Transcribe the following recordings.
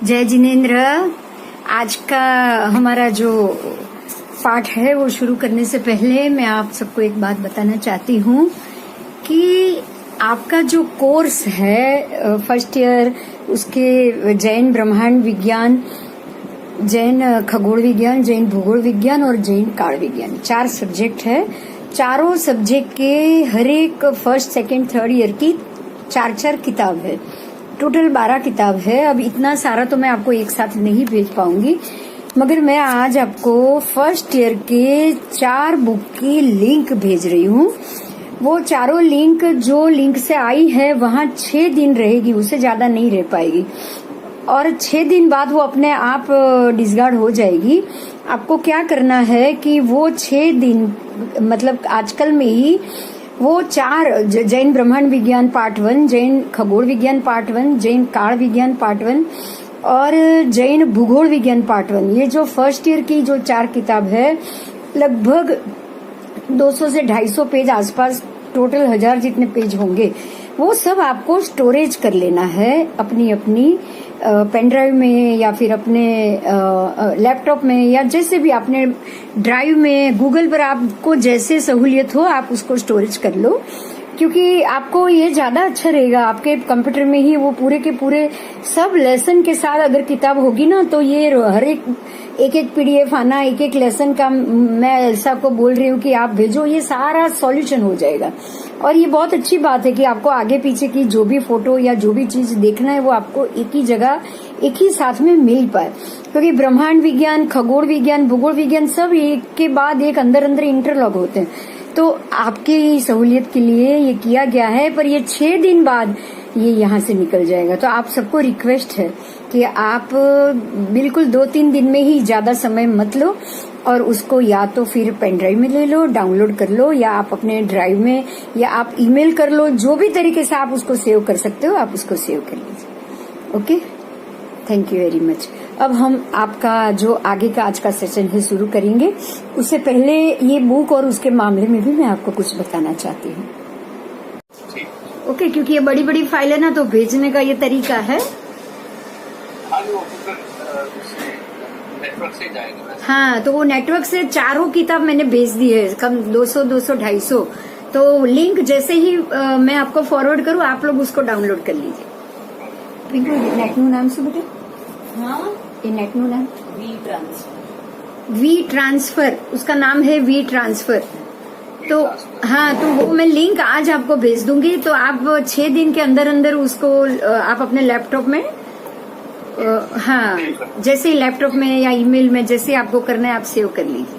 जय जिनेन्द्र। आज का हमारा जो पाठ है वो शुरू करने से पहले मैं आप सबको एक बात बताना चाहती हूँ कि आपका जो कोर्स है फर्स्ट ईयर, उसके जैन ब्रह्मांड विज्ञान, जैन खगोल विज्ञान, जैन भूगोल विज्ञान और जैन काल विज्ञान, 4 सब्जेक्ट है। चारों सब्जेक्ट के हर एक फर्स्ट सेकंड थर्ड ईयर की 4-4 किताब है। टोटल 12 किताब है। अब इतना सारा तो मैं आपको एक साथ नहीं भेज पाऊंगी, मगर मैं आज आपको फर्स्ट ईयर के 4 बुक की लिंक भेज रही हूँ। वो चारों लिंक जो लिंक से आई है वहाँ 6 दिन रहेगी, उससे ज्यादा नहीं रह पाएगी और 6 दिन बाद वो अपने आप डिसकार्ड हो जाएगी। आपको क्या करना है कि वो 6 दिन मतलब आजकल में ही वो 4 जैन ब्रह्मांड विज्ञान पार्ट 1, जैन खगोल विज्ञान पार्ट 1, जैन काल विज्ञान पार्ट 1 और जैन भूगोल विज्ञान पार्ट 1, ये जो फर्स्ट ईयर की जो 4 किताब है, लगभग 200 से 250 पेज आसपास, टोटल 1000 जितने पेज होंगे, वो सब आपको स्टोरेज कर लेना है अपनी अपनी पेन ड्राइव में या फिर अपने लैपटॉप में या जैसे भी अपने ड्राइव में, गूगल पर आपको जैसे सहूलियत हो आप उसको स्टोरेज कर लो, क्योंकि आपको ये ज्यादा अच्छा रहेगा। आपके कंप्यूटर में ही वो पूरे के पूरे सब लेसन के साथ अगर किताब होगी ना, तो ये हर एक पीडीएफ आना, एक लेसन का मैं ऐसा को बोल रही हूँ कि आप भेजो, ये सारा सॉल्यूशन हो जाएगा। और ये बहुत अच्छी बात है कि आपको आगे पीछे की जो भी फोटो या जो भी चीज देखना है वो आपको एक ही जगह एक ही साथ में मिल पाए, क्योंकि ब्रह्मांड विज्ञान, खगोल विज्ञान, भूगोल विज्ञान सब एक के बाद एक अंदर अंदर इंटरलॉक होते हैं। तो आपकी सहूलियत के लिए ये किया गया है, पर ये 6 दिन बाद ये यहाँ से निकल जाएगा। तो आप सबको रिक्वेस्ट है कि आप बिल्कुल 2-3 दिन में ही, ज्यादा समय मत लो और उसको या तो फिर पेन ड्राइव में ले लो, डाउनलोड कर लो, या आप अपने ड्राइव में, या आप ईमेल कर लो, जो भी तरीके से आप उसको सेव कर सकते हो आप उसको सेव कर लीजिए। Okay, thank you very much. अब हम आपका जो आगे का आज का सेशन है शुरू करेंगे। उससे पहले ये बुक और उसके मामले में भी मैं आपको कुछ बताना चाहती हूँ। ओके, क्योंकि ये बड़ी बड़ी फाइल है ना, तो भेजने का ये तरीका है। नेटवर्क से जाएगा। हाँ, तो वो नेटवर्क से चारों किताब मैंने भेज दी है, कम 200, 250। तो लिंक जैसे ही मैं आपको फॉरवर्ड करूँ, आप लोग उसको डाउनलोड कर लीजिए। नेटनू नाम से बेटे, हाँ, ये नेटनू नाम वी ट्रांसफर, उसका नाम है वी ट्रांसफर। तो हाँ, तो वो मैं लिंक आज आपको भेज दूंगी। तो आप 6 दिन के अंदर अंदर उसको आप अपने लैपटॉप में, हाँ, जैसे ही लैपटॉप में या ईमेल में जैसे आपको करना है आप सेव कर लीजिए।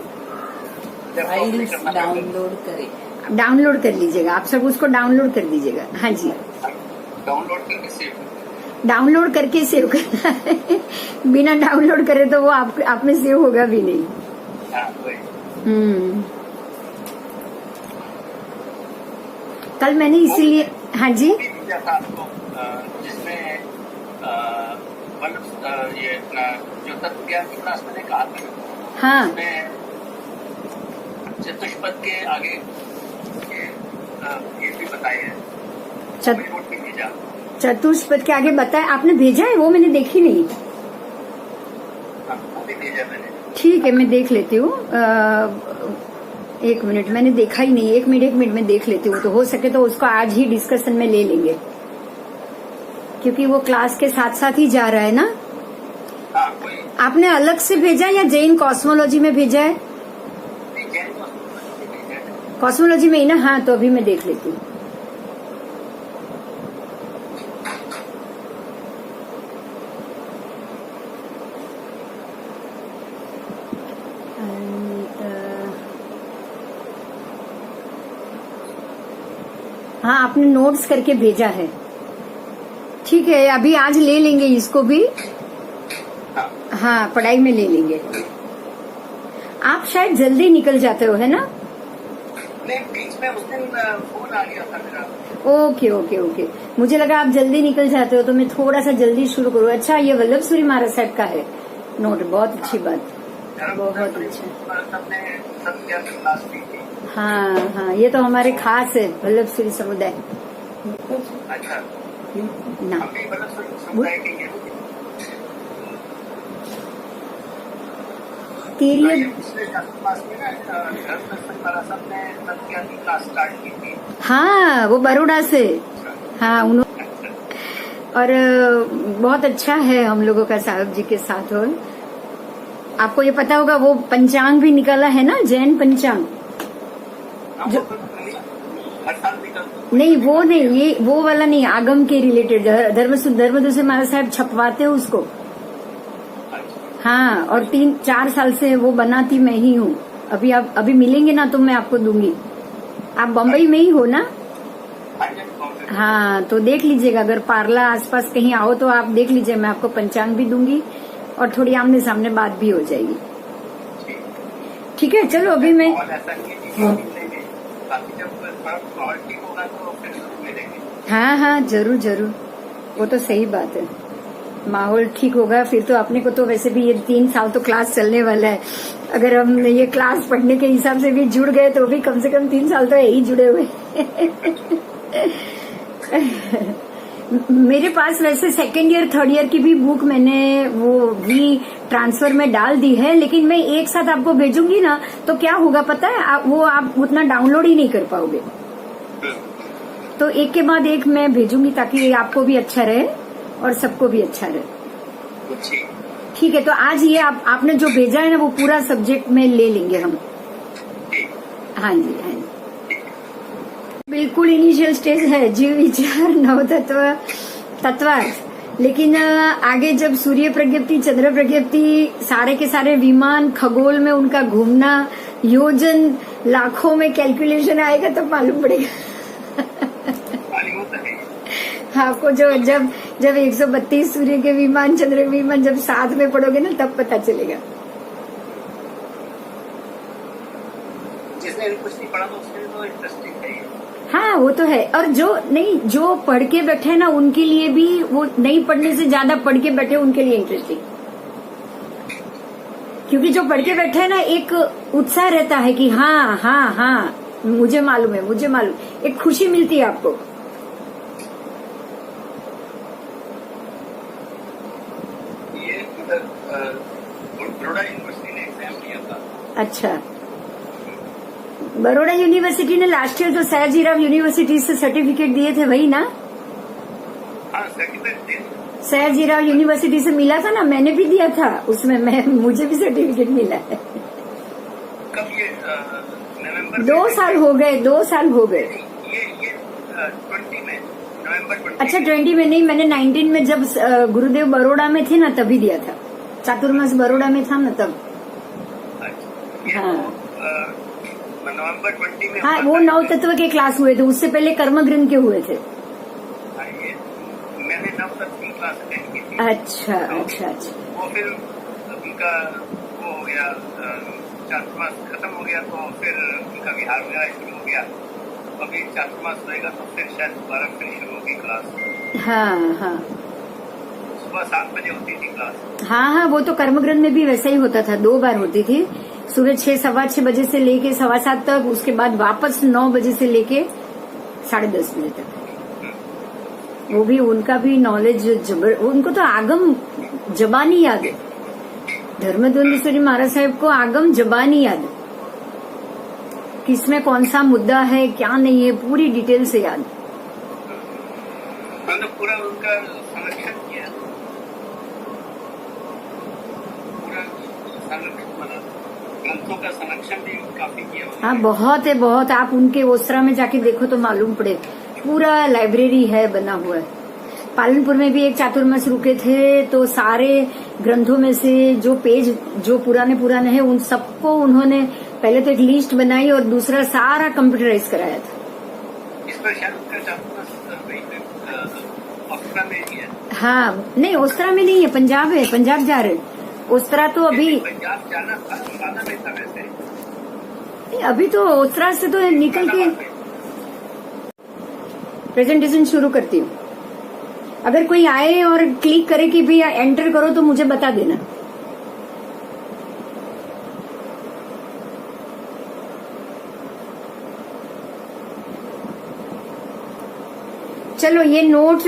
फाइल्स डाउनलोड करें, डाउनलोड कर लीजिएगा, आप सब उसको डाउनलोड कर दीजिएगा। हाँ जी, डाउनलोड करके सेव करना है। बिना डाउनलोड करे तो वो आप में सेव होगा भी नहीं। कल मैंने इसीलिए, हाँ जी, जिसमें ये अपना जो तत्व ज्ञान की क्लास मैंने कहा था, हाँ, चतुष्पद के आगे ये भी बताया है। चतुष्पद के आगे बताया आपने, भेजा है वो मैंने देखी नहीं। वो भी भेजा मैंने। ठीक है, मैं देख लेती हूँ। 1 मिनट, मैंने देखा ही नहीं। 1 मिनट में देख लेती हूँ। तो हो सके तो उसको आज ही डिस्कशन में ले लेंगे, क्योंकि वो क्लास के साथ साथ ही जा रहा है ना। आपने अलग से भेजा या जैन कॉस्मोलॉजी में भेजा है? कॉस्मोलॉजी में ही ना। हाँ, तो अभी मैं देख लेती हूँ। हाँ, आपने नोट्स करके भेजा है। ठीक है, अभी आज ले लेंगे इसको भी। हाँ, पढ़ाई में ले लेंगे। आप शायद जल्दी निकल जाते हो, है ना? नहीं, बीच में उस दिन फोन आ गया था मेरा। ओके। मुझे लगा आप जल्दी निकल जाते हो, तो मैं थोड़ा सा जल्दी शुरू करूँ। अच्छा, ये वल्लभ सूरी महाराज साहब का है नोट, बहुत अच्छी बात, बहुत अच्छा। हाँ, ये तो हमारे खास है वल्लभ सूरी समुदाय। अच्छा, ना पीरियड। पिछले मास में ना धर्म दर्शन महाराज साहब ने तत्व की क्लास स्टार्ट की थी। हाँ, वो बड़ौदा से। हाँ, उन्होंने और बहुत अच्छा है हम लोगों का साहब जी के साथ। और आपको ये पता होगा वो पंचांग भी निकाला है ना, जैन पंचांग। जो हर साल निकलता नहीं, वो नहीं, ये वो वाला नहीं, आगम के रिलेटेड धर्मदूत से महाराज साहब छपवाते हो उसको। हाँ, और 3-4 साल से वो बनाती मैं ही हूँ। अभी आप अभी मिलेंगे ना तो मैं आपको दूंगी। आप बम्बई में ही हो ना? हाँ, तो देख लीजिएगा, अगर पार्ला आसपास कहीं आओ तो आप देख लीजिए, मैं आपको पंचांग भी दूंगी और थोड़ी आमने सामने बात भी हो जाएगी। ठीक है, चलो अभी मैं हाँ हाँ, जरूर जरूर, वो तो सही बात है। माहौल ठीक होगा फिर तो अपने को तो वैसे भी ये 3 साल तो क्लास चलने वाला है। अगर हम ये क्लास पढ़ने के हिसाब से भी जुड़ गए तो भी कम से कम 3 साल तो यही जुड़े हुए। मेरे पास वैसे 2nd ईयर 3rd ईयर की भी बुक मैंने वो भी ट्रांसफर में डाल दी है, लेकिन मैं एक साथ आपको भेजूंगी ना तो क्या होगा पता है, आप उतना डाउनलोड ही नहीं कर पाओगे। तो एक के बाद एक मैं भेजूंगी ताकि आपको भी अच्छा रहे और सबको भी अच्छा रहे। ठीक है, तो आज ये आपने जो भेजा है ना वो पूरा सब्जेक्ट में ले लेंगे हम। हाँ जी, हाँ जी, बिल्कुल इनिशियल स्टेज है, जीव विचार नवतत्व तत्वार्थ। लेकिन आगे जब सूर्य प्रज्ञप्ति, चंद्र प्रज्ञप्ति, सारे के सारे विमान खगोल में उनका घूमना, योजन लाखों में कैलकुलेशन आएगा तब मालूम पड़ेगा। आपको जब 132 सूर्य के विमान, चंद्र के विमान जब साथ में पढ़ोगे ना तब पता चलेगा। जिसने कुछ नहीं पढ़ा तो उसके लिए तो इंटरेस्टिंग है। हाँ, वो तो है। और जो पढ़ के बैठे ना उनके लिए भी, वो नहीं पढ़ने से ज्यादा पढ़ के बैठे उनके लिए इंटरेस्टिंग। क्योंकि जो पढ़ के बैठे ना एक उत्साह रहता है कि हाँ हाँ हाँ मुझे मालूम है, मुझे मालूम, एक खुशी मिलती है आपको। बड़ौदा यूनिवर्सिटी ने एग्जाम दिया था। अच्छा, बड़ौदा यूनिवर्सिटी ने लास्ट ईयर तो सयाजीराव यूनिवर्सिटी से सर्टिफिकेट दिए थे, वही ना? हाँ, सर्टिफिकेट सयाजीराव यूनिवर्सिटी से मिला था ना, मैंने भी दिया था उसमें, मुझे भी सर्टिफिकेट मिला है। कब ये नवंबर? 2 साल हो गए, 2 साल हो गए। ये 20 में, नवंबर 20। अच्छा, 20 में नहीं, मैंने 19 में जब गुरुदेव बड़ौदा में थे ना तभी दिया था। चातुर्मास बड़ौदा में था ना तब। हाँ नवंबर 20 में। हाँ, वो 9 तत्व के क्लास हुए थे, उससे पहले कर्म ग्रंथ के हुए थे। मैंने 9 तत्व की क्लास अटेंड की थी। अच्छा अच्छा अच्छा। वो फिर उनका वो हो गया, चातुर्मास खत्म हो गया तो फिर उनका विहार वगैरह शुरू हो गया। अभी चातुर्मास रहेगा तो फिर शायद दोबारा फिर शुरू होगी क्लास। हाँ हाँ, सुबह 7 बजे होती थी क्लास। हाँ हाँ, वो तो कर्म ग्रंथ में भी वैसा ही होता था, 2 बार होती थी। सुबह 6, 6:15 बजे से लेके 7:15 तक, उसके बाद वापस 9 बजे से लेके 10:30 बजे तक। वो भी उनका भी नॉलेज उनको तो आगम जबानी याद है। धर्मद्वंदेश्वरी महाराज साहब को आगम जबानी याद है, किसमें कौन सा मुद्दा है क्या नहीं है पूरी डिटेल से याद। तो पूरा उनका संरक्षण किया, पूरा ग्रंथों का संरक्षण भी काफी किया। हाँ, बहुत है, बहुत। आप उनके ओसरा में जाके देखो तो मालूम पड़े, पूरा लाइब्रेरी है बना हुआ है। पालनपुर में भी एक चातुर्मास रुके थे तो सारे ग्रंथों में से जो पेज जो पुराने हैं उन सबको उन्होंने पहले तो एक लिस्ट बनाई और दूसरा सारा कंप्यूटराइज कराया था। इस पर शायद उनका चातुर्मास ओस्त्रा में ही है। हाँ, नहीं ओस्त्रा में नहीं है, पंजाब है, पंजाब जा रहे। ओस्त्रा तो अभी पंजाब जाना था, जाना नहीं था वैसे। अभी तो ओस्त्रा से तो निकल के प्रेजेंटेशन शुरू करती हूँ। अगर कोई आए और क्लिक करे कि भैया एंटर करो तो मुझे बता देना। चलो ये नोट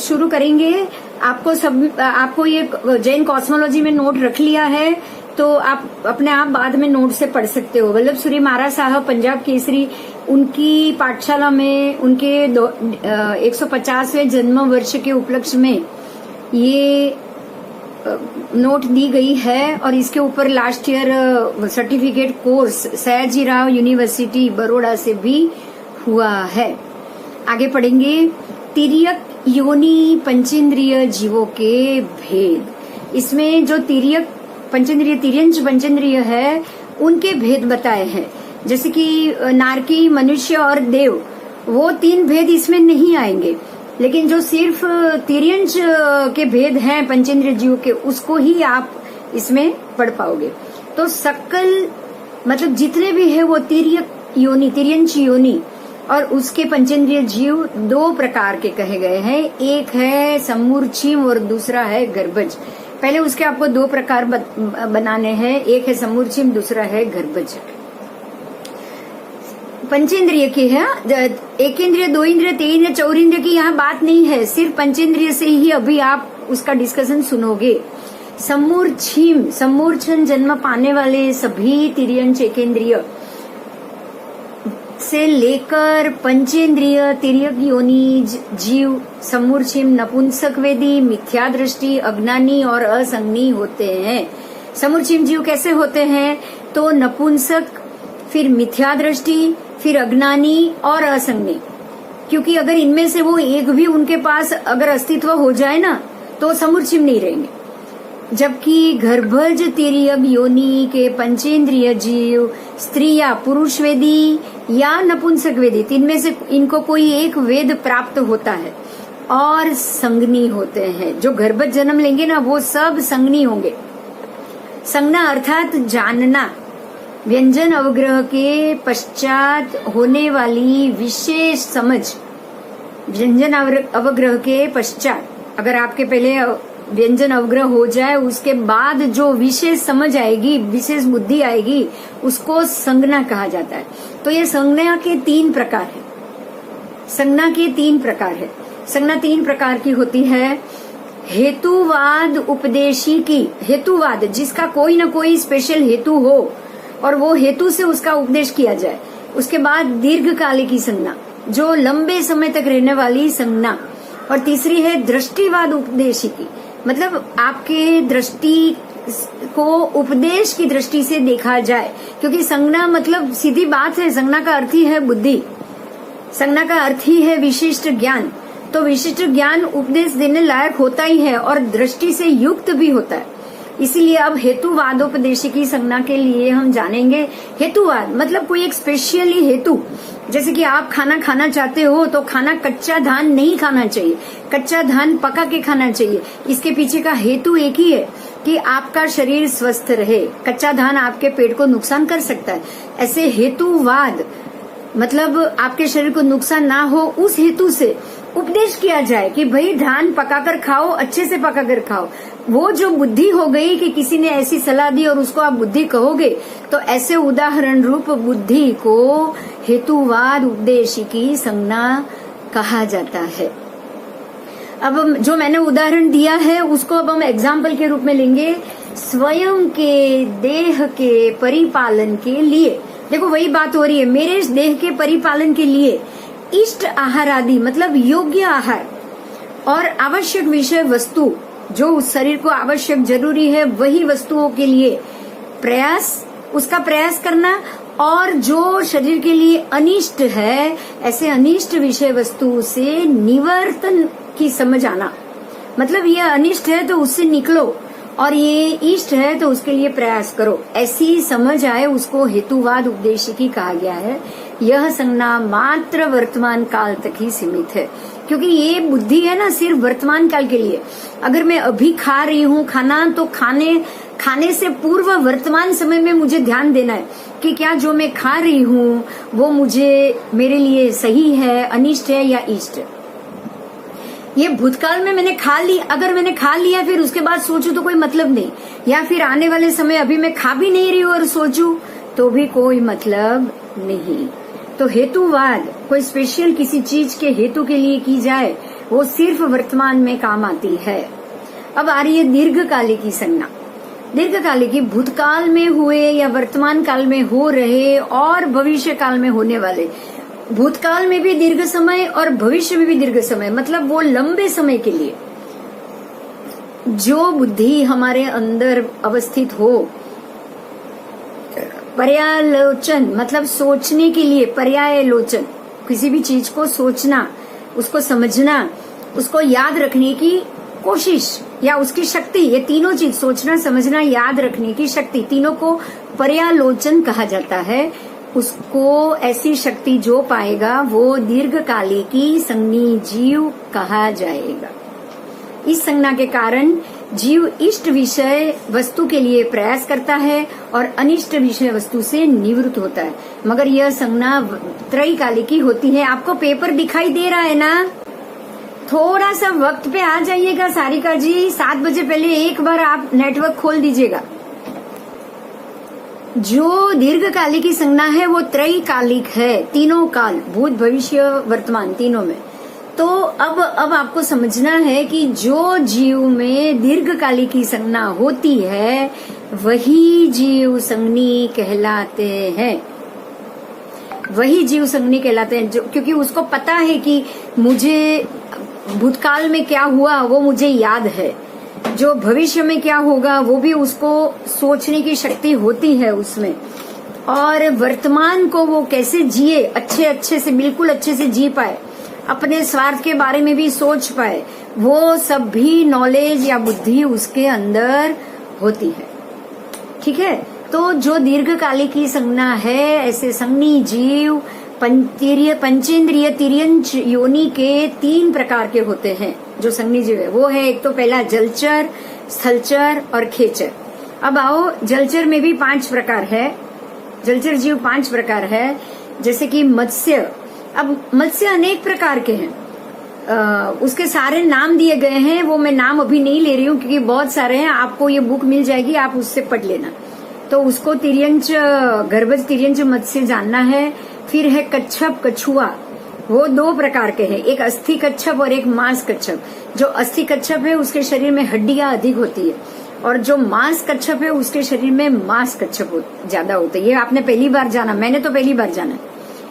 शुरू करेंगे। आपको ये जैन कॉस्मोलॉजी में नोट रख लिया है तो आप अपने आप बाद में नोट से पढ़ सकते हो। वल्लभ सूरी महाराज साहब पंजाब केसरी, उनकी पाठशाला में उनके 150वें जन्म वर्ष के उपलक्ष्य में ये नोट दी गई है और इसके ऊपर last year certificate course Sayajirao university Baroda से भी हुआ है। आगे पढ़ेंगे तिर्यक योनि पंचेंद्रिय जीवों के भेद। इसमें जो तिर्यक पंचेंद्रिय तिर्यंच पंचेंद्रिय है उनके भेद बताए हैं। जैसे कि नारकी, मनुष्य और देव, वो 3 भेद इसमें नहीं आएंगे, लेकिन जो सिर्फ तिर्यंच के भेद हैं पंचेंद्रिय जीव के, उसको ही आप इसमें पढ़ पाओगे। तो सकल मतलब जितने भी है वो तिर्यक योनि, तिर्यंच योनि और उसके पंचेंद्रिय जीव 2 प्रकार के कहे गए हैं। एक है समूर्छिम और दूसरा है गर्भज। पहले उसके आपको 2 प्रकार बनाने हैं, एक है समूर्छिम, दूसरा है गर्भज। पंचेंद्रिय की है, 1 इंद्रिय, 2 इंद्रिय, 3 इंद्रिय, 4 इंद्रिय की यहाँ बात नहीं है, सिर्फ पंचेंद्रिय से ही अभी आप उसका डिस्कशन सुनोगे। समूर्छिम, समूर्छन जन्म पाने वाले सभी तिर्यंच एकेंद्रिय से लेकर पंचेंद्रिय तिर्यक योनि जीव समूर्छिम नपुंसक वेदी, मिथ्या दृष्टि, अज्ञानी और असंज्ञी होते हैं। समूर्छिम जीव कैसे होते हैं? तो नपुंसक, फिर मिथ्या दृष्टि, फिर अज्ञानी और असंज्ञी। क्योंकि अगर इनमें से वो एक भी उनके पास अगर अस्तित्व हो जाए ना तो समूर्छिम नहीं रहेंगे। जबकि गर्भज तिर्यक योनि के पंचेंद्रिय जीव स्त्री या पुरुष वेदी या नपुंसक वेदी, 3 में से इनको कोई एक वेद प्राप्त होता है और संज्ञी होते हैं। जो गर्भज जन्म लेंगे ना वो सब संज्ञी होंगे। संज्ञा अर्थात जानना, व्यंजन अवग्रह के पश्चात होने वाली विशेष समझ। व्यंजन अवग्रह के पश्चात अगर आपके पहले व्यंजन अवग्रह हो जाए, उसके बाद जो विशेष समझ आएगी, विशेष बुद्धि आएगी, उसको संज्ञा कहा जाता है। तो ये संज्ञा के 3 प्रकार है। संज्ञा के 3 प्रकार है। संज्ञा 3 प्रकार की होती है। हेतुवाद उपदेशी की, हेतुवाद जिसका कोई ना कोई स्पेशल हेतु हो और वो हेतु से उसका उपदेश किया जाए। उसके बाद दीर्घकालिकी संज्ञा, जो लंबे समय तक रहने वाली संज्ञा। और तीसरी है दृष्टिवाद उपदेशी की, मतलब आपके दृष्टि को उपदेश की दृष्टि से देखा जाए। क्योंकि संज्ञा मतलब सीधी बात है, संज्ञा का अर्थ ही है बुद्धि, संज्ञा का अर्थ ही है विशिष्ट ज्ञान। तो विशिष्ट ज्ञान उपदेश देने लायक होता ही है और दृष्टि से युक्त भी होता है। इसीलिए अब हेतुवादोपदेशी की संज्ञा के लिए हम जानेंगे। हेतुवाद मतलब कोई एक स्पेशली हेतु, जैसे कि आप खाना खाना चाहते हो तो खाना कच्चा धान नहीं खाना चाहिए, कच्चा धान पका के खाना चाहिए। इसके पीछे का हेतु एक ही है कि आपका शरीर स्वस्थ रहे। कच्चा धान आपके पेट को नुकसान कर सकता है। ऐसे हेतुवाद मतलब आपके शरीर को नुकसान ना हो, उस हेतु से उपदेश किया जाए कि भाई धान पकाकर खाओ, अच्छे से पकाकर खाओ। वो जो बुद्धि हो गई कि किसी ने ऐसी सलाह दी और उसको आप बुद्धि कहोगे, तो ऐसे उदाहरण रूप बुद्धि को हेतुवाद उपदेशी की संज्ञा कहा जाता है। अब जो मैंने उदाहरण दिया है उसको अब हम एग्जाम्पल के रूप में लेंगे। स्वयं के देह के परिपालन के लिए, देखो वही बात हो रही है, मेरे देह के परिपालन के लिए इष्ट आहार आदि मतलब योग्य आहार और आवश्यक विषय वस्तु, जो उस शरीर को आवश्यक जरूरी है वही वस्तुओं के लिए प्रयास, उसका प्रयास करना। और जो शरीर के लिए अनिष्ट है, ऐसे अनिष्ट विषय वस्तु से निवर्तन की समझ आना। मतलब ये अनिष्ट है तो उससे निकलो और ये इष्ट है तो उसके लिए प्रयास करो, ऐसी समझ आए, उसको हेतुवाद उपदेशिकी कहा गया है। यह संज्ञा मात्र वर्तमान काल तक ही सीमित है, क्योंकि ये बुद्धि है ना सिर्फ वर्तमान काल के लिए। अगर मैं अभी खा रही हूँ खाना, तो खाने से पूर्व वर्तमान समय में मुझे ध्यान देना है कि क्या जो मैं खा रही हूँ वो मुझे मेरे लिए सही है, अनिष्ट है या इष्ट। ये भूतकाल में मैंने खा ली, अगर मैंने खा लिया फिर उसके बाद सोचूं तो कोई मतलब नहीं, या फिर आने वाले समय अभी मैं खा भी नहीं रही हूँ और सोचूं तो भी कोई मतलब नहीं। तो हेतुवाद कोई स्पेशल किसी चीज के हेतु के लिए की जाए, वो सिर्फ वर्तमान में काम आती है। अब आ रही है दीर्घकालिकी संज्ञा। दीर्घकालिकी भूतकाल में हुए या वर्तमान काल में हो रहे और भविष्य काल में होने वाले। भूतकाल में भी दीर्घ समय और भविष्य में भी दीर्घ समय, मतलब वो लंबे समय के लिए जो बुद्धि हमारे अंदर अवस्थित हो। पर्यालोचन मतलब सोचने के लिए, पर्यालोचन किसी भी चीज को सोचना, उसको समझना, उसको याद रखने की कोशिश या उसकी शक्ति, ये तीनों चीज सोचना, समझना, याद रखने की शक्ति, तीनों को पर्यालोचन कहा जाता है। उसको ऐसी शक्ति जो पाएगा वो दीर्घकालिकी संज्ञी जीव कहा जाएगा। इस संज्ञा के कारण जीव इष्ट विषय वस्तु के लिए प्रयास करता है और अनिष्ट विषय वस्तु से निवृत्त होता है। मगर यह संज्ञा त्रैकालिकी होती है। आपको पेपर दिखाई दे रहा है ना? थोड़ा सा वक्त पे आ जाइएगा सारिका जी, 7 बजे पहले एक बार आप नेटवर्क खोल दीजिएगा। जो दीर्घकालिकी संज्ञा है वो त्रैकालिक है, तीनों काल, भूत भविष्य वर्तमान तीनों में। तो अब आपको समझना है कि जो जीव में दीर्घकालिकी संज्ञा होती है वही जीव संज्ञी कहलाते हैं, वही जीव संज्ञी कहलाते हैं। जो क्योंकि उसको पता है कि मुझे भूतकाल में क्या हुआ वो मुझे याद है, जो भविष्य में क्या होगा वो भी उसको सोचने की शक्ति होती है उसमें, और वर्तमान को वो कैसे जिए, अच्छे से, बिल्कुल अच्छे से जी पाए, अपने स्वार्थ के बारे में भी सोच पाए, वो सब भी नॉलेज या बुद्धि उसके अंदर होती है। ठीक है, तो जो दीर्घकालिकी संज्ञा है, ऐसे संज्ञी जीव पंचेंद्रिय तिर्यंच योनि के 3 प्रकार के होते हैं। जो संज्ञी जीव है वो है, एक तो पहला जलचर, स्थलचर और खेचर। अब आओ, जलचर में भी 5 प्रकार है, जलचर जीव 5 प्रकार है। जैसे कि मत्स्य। अब मत्स्य अनेक प्रकार के हैं, उसके सारे नाम दिए गए हैं, वो मैं नाम अभी नहीं ले रही हूँ क्योंकि बहुत सारे हैं। आपको ये बुक मिल जाएगी, आप उससे पढ़ लेना। तो उसको तिर्यंच, गर्भज तिर्यंच मत्स्य जानना है। फिर है कच्छप, कछुआ, वो 2 प्रकार के हैं, एक अस्थि कच्छप और एक मांस कच्छप। जो अस्थि कच्छप है उसके शरीर में हड्डियां अधिक होती है, और जो मांस कच्छप है उसके शरीर में मांस कच्छप ज्यादा होते हैं। ये आपने पहली बार जाना, मैंने तो पहली बार जाना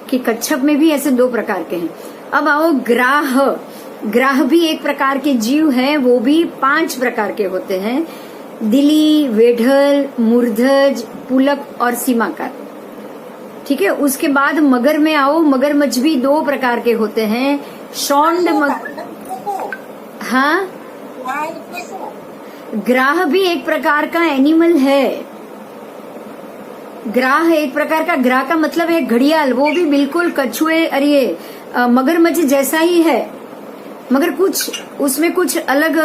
कि कच्छप में भी ऐसे 2 प्रकार के हैं। अब आओ ग्राह। ग्राह भी एक प्रकार के जीव हैं, वो भी 5 प्रकार के होते हैं। दिली, वेढल, मूर्धज, पुलक और सीमाकार। ठीक है, उसके बाद मगर में आओ। मगरमच्छ भी 2 प्रकार के होते हैं, शौंड हाँ, ग्राह भी एक प्रकार का एनिमल है। ग्राह एक प्रकार का, ग्राह का मतलब है घड़ियाल, वो भी बिल्कुल कछुए, अरे मगरमच्छ जैसा ही है, मगर कुछ उसमें कुछ अलग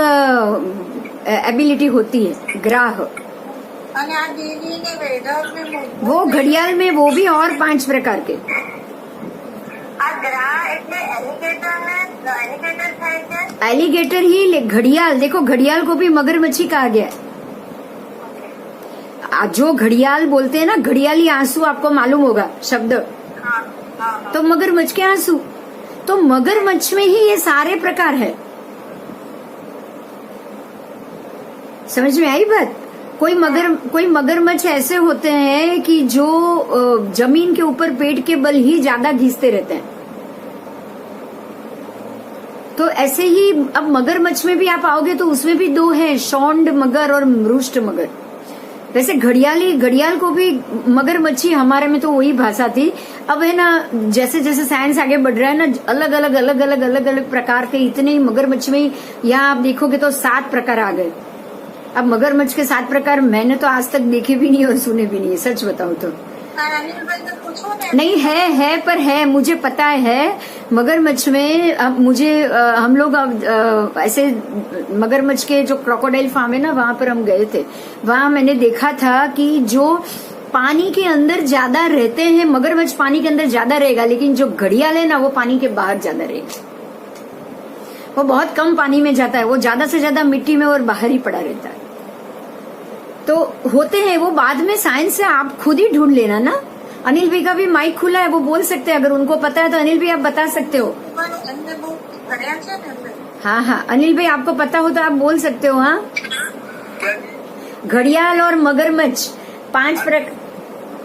एबिलिटी होती है। ग्राह वो घड़ियाल में, वो भी और 5 प्रकार के। एलिगेटर ही घड़ियाल, देखो घड़ियाल को भी मगरमच्छी कहा गया है। जो घड़ियाल बोलते हैं ना, घड़ियाली आंसू, आपको मालूम होगा शब्द, तो मगरमच्छ के आंसू। तो मगरमच्छ में ही ये सारे प्रकार है। समझ में आई बात? कोई मगरमच्छ ऐसे होते हैं कि जो जमीन के ऊपर पेट के बल ही ज्यादा घिसते रहते हैं। तो ऐसे ही अब मगरमच्छ में भी आप आओगे तो उसमें भी 2 हैं, शौंड मगर और मृष्ट मगर। वैसे घड़ियाल को भी मगरमच्छी, हमारे में तो वही भाषा थी। अब है ना, जैसे जैसे साइंस आगे बढ़ रहा है ना, अलग अलग प्रकार के इतने मगरमच्छ में, यहाँ आप देखोगे तो 7 प्रकार आ गए। अब मगरमच्छ के 7 प्रकार मैंने तो आज तक देखे भी नहीं और सुने भी नहीं, सच बताऊं तो। नहीं है पर है, मुझे पता है। मगरमच्छ में अब मुझे हम लोग ऐसे मगरमच्छ के जो क्रोकोडाइल फार्म है ना, वहां पर हम गए थे। वहां मैंने देखा था कि जो पानी के अंदर ज्यादा रहते हैं, मगरमच्छ पानी के अंदर ज्यादा रहेगा, लेकिन जो घड़ियाल है ना वो पानी के बाहर ज्यादा रहेगा। वो बहुत कम पानी में जाता है, वो ज्यादा से ज्यादा मिट्टी में और बाहर ही पड़ा रहता है। तो होते हैं वो, बाद में साइंस से आप खुद ही ढूंढ लेना ना। अनिल भाई का भी माइक खुला है, वो बोल सकते हैं, अगर उनको पता है तो। अनिल भाई आप बता सकते हो। हाँ, अनिल भाई आपको पता हो तो आप बोल सकते हो। हाँ, घड़ियाल और मगरमच्छ 5 प्रकार।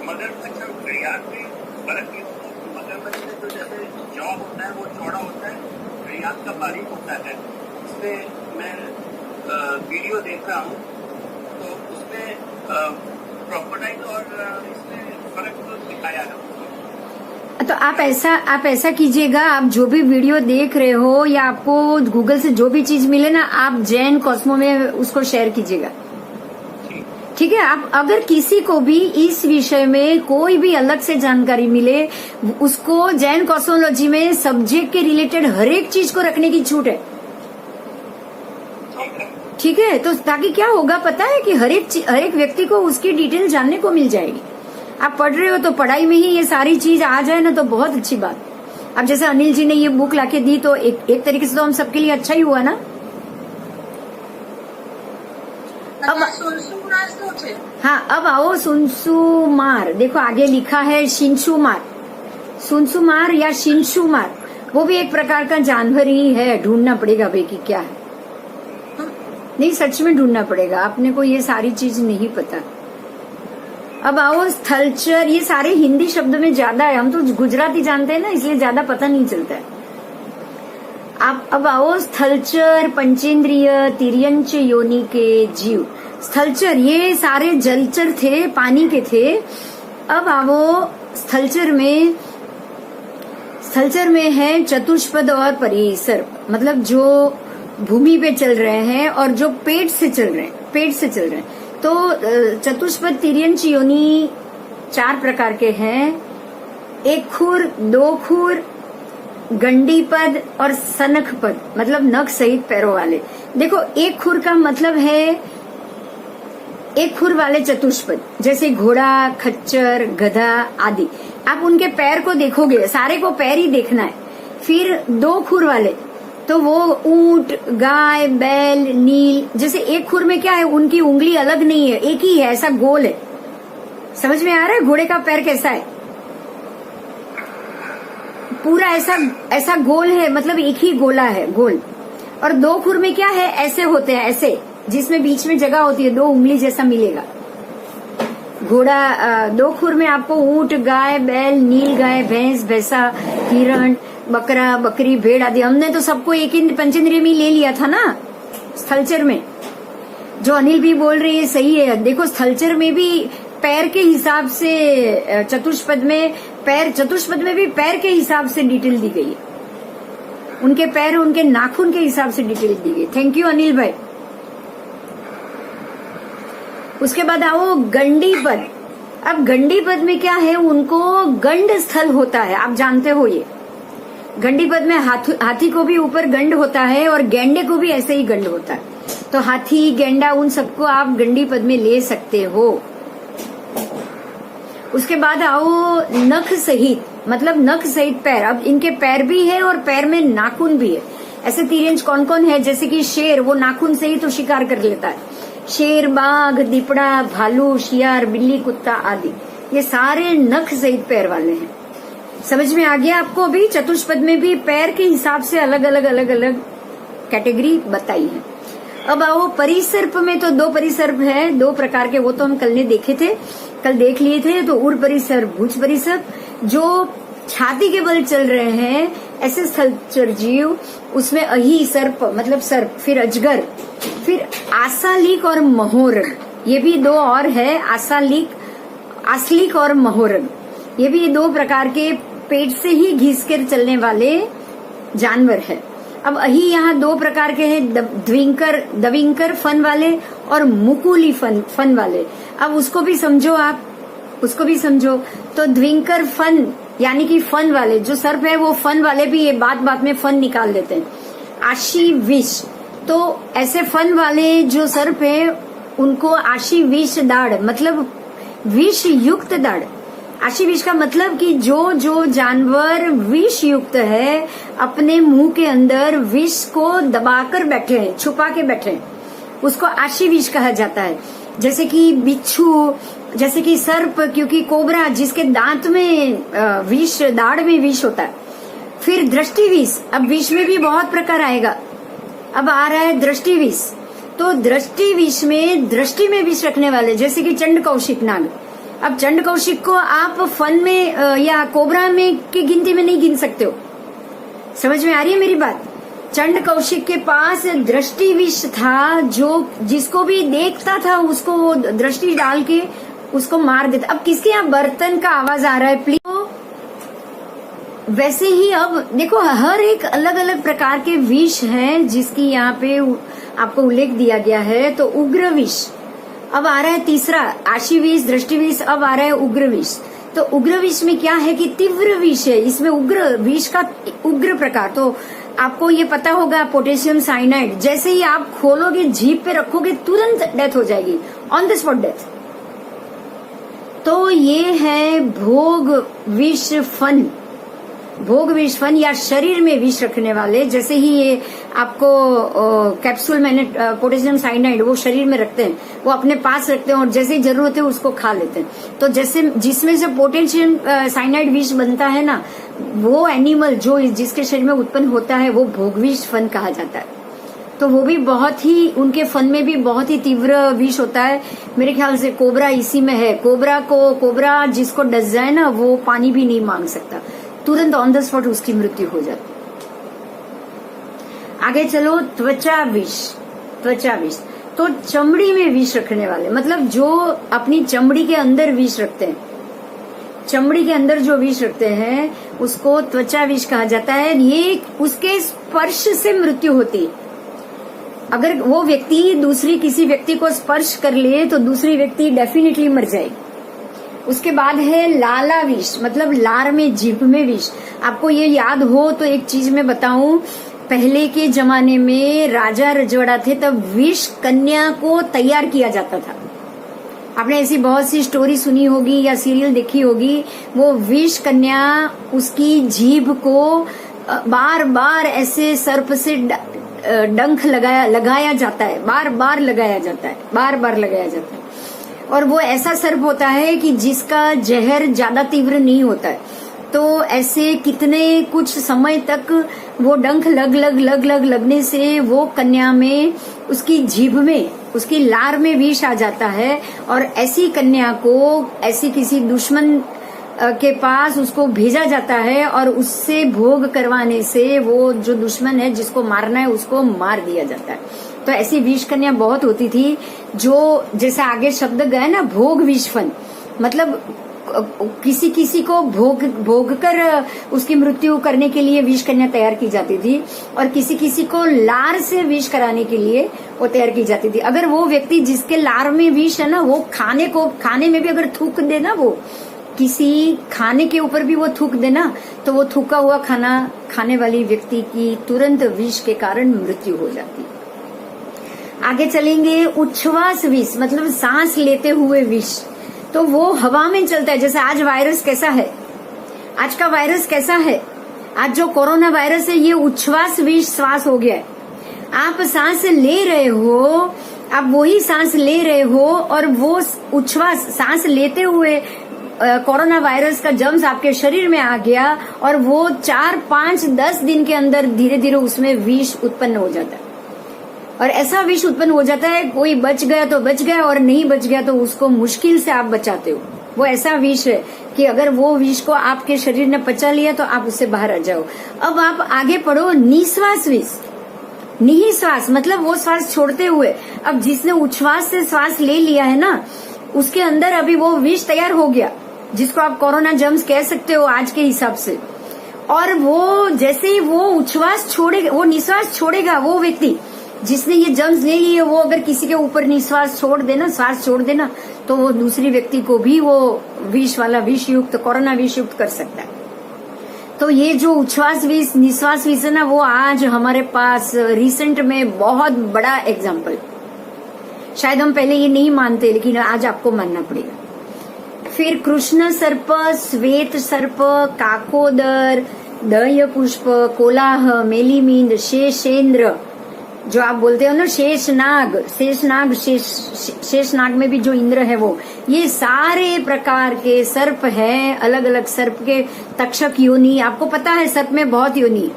मगरमच्छ और घड़ियाल में फर्क ये होता है कि मगरमच्छ में तो जैसे जॉ होता है वो चौड़ा होता है, घड़ियाल का बारीक होता है। इसमें मैं वीडियो देख रहा हूँ तो उसमें क्रोकोडाइल और इसमें फर्क तो दिखाया है। तो आप ऐसा कीजिएगा, आप जो भी वीडियो देख रहे हो या आपको गूगल से जो भी चीज मिले ना, आप जैन कॉस्मो में उसको शेयर कीजिएगा, ठीक है। आप अगर किसी को भी इस विषय में कोई भी अलग से जानकारी मिले, उसको जैन कॉस्मोलॉजी में सब्जेक्ट के रिलेटेड हर एक चीज को रखने की छूट है, ठीक है। तो ताकि क्या होगा पता है कि हर एक व्यक्ति को उसकी डिटेल जानने को मिल जाएगी। आप पढ़ रहे हो तो पढ़ाई में ही ये सारी चीज आ जाए ना तो बहुत अच्छी बात। अब जैसे अनिल जी ने ये बुक लाके दी तो एक तरीके से तो हम सबके लिए अच्छा ही हुआ ना। अब हाँ, अब आओ सुनसुमार, देखो आगे लिखा है शिंशुमार, सुनसुमार या शिंशुमार, वो भी एक प्रकार का जानवर ही है। ढूंढना पड़ेगा भाई कि क्या है, नहीं सच में ढूंढना पड़ेगा, अपने को ये सारी चीज नहीं पता। अब आओ स्थलचर, ये सारे हिंदी शब्द में ज्यादा है, हम तो गुजराती जानते हैं ना इसलिए ज्यादा पता नहीं चलता है। आप अब आओ स्थलचर, पंचेंद्रिय, तिर्यंच योनि के जीव। स्थलचर ये सारे जलचर थे, पानी के थे। अब आओ स्थलचर में है चतुष्पद और परिसर्प, मतलब जो भूमि पे चल रहे हैं और जो पेट से चल रहे हैं। तो चतुष्पद तिर्यंच योनि 4 प्रकार के हैं, 1 खुर, 2 खुर, गंडीपद और सनख पद, मतलब नख सहित पैरों वाले। देखो 1 खुर का मतलब है 1 खुर वाले चतुष्पद, जैसे घोड़ा, खच्चर, गधा आदि। आप उनके पैर को देखोगे, सारे को पैर ही देखना है। फिर 2 खुर वाले तो वो ऊंट, गाय, बैल, नील। जैसे 1 खुर में क्या है, उनकी उंगली अलग नहीं है, एक ही है, ऐसा गोल है। समझ में आ रहा है घोड़े का पैर कैसा है, पूरा ऐसा गोल है, मतलब एक ही गोला है, गोल। और 2 खुर में क्या है, ऐसे होते हैं, ऐसे, जिसमें बीच में जगह होती है, 2 उंगली जैसा मिलेगा। घोड़ा 2 खुर में आपको ऊंट, गाय, बैल, नील गाय, भैंस, भैंसा, हिरण, बकरा, बकरी, भेड़ आदि। हमने तो सबको एक ही पंचेंद्रिय में ले लिया था ना स्थलचर में। जो अनिल भी बोल रही है सही है। देखो स्थलचर में भी पैर के हिसाब से, चतुष्पद में भी पैर के हिसाब से डिटेल दी गई है, उनके पैर, उनके नाखून के हिसाब से डिटेल दी गई। थैंक यू अनिल भाई। उसके बाद आओ गंडीपद। अब गंडीपद में क्या है, उनको गंड स्थल होता है, आप जानते हो ये। गंडीपद में हाथी को भी ऊपर गंड होता है और गेंडे को भी ऐसे ही गंड होता है। तो हाथी, गेंडा, उन सबको आप गंडीपद में ले सकते हो। उसके बाद आओ नख सहित, मतलब नख सहित पैर। अब इनके पैर भी है और पैर में नाखून भी है। ऐसे तिर्यंच कौन कौन है, जैसे कि शेर, वो नाखून से ही तो शिकार कर लेता है। शेर, बाघ, दीपड़ा, भालू, शियार, बिल्ली, कुत्ता आदि, ये सारे नख सहित पैर वाले हैं। समझ में आ गया आपको। अभी चतुष्पद में भी पैर के हिसाब से अलग अलग कैटेगरी बताई है। अब आओ परिसर्प में, तो 2 परिसर्प है, 2 प्रकार के, वो तो हम कल देख लिए थे। तो उड़ परिसर्प, भुज परिसर्प, जो छाती के बल चल रहे हैं, ऐसे स्थलचर जीव। उसमें अही सर्प, मतलब सर्प, फिर अजगर, फिर आसालिक और महोरग, ये भी 2 और है, आसलिक और महोरग। ये भी 2 प्रकार के पेट से ही घिस कर चलने वाले जानवर है। अब अही यहाँ 2 प्रकार के हैं, दविंकर फन वाले और मुकुली फन वाले। अब उसको भी समझो आप, उसको भी समझो। तो द्विंकर फन यानी कि फन वाले जो सर्प है, वो फन वाले भी ये बात में फन निकाल देते हैं। आशी विष, तो ऐसे फन वाले जो सर्प है उनको आशी विष दाढ़, मतलब विष युक्त दाढ़। आशी विष का मतलब कि जो जानवर विष युक्त है, अपने मुंह के अंदर विष को दबाकर बैठे हैं, छुपा के बैठे हैं, उसको आशी विष कहा जाता है। जैसे कि बिच्छू, जैसे कि सर्प, क्योंकि कोबरा जिसके दांत में विष, दाढ़ में विष होता है। फिर दृष्टि विष, अब विष में भी बहुत प्रकार आएगा। अब आ रहा है दृष्टि विष। तो दृष्टि विष में, दृष्टि में विष रखने वाले, जैसे कि चंड कौशिक नाग। अब चंड कौशिक को आप फन में या कोबरा में की गिनती में नहीं गिन सकते हो। समझ में आ रही है मेरी बात? चंड कौशिक के पास दृष्टि विष था, जो जिसको भी देखता था उसको वो दृष्टि डाल के उसको मार देता। अब किसके यहाँ बर्तन का आवाज आ रहा है प्लीज? वैसे ही अब देखो, हर एक अलग अलग प्रकार के विष हैं जिसकी यहाँ पे आपको उल्लेख दिया गया है। तो उग्र विष अब आ रहा है तीसरा, आशी विष, दृष्टि विष, अब आ रहा है उग्र विष। तो उग्र विष में क्या है कि तीव्र विष है, इसमें उग्र विष का उग्र प्रकार। तो आपको ये पता होगा पोटेशियम साइनाइड, जैसे ही आप खोलोगे जीभ पे रखोगे तुरंत डेथ हो जाएगी, ऑन द स्पॉट डेथ। तो ये है भोग विष फन, भोग विष फन या शरीर में विष रखने वाले। जैसे ही ये आपको कैप्सूल मैंने पोटेशियम साइनाइड वो शरीर में रखते हैं, वो अपने पास रखते हैं और जैसे ही जरूरत है उसको खा लेते हैं। तो जैसे जिसमें से पोटेशियम साइनाइड विष बनता है ना, वो एनिमल जो जिसके शरीर में उत्पन्न होता है वो भोग विष फन कहा जाता है। तो वो भी बहुत ही, उनके फन में भी बहुत ही तीव्र विष होता है। मेरे ख्याल से कोबरा इसी में है। कोबरा जिसको डस जाए ना, वो पानी भी नहीं मांग सकता, तुरंत ऑन द स्पॉट उसकी मृत्यु हो जाती। आगे चलो, त्वचा विष। तो चमड़ी में विष रखने वाले, मतलब जो अपनी चमड़ी के अंदर विष रखते हैं, चमड़ी के अंदर जो विष रखते हैं उसको त्वचा विष कहा जाता है। ये उसके स्पर्श से मृत्यु होती है। अगर वो व्यक्ति दूसरी किसी व्यक्ति को स्पर्श कर ले तो दूसरी व्यक्ति डेफिनेटली मर जाएगी। उसके बाद है लाला विष, मतलब लार में, जीभ में विष। आपको ये याद हो तो एक चीज मैं बताऊं, पहले के जमाने में राजा रजवाड़ा थे तब विष कन्या को तैयार किया जाता था। आपने ऐसी बहुत सी स्टोरी सुनी होगी या सीरियल देखी होगी। वो विष कन्या, उसकी जीभ को बार बार ऐसे सर्प से डंक लगाया जाता है, बार बार लगाया जाता है। और वो ऐसा सर्प होता है कि जिसका जहर ज्यादा तीव्र नहीं होता है। तो ऐसे कितने कुछ समय तक वो डंक लगने से वो कन्या में, उसकी जीभ में, उसकी लार में विष आ जाता है। और ऐसी कन्या को ऐसी किसी दुश्मन के पास उसको भेजा जाता है और उससे भोग करवाने से वो जो दुश्मन है जिसको मारना है उसको मार दिया जाता है। तो ऐसी विष कन्या बहुत होती थी, जो जैसे आगे शब्द गए ना, भोग विष फन, मतलब किसी को भोग कर उसकी मृत्यु करने के लिए विष कन्या तैयार की जाती थी, और किसी को लार से विष कराने के लिए वो तैयार की जाती थी। अगर वो व्यक्ति जिसके लार में विष है ना, वो खाने में भी अगर थूक देना, वो किसी खाने के ऊपर भी वो थूक देना, तो वो थूका हुआ खाना खाने वाली व्यक्ति की तुरंत विष के कारण मृत्यु हो जाती। आगे चलेंगे, उच्छ्वास विष, मतलब सांस लेते हुए विष। तो वो हवा में चलता है। जैसे आज वायरस कैसा है, आज का वायरस कैसा है, आज जो कोरोना वायरस है, ये उच्छ्वास विष श्वास हो गया है। आप सांस ले रहे हो, आप वही सांस ले रहे हो, और वो उच्छ्वास सांस लेते हुए कोरोना वायरस का जर्म्स आपके शरीर में आ गया, और वो 4, 5, 10 दिन के अंदर धीरे धीरे उसमें विष उत्पन्न हो जाता है। और ऐसा विष उत्पन्न हो जाता है, कोई बच गया तो बच गया, और नहीं बच गया तो उसको मुश्किल से आप बचाते हो। वो ऐसा विष है कि अगर वो विष को आपके शरीर ने पचा लिया तो आप उससे बाहर आ जाओ। अब आप आगे पढ़ो, निश्वास विष। निःश्वास मतलब वो श्वास छोड़ते हुए। अब जिसने उच्छ्वास से श्वास ले लिया है ना, उसके अंदर अभी वो विष तैयार हो गया, जिसको आप कोरोना जर्म्स कह सकते हो आज के हिसाब से। और वो जैसे ही वो उच्छ्वास छोड़ेगा, वो निश्वास छोड़ेगा, वो व्यक्ति जिसने ये जर्म्स ले लिए, वो अगर किसी के ऊपर निश्वास छोड़ देना, श्वास छोड़ देना, तो वो दूसरी व्यक्ति को भी वो विष वाला, विष युक्त, कोरोना विष युक्त कर सकता है। तो ये जो उच्छ्वास विष, निश्वास विष है ना, वो आज हमारे पास रिसेंट में बहुत बड़ा एग्जाम्पल। शायद हम पहले ये नहीं मानते, लेकिन आज आपको मानना पड़ेगा। फिर कृष्ण सर्प, श्वेत सर्प, काकोदर, दह्य पुष्प, कोलाह, मेलीमींद, शेषेंद्र, जो आप बोलते हो ना शेषनाग, शेषनाग में भी जो इंद्र है वो, ये सारे प्रकार के सर्प हैं। अलग अलग सर्प के तक्षक योनि, आपको पता है सर्प में बहुत योनि,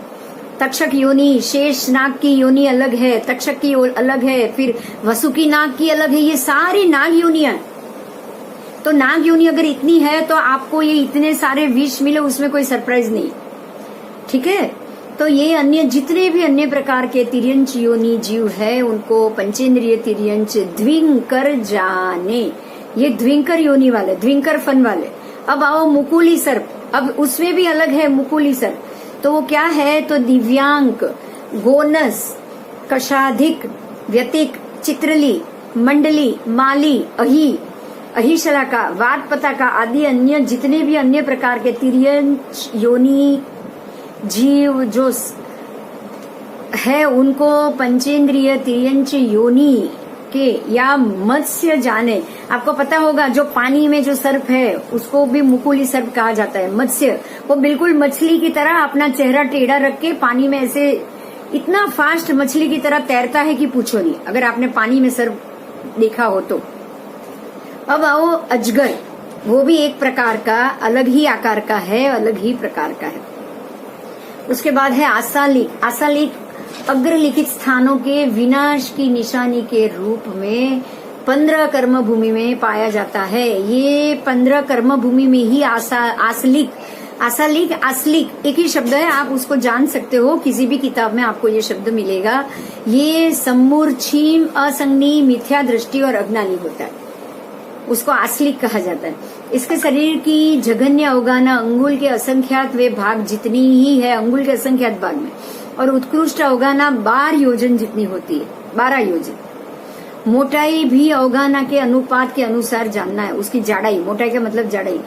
तक्षक योनि, शेष नाग की योनि अलग है, तक्षक की अलग है, फिर वसुकी नाग की अलग है। ये सारी नाग योनियां। तो नाग योनि अगर इतनी है तो आपको ये इतने सारे विष मिले, उसमें कोई सरप्राइज नहीं। ठीक है, तो ये अन्य जितने भी अन्य प्रकार के तिर्यंच योनि जीव है उनको पंचेंद्रिय तिर्यंच द्विंकर जाने। ये द्विंकर योनि वाले, द्विंकर फन वाले। अब आओ मुकुली सर्प, अब उसमें भी अलग है मुकुली सर्प। तो वो क्या है, तो दिव्यांक, गोनस, कशाधिक, व्यतिक, चित्रली, मंडली, माली, अहिशलाका, वातपताका आदि अन्य जितने भी अन्य प्रकार के तिर्यंच योनि जीव जो है उनको पंचेंद्रिय तिर्यंच योनि के या मत्स्य जाने। आपको पता होगा जो पानी में जो सर्प है उसको भी मुकुली सर्प कहा जाता है। मत्स्य, वो बिल्कुल मछली की तरह अपना चेहरा टेढ़ा रख के पानी में ऐसे इतना फास्ट मछली की तरह तैरता है कि पूछो नहीं, अगर आपने पानी में सर्प देखा हो तो। अब आओ अजगर, वो भी एक प्रकार का अलग ही आकार का है, अलग ही प्रकार का है। उसके बाद है आसालिक। आसालिक अग्रलिखित स्थानों के विनाश की निशानी के रूप में 15 कर्म भूमि में पाया जाता है। ये 15 कर्म भूमि में ही आसलिक, आसलिक एक ही शब्द है, आप उसको जान सकते हो, किसी भी किताब में आपको ये शब्द मिलेगा। ये सम्मूर्छिम, असंज्ञी, मिथ्या दृष्टि और अज्ञानी होता है, उसको आसलिक कहा जाता है। इसके शरीर की जघन्य अवगाना अंगुल के असंख्यात वे भाग जितनी ही है, अंगुल के असंख्यात भाग में, और उत्कृष्ट अवगाना 12 योजन जितनी होती है, 12 योजन। मोटाई भी अवगाना के अनुपात के अनुसार जानना है, उसकी जाड़ाई, मोटाई का मतलब जाड़ाई।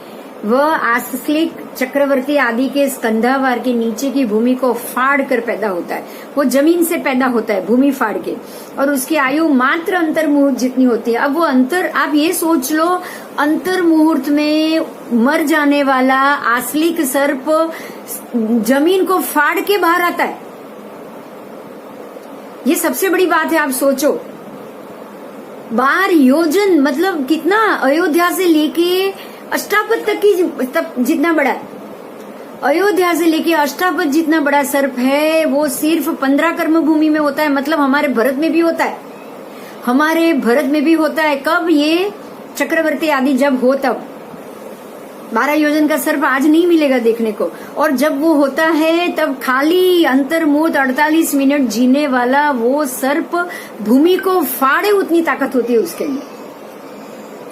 वह आसलिक चक्रवर्ती आदि के स्कंधावार के नीचे की भूमि को फाड़ कर पैदा होता है, वो जमीन से पैदा होता है भूमि फाड़ के, और उसकी आयु मात्र अंतर मुहूर्त जितनी होती है। अब वो अंतर, आप ये सोच लो, अंतर मुहूर्त में मर जाने वाला आसलिक सर्प जमीन को फाड़ के बाहर आता है। ये सबसे बड़ी बात है, आप सोचो 12 योजन मतलब कितना, अयोध्या से लेके अष्टापद तक की जितना बड़ा है, अयोध्या से लेके अष्टापद जितना बड़ा सर्प है वो सिर्फ 15 कर्म भूमि में होता है। मतलब हमारे भारत में भी होता है, हमारे भारत में भी होता है। कब, ये चक्रवर्ती आदि जब हो तब। 12 योजन का सर्प आज नहीं मिलेगा देखने को, और जब वो होता है तब खाली अंतर्मुहूर्त 48 मिनट जीने वाला वो सर्प भूमि को फाड़े उतनी ताकत होती है उसके अंदर।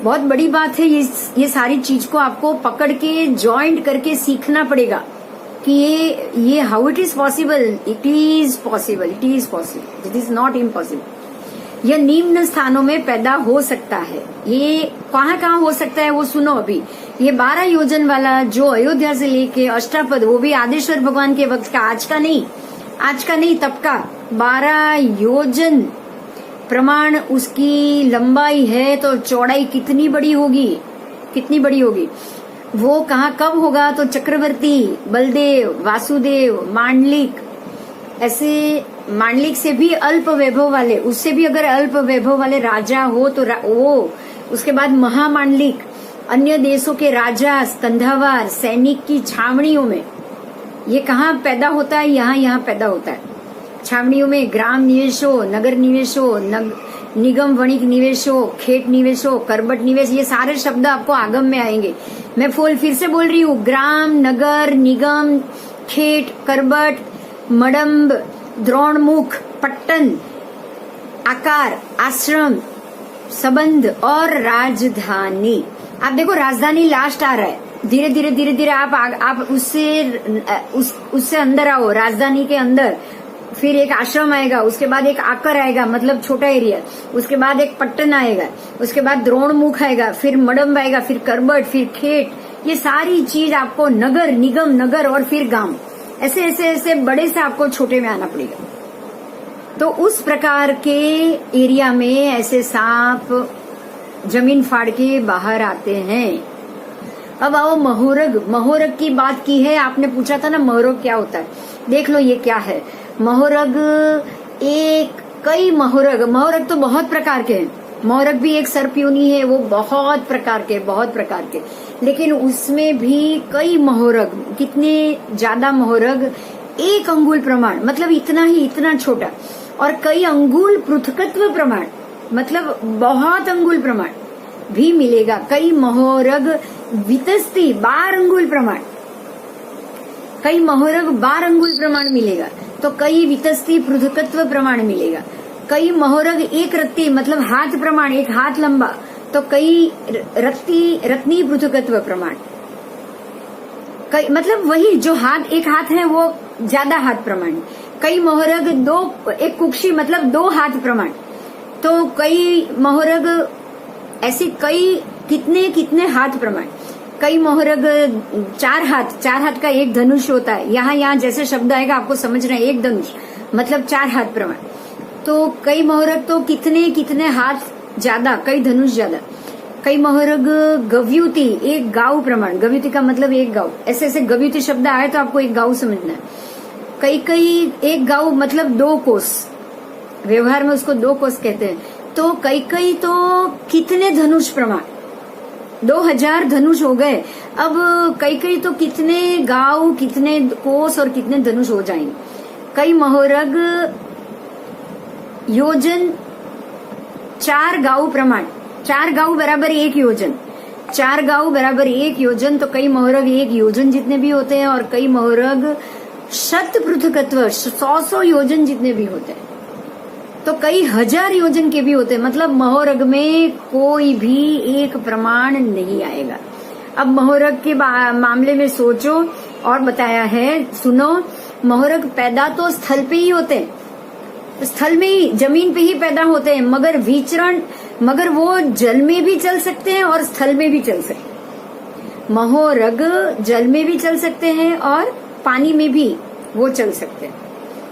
बहुत बड़ी बात है, ये सारी चीज को आपको पकड़ के जॉइंट करके सीखना पड़ेगा कि ये how it is possible. It is possible, it is possible, it is not impossible. यह निम्न स्थानों में पैदा हो सकता है। ये कहाँ हो सकता है वो सुनो अभी। ये 12 योजन वाला जो अयोध्या से लेके अष्टापद, वो भी आदेश्वर भगवान के वक्त का, आज का नहीं तब का 12 योजन प्रमाण उसकी लंबाई है, तो चौड़ाई कितनी बड़ी होगी। वो कहाँ कब होगा, तो चक्रवर्ती, बलदेव, वासुदेव, मांडलिक, ऐसे मांडलिक से भी अल्प वैभव वाले, उससे भी अगर अल्प वैभव वाले राजा हो तो वो, उसके बाद महामांडलिक, अन्य देशों के राजा, स्कंधावार, सैनिक की छावनियों में। ये कहाँ पैदा होता है, यहाँ पैदा होता है छावनियों में। ग्राम निवेशो, नगर निवेशो, निगम वणिक निवेशो, खेत निवेशो, करबट निवेश, ये सारे शब्द आपको आगम में आएंगे। मैं फिर से बोल रही हूँ, ग्राम, नगर, निगम, खेत, करबट, मडम्ब, द्रोणमुख, पट्टन, आकार, आश्रम, संबंध और राजधानी। आप देखो राजधानी लास्ट आ रहा है, धीरे धीरे आप उससे अंदर आओ, राजधानी के अंदर। फिर एक आश्रम आएगा, उसके बाद एक आकर आएगा, मतलब छोटा एरिया, उसके बाद एक पट्टन आएगा, उसके बाद द्रोणमुख आएगा, फिर मडम्ब आएगा, फिर करबट, फिर खेत। ये सारी चीज आपको नगर, निगम, नगर और फिर गांव, ऐसे बड़े से आपको छोटे में आना पड़ेगा। तो उस प्रकार के एरिया में ऐसे सांप जमीन फाड़ के बाहर आते हैं। अब आओ महोरग की बात की है, आपने पूछा था ना महोरग क्या होता है। देख लो ये क्या है महोरग। कई महोरग तो बहुत प्रकार के हैं। महोरग भी एक सर्प योनि है, वो बहुत प्रकार के, लेकिन उसमें भी कई महोरग, कितने ज्यादा महोरग। 1 अंगुल प्रमाण मतलब इतना ही, इतना छोटा, और कई अंगुल पृथकत्व प्रमाण मतलब बहुत अंगुल प्रमाण भी मिलेगा। कई महोरग वितस्ती 12 अंगुल प्रमाण, कई महोरग 12 अंगुल प्रमाण मिलेगा। तो कई वितस्ती पृथकत्व प्रमाण मिलेगा। कई महोरग 1 रत्ती मतलब हाथ प्रमाण, 1 हाथ लंबा, तो कई रत्नी पृथकत्व प्रमाण, कई मतलब वही जो हाथ 1 हाथ है वो ज्यादा हाथ प्रमाण। कई महोरग 1 कुक्षी मतलब 2 हाथ प्रमाण। तो कई महोरग ऐसे कई कितने हाथ प्रमाण। कई महोरग 4 हाथ का 1 धनुष होता है। यहाँ जैसे शब्द आएगा आपको समझना है, 1 धनुष मतलब 4 हाथ प्रमाण। तो कई महोरग तो कितने हाथ ज्यादा, कई धनुष ज्यादा। कई महोरग गव्युति 1 गाव प्रमाण, गव्युति का मतलब 1 गाव, ऐसे गव्युति शब्द आए तो आपको 1 गाव समझना है। कई 1 गाव मतलब 2 कोस, व्यवहार में उसको 2 कोस कहते हैं। तो कई तो कितने धनुष प्रमाण, 2000 धनुष हो गए। अब कई तो कितने गाव, कितने कोस और कितने धनुष हो जाएंगे। कई महोरग योजन 4 गाव प्रमाण, 4 गाव बराबर 1 योजन, 4 गाव बराबर 1 योजन। तो कई महोरग 1 योजन जितने भी होते हैं, और कई महोरग शत पृथकत्व 100 योजन जितने भी होते हैं। तो कई 1000 योजन के भी होते हैं, मतलब महोरग में कोई भी एक प्रमाण नहीं आएगा। अब महोरग के मामले में सोचो और बताया है, सुनो। महोरग पैदा तो स्थल पे ही होते हैं, स्थल में ही, जमीन पे ही पैदा होते हैं, मगर वो जल में भी चल सकते हैं और स्थल में भी चल सकते हैं। महोरग जल में भी चल सकते हैं और पानी में भी वो चल सकते हैं।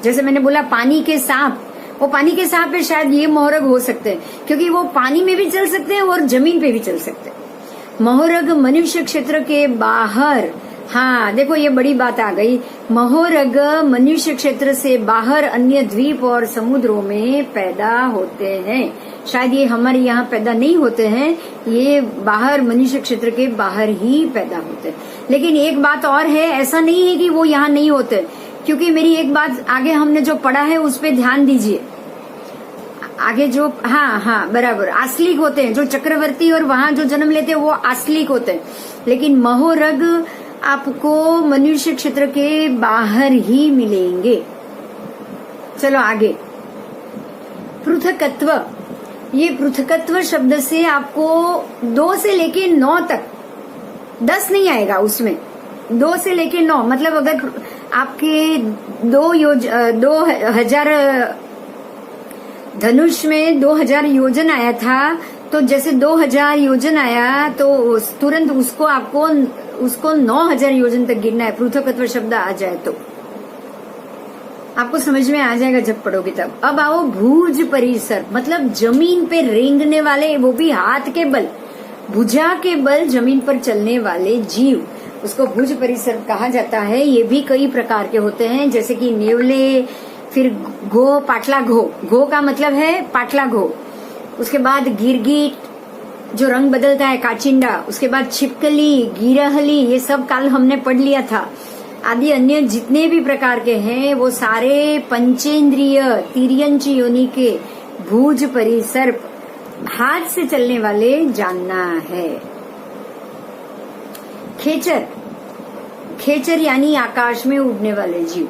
जैसे मैंने बोला पानी के सांप, वो पानी के सांप पे शायद ये महोरग हो सकते हैं, क्योंकि वो पानी में भी चल सकते हैं और जमीन पे भी चल सकते हैं। महोरग मनुष्य क्षेत्र के बाहर, हाँ देखो ये बड़ी बात आ गई। महोरग मनुष्य क्षेत्र से बाहर अन्य द्वीप और समुद्रों में पैदा होते हैं। शायद ये हमारे यहाँ पैदा नहीं होते हैं, ये बाहर मनुष्य क्षेत्र के बाहर ही पैदा होते हैं। लेकिन एक बात और है, ऐसा नहीं है कि वो यहाँ नहीं होते, क्योंकि मेरी एक बात आगे हमने जो पढ़ा है उस पे ध्यान दीजिए। आगे जो हाँ बराबर आस्लिक होते हैं, जो चक्रवर्ती और वहां जो जन्म लेते हैं वो आस्लिक होते हैं। लेकिन महोरग आपको मनुष्य क्षेत्र के बाहर ही मिलेंगे। चलो आगे, पृथकत्व। ये पृथकत्व शब्द से आपको 2 से लेके 9 तक, 10 नहीं आएगा उसमें, 2 से लेके 9 मतलब अगर आपके 2000 धनुष में 2000 योजन आया था, तो जैसे 2000 योजन आया तो तुरंत उसको 9000 योजन तक गिरना है। पृथकत्व शब्द आ जाए तो आपको समझ में आ जाएगा जब पढ़ोगे तब। अब आओ भुज परिसर, मतलब जमीन पे रेंगने वाले, वो भी हाथ के बल, भुजा के बल जमीन पर चलने वाले जीव, उसको भुज परिसर कहा जाता है। ये भी कई प्रकार के होते हैं, जैसे कि नेवले, फिर घो, पाटला घो, घो का मतलब है पाटला घो, उसके बाद गिरगिट जो रंग बदलता है काचिंडा, उसके बाद छिपकली, गिरहली, ये सब कल हमने पढ़ लिया था। आदि अन्य जितने भी प्रकार के हैं वो सारे पंचेंद्रिय तिर्यंच योनि के भुज परिसर, हाथ से चलने वाले जानना है। खेचर, खेचर यानी आकाश में उड़ने वाले जीव,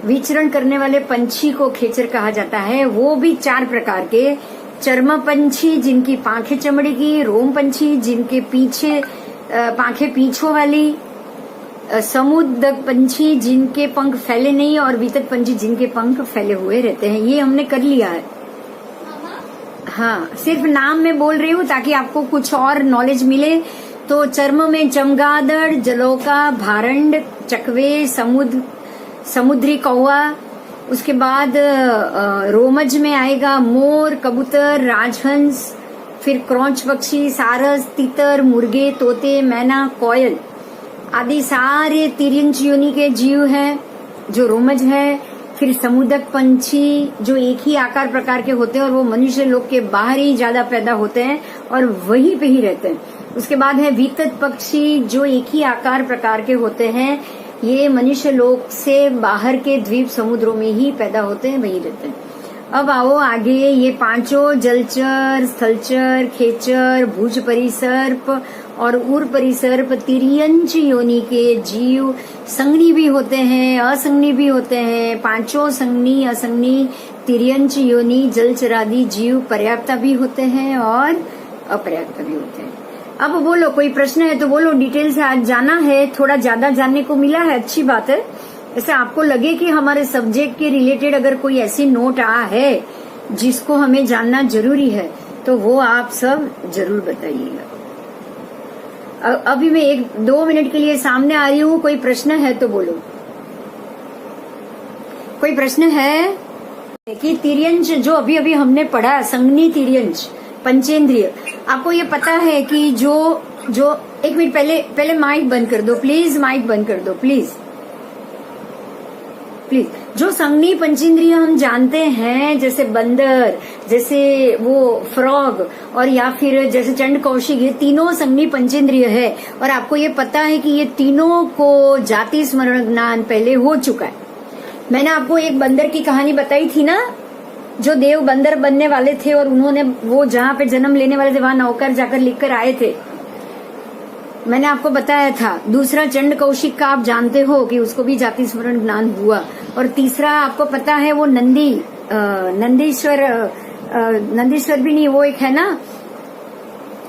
विचरण करने वाले पंछी को खेचर कहा जाता है। वो भी 4 प्रकार के, चर्म पंछी जिनकी पांखें चमड़ी की, रोम पंछी जिनके पीछे पांखें पीछों वाली, समुद्र पंछी जिनके पंख फैले नहीं, और वितत पंछी जिनके पंख फैले हुए रहते हैं। ये हमने कर लिया है। हाँ, सिर्फ नाम में बोल रही हूँ ताकि आपको कुछ और नॉलेज मिले। तो चर्म में चमगादड़, जलौका, भारंड, चकवे, समुद्री कौवा, उसके बाद रोमज में आएगा मोर, कबूतर, राजहंस, फिर क्रौंच पक्षी, सारस, तीतर, मुर्गे, तोते, मैना, कोयल आदि सारे तिर्यंच योनि के जीव हैं जो रोमज है। फिर समुद्रक पंछी जो एक ही आकार प्रकार के होते हैं और वो मनुष्य लोक के बाहर ही ज्यादा पैदा होते हैं और वहीं पे ही रहते हैं। उसके बाद है वितत पक्षी जो एक ही आकार प्रकार के होते हैं, ये मनुष्य लोक से बाहर के द्वीप समुद्रों में ही पैदा होते हैं, वही रहते हैं। अब आओ आगे, ये पांचों जलचर, स्थलचर, खेचर, भुज परिसर्प और उर परिसर्प तिर्यंच योनि के जीव संगनी भी होते हैं, असंगनी भी होते हैं। पांचों संगनी, असंगनी, तिर्यंच योनि जलचरादि जीव पर्याप्ता भी होते हैं और अपर्याप्त भी होते हैं। अब बोलो, कोई प्रश्न है तो बोलो, डिटेल से आज जाना है, थोड़ा ज्यादा जानने को मिला है, अच्छी बात है। ऐसे आपको लगे कि हमारे सब्जेक्ट के रिलेटेड अगर कोई ऐसी नोट आ है जिसको हमें जानना जरूरी है तो वो आप सब जरूर बताइएगा। अभी मैं 1-2 मिनट के लिए सामने आ रही हूँ, कोई प्रश्न है तो बोलो। कोई प्रश्न है कि तिर्यंच जो अभी अभी हमने पढ़ा, संगनी तिर्यंच पंचेंद्रिय, आपको ये पता है कि जो 1 मिनट पहले माइक बंद कर दो प्लीज, माइक बंद कर दो प्लीज। जो संगनी पंचेंद्रिय हम जानते हैं, जैसे बंदर, जैसे वो फ्रॉग और या फिर जैसे चंड कौशिक, ये तीनों संगनी पंचेंद्रिय है। और आपको ये पता है कि ये तीनों को जाति स्मरण ज्ञान पहले हो चुका है। मैंने आपको एक बंदर की कहानी बताई थी ना, जो देव बंदर बनने वाले थे और उन्होंने वो जहाँ पे जन्म लेने वाले थे वहां नौकर जाकर लिखकर आए थे, मैंने आपको बताया था। दूसरा चंड कौशिक का आप जानते हो कि उसको भी जाति स्मरण ज्ञान हुआ। और तीसरा आपको पता है वो नंदीश्वर भी नहीं, वो एक है ना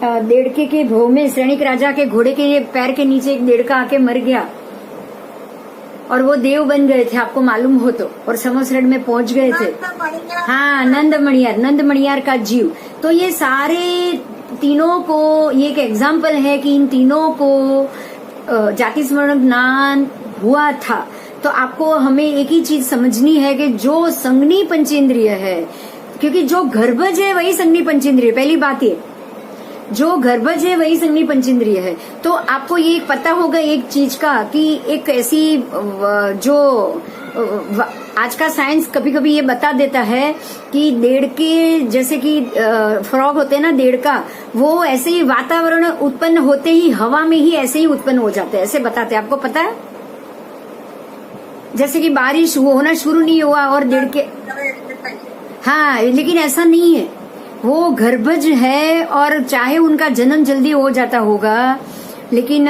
देड़के के भोव में श्रेणिक राजा के घोड़े के पैर के नीचे एक देड़का आके मर गया और वो देव बन गए थे, आपको मालूम हो तो, और समसरण में पहुंच गए थे। हाँ, नंद मणियार का जीव। तो ये सारे तीनों को, ये एक एग्जाम्पल है कि इन तीनों को जाति स्मरण ज्ञान हुआ था। तो आपको हमें एक ही चीज समझनी है कि जो संगनी पंचेंद्रिय है, क्योंकि जो गर्भज है वही संगनी पंचेंद्रिय, पहली बात ये, जो गर्भज है वही संगनी पंचेंद्रिय है। तो आपको ये पता होगा एक चीज का कि एक ऐसी जो आज का साइंस कभी कभी ये बता देता है कि देड़के, जैसे कि फ्रॉग होते हैं ना देड़का, वो ऐसे ही वातावरण उत्पन्न होते ही हवा में ही ऐसे ही उत्पन्न हो जाते हैं, ऐसे बताते हैं। आपको पता है, जैसे कि बारिश होना शुरू नहीं हुआ और देड़के, हाँ, लेकिन ऐसा नहीं है, वो गर्भज है और चाहे उनका जन्म जल्दी हो जाता होगा, लेकिन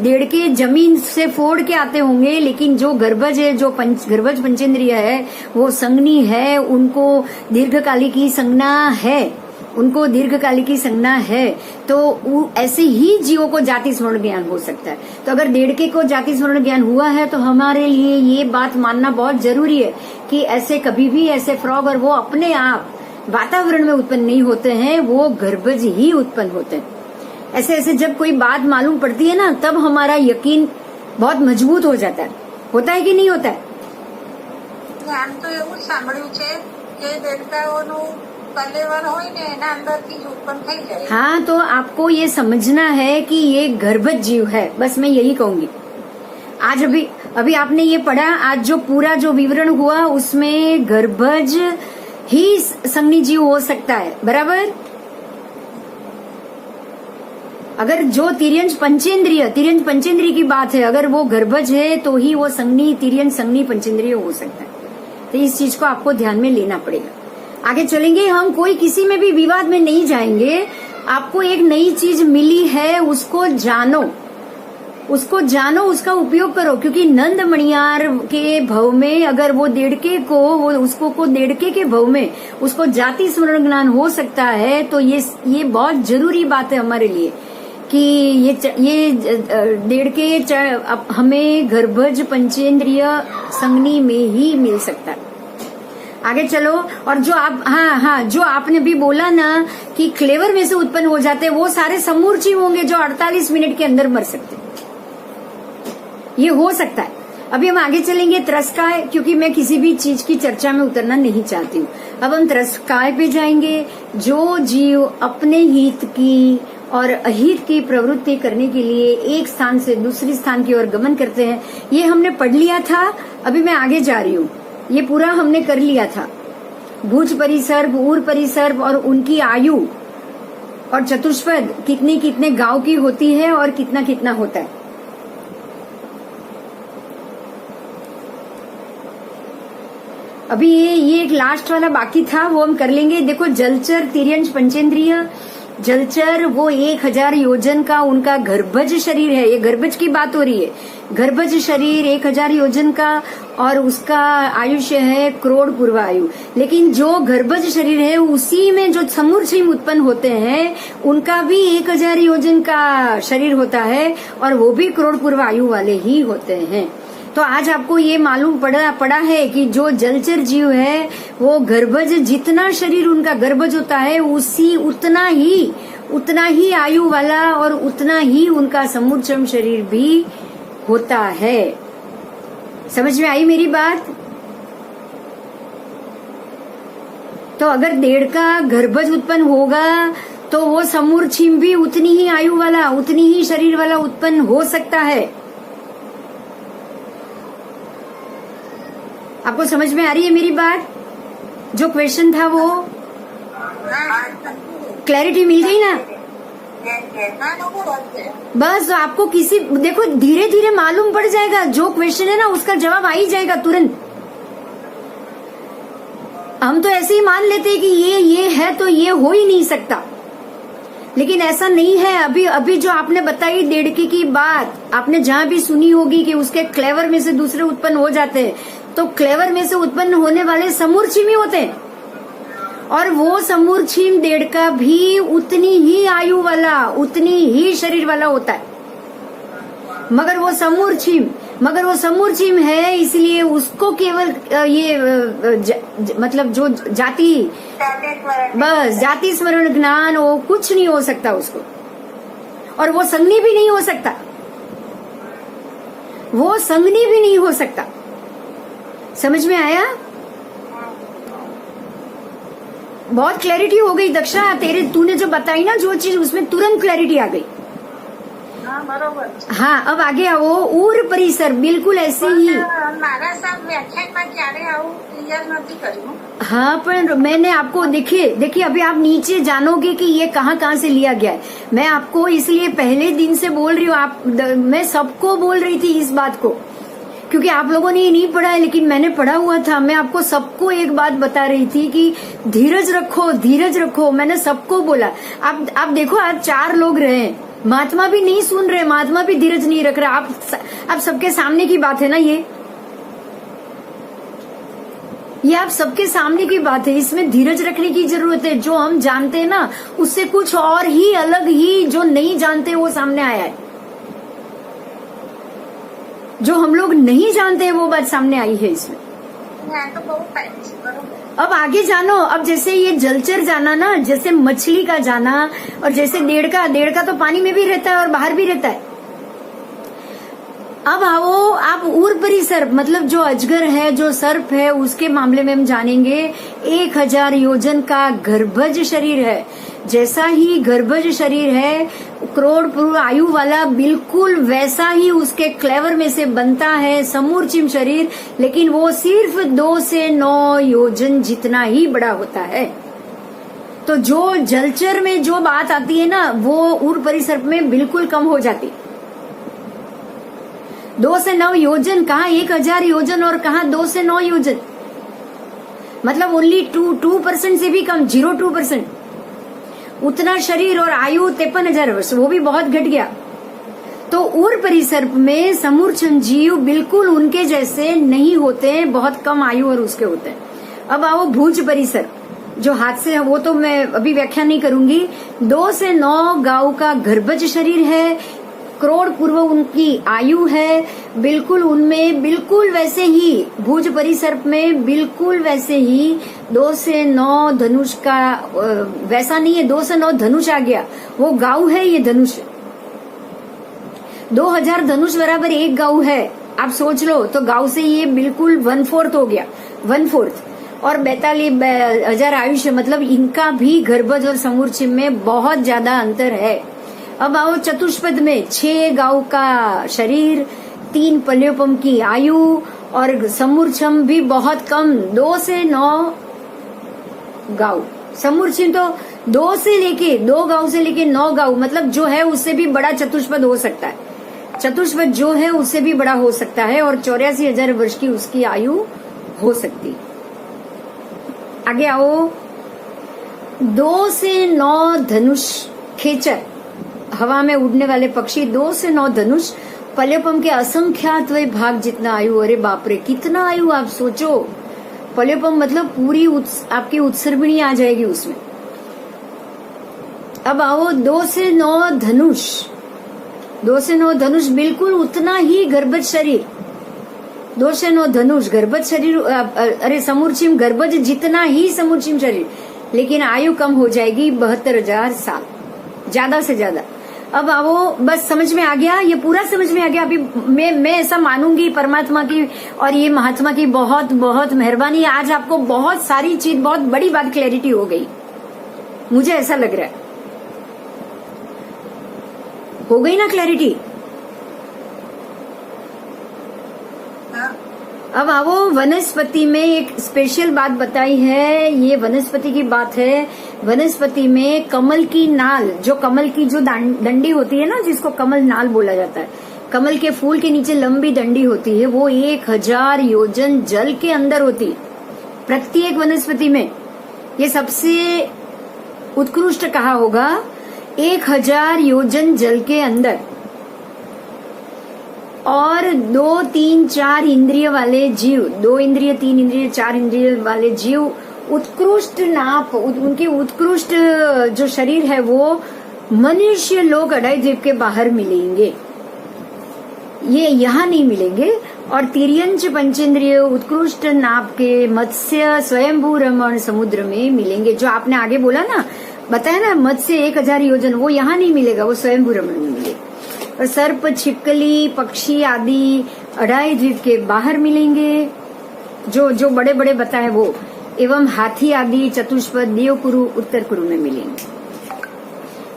देड़के जमीन से फोड़ के आते होंगे, लेकिन जो गर्भज है, जो गर्भज पंचेंद्रिय है, वो संगनी है, उनको दीर्घकालिकी संज्ञा है, उनको दीर्घकालिकी संज्ञा है। तो ऐसे ही जीवों को जाति स्मरण ज्ञान हो सकता है। तो अगर देड़के को जाति स्मरण ज्ञान हुआ है तो हमारे लिए ये बात मानना बहुत जरूरी है कि ऐसे कभी भी ऐसे फ्रॉग और वो अपने आप वातावरण में उत्पन्न नहीं होते हैं, वो गर्भज ही उत्पन्न होते हैं। ऐसे ऐसे जब कोई बात मालूम पड़ती है ना, तब हमारा यकीन बहुत मजबूत हो जाता है। होता है कि नहीं होता है? આમ તો એવું સાંભળ્યું છે કે દેડકાઓનું કલેવર હોય ને એના અંદરથી જ ઉત્પન્ન થઈ જાય। हाँ, तो आपको ये समझना है कि ये गर्भज जीव है, बस मैं यही कहूंगी। आज अभी आपने ये पढ़ा, आज जो पूरा जो विवरण हुआ उसमें गर्भज ही संगनी जीव हो सकता है, बराबर। अगर जो तिर्यंच पंचेंद्रिय की बात है, अगर वो गर्भज है तो ही वो तिर्यंच संगनी पंचेंद्रिय हो सकता है। तो इस चीज को आपको ध्यान में लेना पड़ेगा। आगे चलेंगे हम, कोई किसी में भी विवाद में नहीं जाएंगे। आपको एक नई चीज मिली है, उसको जानो, उसका उपयोग करो। क्योंकि नंद मणियार के भव में अगर वो देड़के को देड़के के भव में उसको जाति स्मरण ज्ञान हो सकता है, तो ये बहुत जरूरी बात है हमारे लिए कि ये देड़के हमें गर्भज पंचेंद्रिय संगनी में ही मिल सकता है। आगे चलो। और जो आप जो आपने भी बोला ना कि क्लेवर में से उत्पन्न हो जाते, वो सारे समूर्ची होंगे जो 48 मिनट के अंदर मर सकते, ये हो सकता है। अभी हम आगे चलेंगे त्रस्काय, क्योंकि मैं किसी भी चीज की चर्चा में उतरना नहीं चाहती हूँ। अब हम त्रस्काय पे जाएंगे। जो जीव अपने हित की और अहित की प्रवृत्ति करने के लिए एक स्थान से दूसरी स्थान की ओर गमन करते हैं, ये हमने पढ़ लिया था। अभी मैं आगे जा रही हूँ, ये पूरा हमने कर लिया था। भुज परिसर्प, ऊर परिसर्प और उनकी आयु और चतुष्पद कितने गांव की होती है और कितना होता है। अभी ये एक लास्ट वाला बाकी था, वो हम कर लेंगे। देखो जलचर, तिर्यंश, पंचेंद्रिय। जलचर वो 1000 योजन का उनका गर्भज शरीर है, ये गर्भज की बात हो रही है। गर्भज शरीर 1000 योजन का और उसका आयुष्य है करोड़ पूर्व आयु। लेकिन जो गर्भज शरीर है उसी में जो समूर्छिम उत्पन्न होते हैं उनका भी 1000 योजन का शरीर होता है और वो भी करोड़ पूर्व आयु वाले ही होते हैं। तो आज आपको ये मालूम पड़ा है कि जो जलचर जीव है वो गर्भज, जितना शरीर उनका गर्भज होता है उसी उतना ही आयु वाला और उतना ही उनका समूर्छम शरीर भी होता है। समझ में आई मेरी बात? तो अगर 1.5 का गर्भज उत्पन्न होगा तो वो समूर्छिम भी उतनी ही आयु वाला, उतनी ही शरीर वाला उत्पन्न हो सकता है। आपको समझ में आ रही है मेरी बात? जो क्वेश्चन था वो क्लैरिटी मिल गई ना? बस आपको देखो धीरे धीरे मालूम पड़ जाएगा, जो क्वेश्चन है ना उसका जवाब आ ही जाएगा तुरंत। हम तो ऐसे ही मान लेते हैं कि ये है तो ये हो ही नहीं सकता, लेकिन ऐसा नहीं है। अभी जो आपने बताई 1.5 की बात, आपने जहां भी सुनी होगी कि उसके क्लेवर में से दूसरे उत्पन्न हो जाते हैं, तो क्लेवर में से उत्पन्न होने वाले समूर्छिम ही होते हैं और वो समूर्छिम 1.5 का भी उतनी ही आयु वाला, उतनी ही शरीर वाला होता है। मगर वो समूर्छिम है, इसलिए उसको केवल मतलब जो जाति स्मरण ज्ञान वो कुछ नहीं हो सकता उसको, और वो संगनी भी नहीं हो सकता। समझ में आया? बहुत क्लैरिटी हो गई दक्षा। तूने जो बताई ना जो चीज, उसमें तुरंत क्लैरिटी आ गई। हाँ बरोबर। हाँ, अब आगे आओ। उर परिसर बिल्कुल ऐसे ही। मारा साहब व्याख्यान में क्यारे आऊं क्लियर નથી કર્યું। हाँ, पर मैंने आपको देखिए अभी आप नीचे जानोगे कि ये कहाँ से लिया गया है। मैं आपको इसलिए पहले दिन से बोल रही हूँ, मैं सबको बोल रही थी इस बात को, क्योंकि आप लोगों ने ये नहीं पढ़ा है लेकिन मैंने पढ़ा हुआ था। मैं आपको सबको एक बात बता रही थी कि धीरज रखो। मैंने सबको बोला। आप देखो, आज 4 लोग रहे, महात्मा भी नहीं सुन रहे, महात्मा भी धीरज नहीं रख रहा। आप सबके सामने की बात है ना, ये आप सबके सामने की बात है। इसमें धीरज रखने की जरूरत है। जो हम जानते हैं ना उससे कुछ और ही अलग ही जो नहीं जानते वो सामने आया है। जो हम लोग नहीं जानते हैं वो बात सामने आई है इसमें। तो बहुत टाइम से बरोबर। अब आगे जानो। अब जैसे ये जलचर जाना ना, जैसे मछली का जाना, और जैसे 1.5 का तो पानी में भी रहता है और बाहर भी रहता है। अब आओ आप उर परिसर, मतलब जो अजगर है, जो सर्प है, उसके मामले में हम जानेंगे। 1000 योजन का गर्भज शरीर है। जैसा ही गर्भज शरीर है करोड़ पूर्व आयु वाला, बिल्कुल वैसा ही उसके क्लेवर में से बनता है समूर्छिम शरीर, लेकिन वो सिर्फ 2 से 9 योजन जितना ही बड़ा होता है। तो जो जलचर में जो बात आती है ना वो उर परिसर में बिल्कुल कम हो जाती। 2 से 9 योजन, कहाँ 1000 योजन और कहाँ 2 से 9 योजन, मतलब ओनली 2% से भी कम, 0.2%। उतना शरीर और आयु 53,000 वर्ष, वो भी बहुत घट गया। तो उर परिसर में समूर्छम जीव बिल्कुल उनके जैसे नहीं होते हैं, बहुत कम आयु और उसके होते हैं। अब आओ भुज परिसर, जो हाथ से, वो तो मैं अभी व्याख्या नहीं करूंगी। 2 से 9 गांव का गर्भज शरीर है, करोड़ पूर्व उनकी आयु है। बिल्कुल उनमें बिल्कुल वैसे ही, भुज परिसर में बिल्कुल वैसे ही 2 से 9 धनुष का, वैसा नहीं है 2 से 9 धनुष आ गया, वो गाऊ है ये धनुष। 2000 धनुष बराबर 1 गाऊ है। आप सोच लो, तो गाऊ से ये बिल्कुल 1/4 हो गया, 1/4। और 42,000 आयुष्य, मतलब इनका भी गर्भज और समूर्छिम में बहुत ज्यादा अंतर है। अब आओ चतुष्पद में 6 गांव का शरीर, 3 पल्योपम की आयु और समूर्छम भी बहुत कम, 2 से 9 गांव। समूर्छिम तो 2 गांव से लेके 9 गांव, मतलब जो है उससे भी बड़ा चतुष्पद हो सकता है। चतुष्पद जो है उससे भी बड़ा हो सकता है और 84,000 वर्ष की उसकी आयु हो सकती। आगे आओ। 2 से 9 धनुष खेचर, हवा में उड़ने वाले पक्षी, 2 से 9 धनुष, पल्योपम के असंख्यात वे भाग जितना आयु। अरे बाप रे, कितना आयु आप सोचो। पल्योपम मतलब पूरी आपकी उत्सर्गिणी आ जाएगी उसमें। अब आओ 2 से 9 धनुष, 2 से 9 धनुष बिल्कुल उतना ही गर्भज शरीर, 2 से 9 धनुष गर्भज शरीर, अरे समूर्चिम गर्भज जितना ही समूर्चिम शरीर, लेकिन आयु कम हो जाएगी 72,000 साल, ज्यादा से ज्यादा। अब आओ, बस समझ में आ गया, ये पूरा समझ में आ गया। अभी मैं ऐसा मानूंगी परमात्मा की और ये महात्मा की बहुत बहुत मेहरबानी। आज आपको बहुत सारी चीज, बहुत बड़ी बात क्लैरिटी हो गई, मुझे ऐसा लग रहा है। हो गई ना क्लैरिटी? अब आओ, वनस्पति में एक स्पेशल बात बताई है, ये वनस्पति की बात है। वनस्पति में कमल की नाल, जो कमल की जो डंडी होती है ना, जिसको कमल नाल बोला जाता है, कमल के फूल के नीचे लंबी डंडी होती है, वो 1000 योजन जल के अंदर होती है प्रत्येक वनस्पति में। ये सबसे उत्कृष्ट कहा होगा, 1000 योजन जल के अंदर। और 2, 3, 4 इंद्रिय वाले जीव, 2 इंद्रिय, 3 इंद्रिय, 4 इंद्रिय वाले जीव, उत्कृष्ट नाप, उनके उत्कृष्ट जो शरीर है वो मनुष्य लोग अडाई द्वीप के बाहर मिलेंगे, ये यहाँ नहीं मिलेंगे। और तिर्यंच पंचेंद्रिय उत्कृष्ट नाप के मत्स्य स्वयंभू रमण समुद्र में मिलेंगे। जो आपने आगे बोला ना, बताया ना, मत्स्य 1000 योजन, वो यहाँ नहीं मिलेगा, वो स्वयंभू रमण में मिलेगा। और सर्प, छिपकली, पक्षी आदि अडाई द्वीप के बाहर मिलेंगे, जो बड़े बड़े बताए वो, एवं हाथी आदि चतुष्पद देवकुरु उत्तर कुरु में मिलेंगे।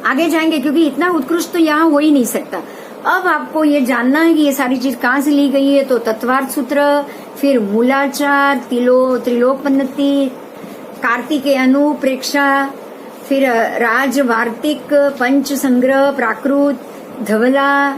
आगे जाएंगे क्योंकि इतना उत्कृष्ट तो यहाँ हो ही नहीं सकता। अब आपको ये जानना है कि ये सारी चीज कहाँ से ली गई है, तो तत्वार्थ सूत्र, फिर मूलाचार, त्रिलोकपन्नति, कार्तिकेय अनुप्रेक्षा, फिर राज वार्तिक, पंच संग्रह, प्राकृत, धवला,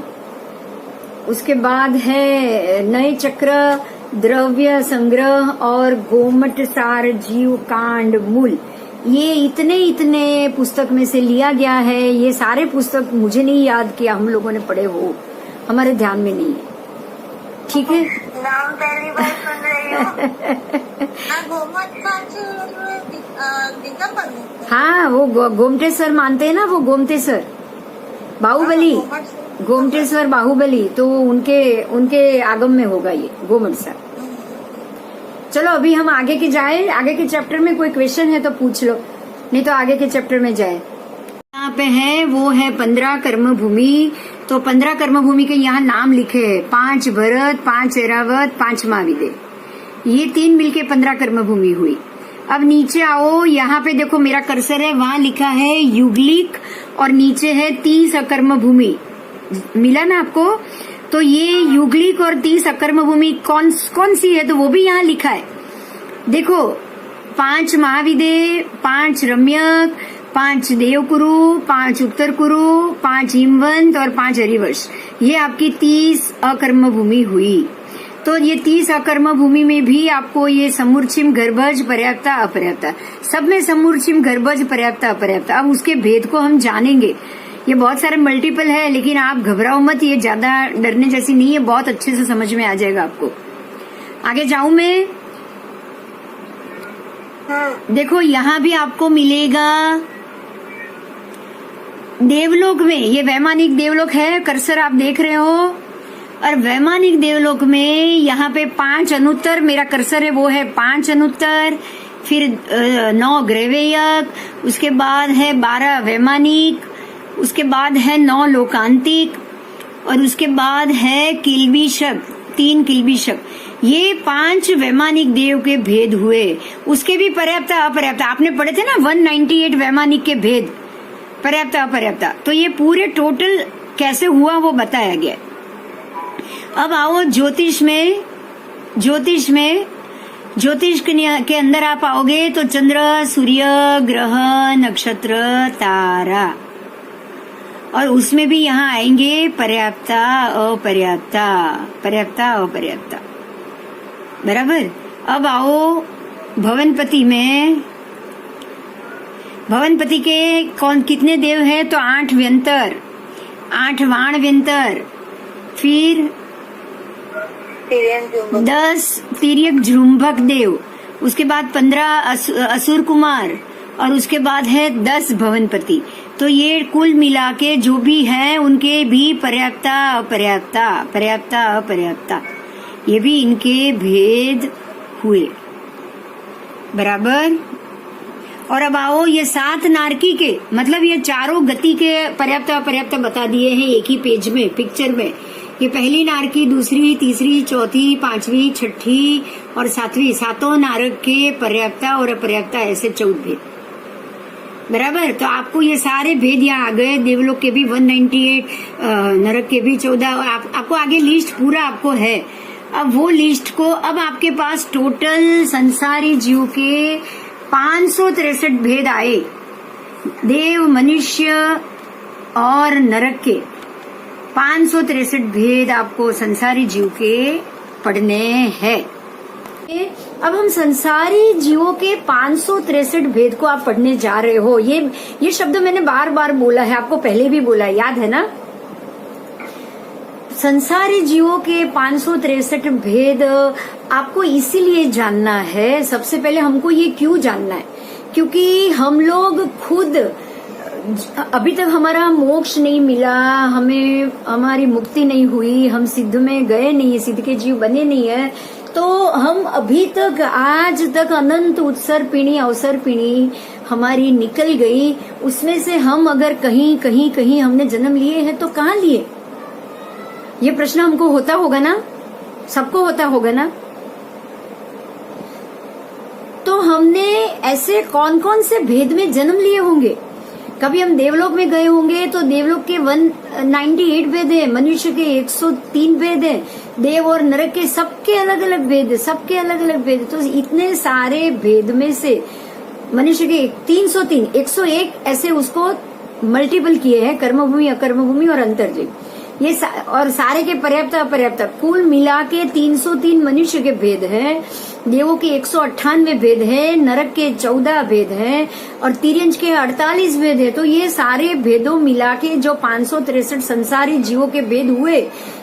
उसके बाद है नए चक्र, द्रव्य संग्रह और गोमट सार, जीव कांड, मूल। ये इतने पुस्तक में से लिया गया है। ये सारे पुस्तक मुझे नहीं याद किया, हम लोगों ने पढ़े, वो हमारे ध्यान में नहीं है। ठीक है, नाम पहली बार सुन रही हूँ। गीता पढ़। हाँ, वो गोमटेश्वर मानते हैं ना, वो गोमटेश्वर बाहुबली, गोमटेश्वर बाहुबली, तो उनके आगम में होगा ये गोमटेश्वर। चलो अभी हम आगे की जाए, आगे के चैप्टर में कोई क्वेश्चन है तो पूछ लो, नहीं तो आगे के चैप्टर में जाए। यहाँ पे है, वो है 15 कर्म भूमि। तो 15 कर्म भूमि के यहाँ नाम लिखे हैं, 5 भरत, 5 ऐरावत, 5 महाविदे, ये 3 मिलके 15 कर्म भूमि हुई। अब नीचे आओ, यहाँ पे देखो मेरा कर्सर है, वहाँ लिखा है युगलिक और नीचे है 30 अकर्म भूमि, मिला ना आपको? तो ये युगलिक और 30 अकर्म भूमि कौन सी है, तो वो भी यहाँ लिखा है। देखो, 5 महाविदे, 5 रम्यक, 5 देवकुरु, 5 उत्तर कुरु, 5 हिमवंत और 5 हरिवंश, ये आपकी 30 अकर्म भूमि हुई। तो ये 30 अकर्म भूमि में भी आपको ये समूर्चिम, गर्भज, पर्याप्ता, अपर्याप्ता, सब में समूर्चिम, गर्भज, पर्याप्ता, अपर्याप्ता। अब उसके भेद को हम जानेंगे। ये बहुत सारे मल्टीपल है, लेकिन आप घबराओ मत, ये ज्यादा डरने जैसी नहीं है, बहुत अच्छे से समझ में आ जाएगा आपको। आगे जाऊं मैं? देखो यहाँ भी आपको मिलेगा देवलोक में, ये वैमानिक देवलोक है, कर्सर आप देख रहे हो, और वैमानिक देवलोक में यहाँ पे 5 अनुत्तर, मेरा कर्सर है वो है 5 अनुत्तर, फिर 9 ग्रेवेयक, उसके बाद है 12 वैमानिक, उसके बाद है 9 लोकांतिक, और उसके बाद है किल्बिषक, 3 किल्बिषक। ये 5 वैमानिक देव के भेद हुए। उसके भी पर्याप्ता, अपर्याप्ता, आपने पढ़े थे ना 198 वैमानिक के भेद, पर्याप्ता, अपर्याप्ता। तो ये पूरे टोटल कैसे हुआ वो बताया गया। अब आओ ज्योतिष में, ज्योतिष के अंदर आप आओगे तो चंद्र, सूर्य, ग्रह, नक्षत्र, तारा, और उसमें भी यहाँ आएंगे पर्याप्ता, अपर्याप्ता, पर्याप्ता, अपर्याप्ता, बराबर। अब आओ भवनपति में भवनपति के कितने देव है? तो 8 व्यंतर, 8 वाण व्यंतर, फिर 10 तिर्यक जृंभक देव, उसके बाद 15 असुर कुमार, और उसके बाद है 10 भवनपति। तो ये कुल मिला के जो भी है उनके भी पर्याप्ता अपर्याप्ता, पर्याप्ता अपर्याप्ता, ये भी इनके भेद हुए, बराबर। और अब आओ ये 7 नारकी के, मतलब ये चारों गति के पर्याप्त अपर्याप्त बता दिए हैं एक ही पेज में, पिक्चर में। ये पहली नारकी, दूसरी, तीसरी, चौथी, 5वीं, 6ठी और 7वीं, 7 नारक के पर्याप्ता और अपर्याप्ता, ऐसे 14 भेद, बराबर। तो आपको ये सारे भेद यहाँ आ गए। देवलोक के भी 198, नरक के भी 14, आपको आगे लिस्ट पूरा आपको है। अब वो लिस्ट को, अब आपके पास टोटल संसारी जीव के 563 भेद आए, देव, मनुष्य और नरक के 563 भेद आपको संसारी जीव के पढ़ने हैं। अब हम संसारी जीवों के 563 भेद को आप पढ़ने जा रहे हो। ये शब्द मैंने बार बार बोला है, आपको पहले भी बोला है, याद है ना? संसारी जीवों के 563 भेद आपको इसीलिए जानना है। सबसे पहले हमको ये क्यों जानना है? क्योंकि हम लोग खुद, अभी तक हमारा मोक्ष नहीं मिला, हमें हमारी मुक्ति नहीं हुई, हम सिद्ध में गए नहीं, सिद्ध के जीव बने नहीं है, तो हम अभी तक, आज तक अनंत उत्सर पीढ़ी अवसर पीढ़ी हमारी निकल गई। उसमें से हम अगर कहीं कहीं कहीं हमने जन्म लिए हैं तो कहाँ लिए? ये प्रश्न हमको होता होगा ना, सबको होता होगा ना। तो हमने ऐसे कौन कौन से भेद में जन्म लिए होंगे? कभी हम देवलोक में गए होंगे तो देवलोक के 198 भेद है, मनुष्य के 103 भेद है, देव और नरक के सबके अलग अलग भेद है, सबके अलग अलग भेद। तो इतने सारे भेद में से मनुष्य के 303, 101 ऐसे उसको मल्टीपल किए हैं, कर्मभूमि, अकर्मभूमि और अंतर्जीव, ये और सारे के पर्याप्त अपर्याप्त, कुल मिला के 303 मनुष्य के भेद हैं, देवों के 198 भेद है, नरक के 14 भेद हैं और तिर्यंच के 48 भेद है। तो ये सारे भेदों मिला के जो 563 संसारी जीवों के भेद हुए,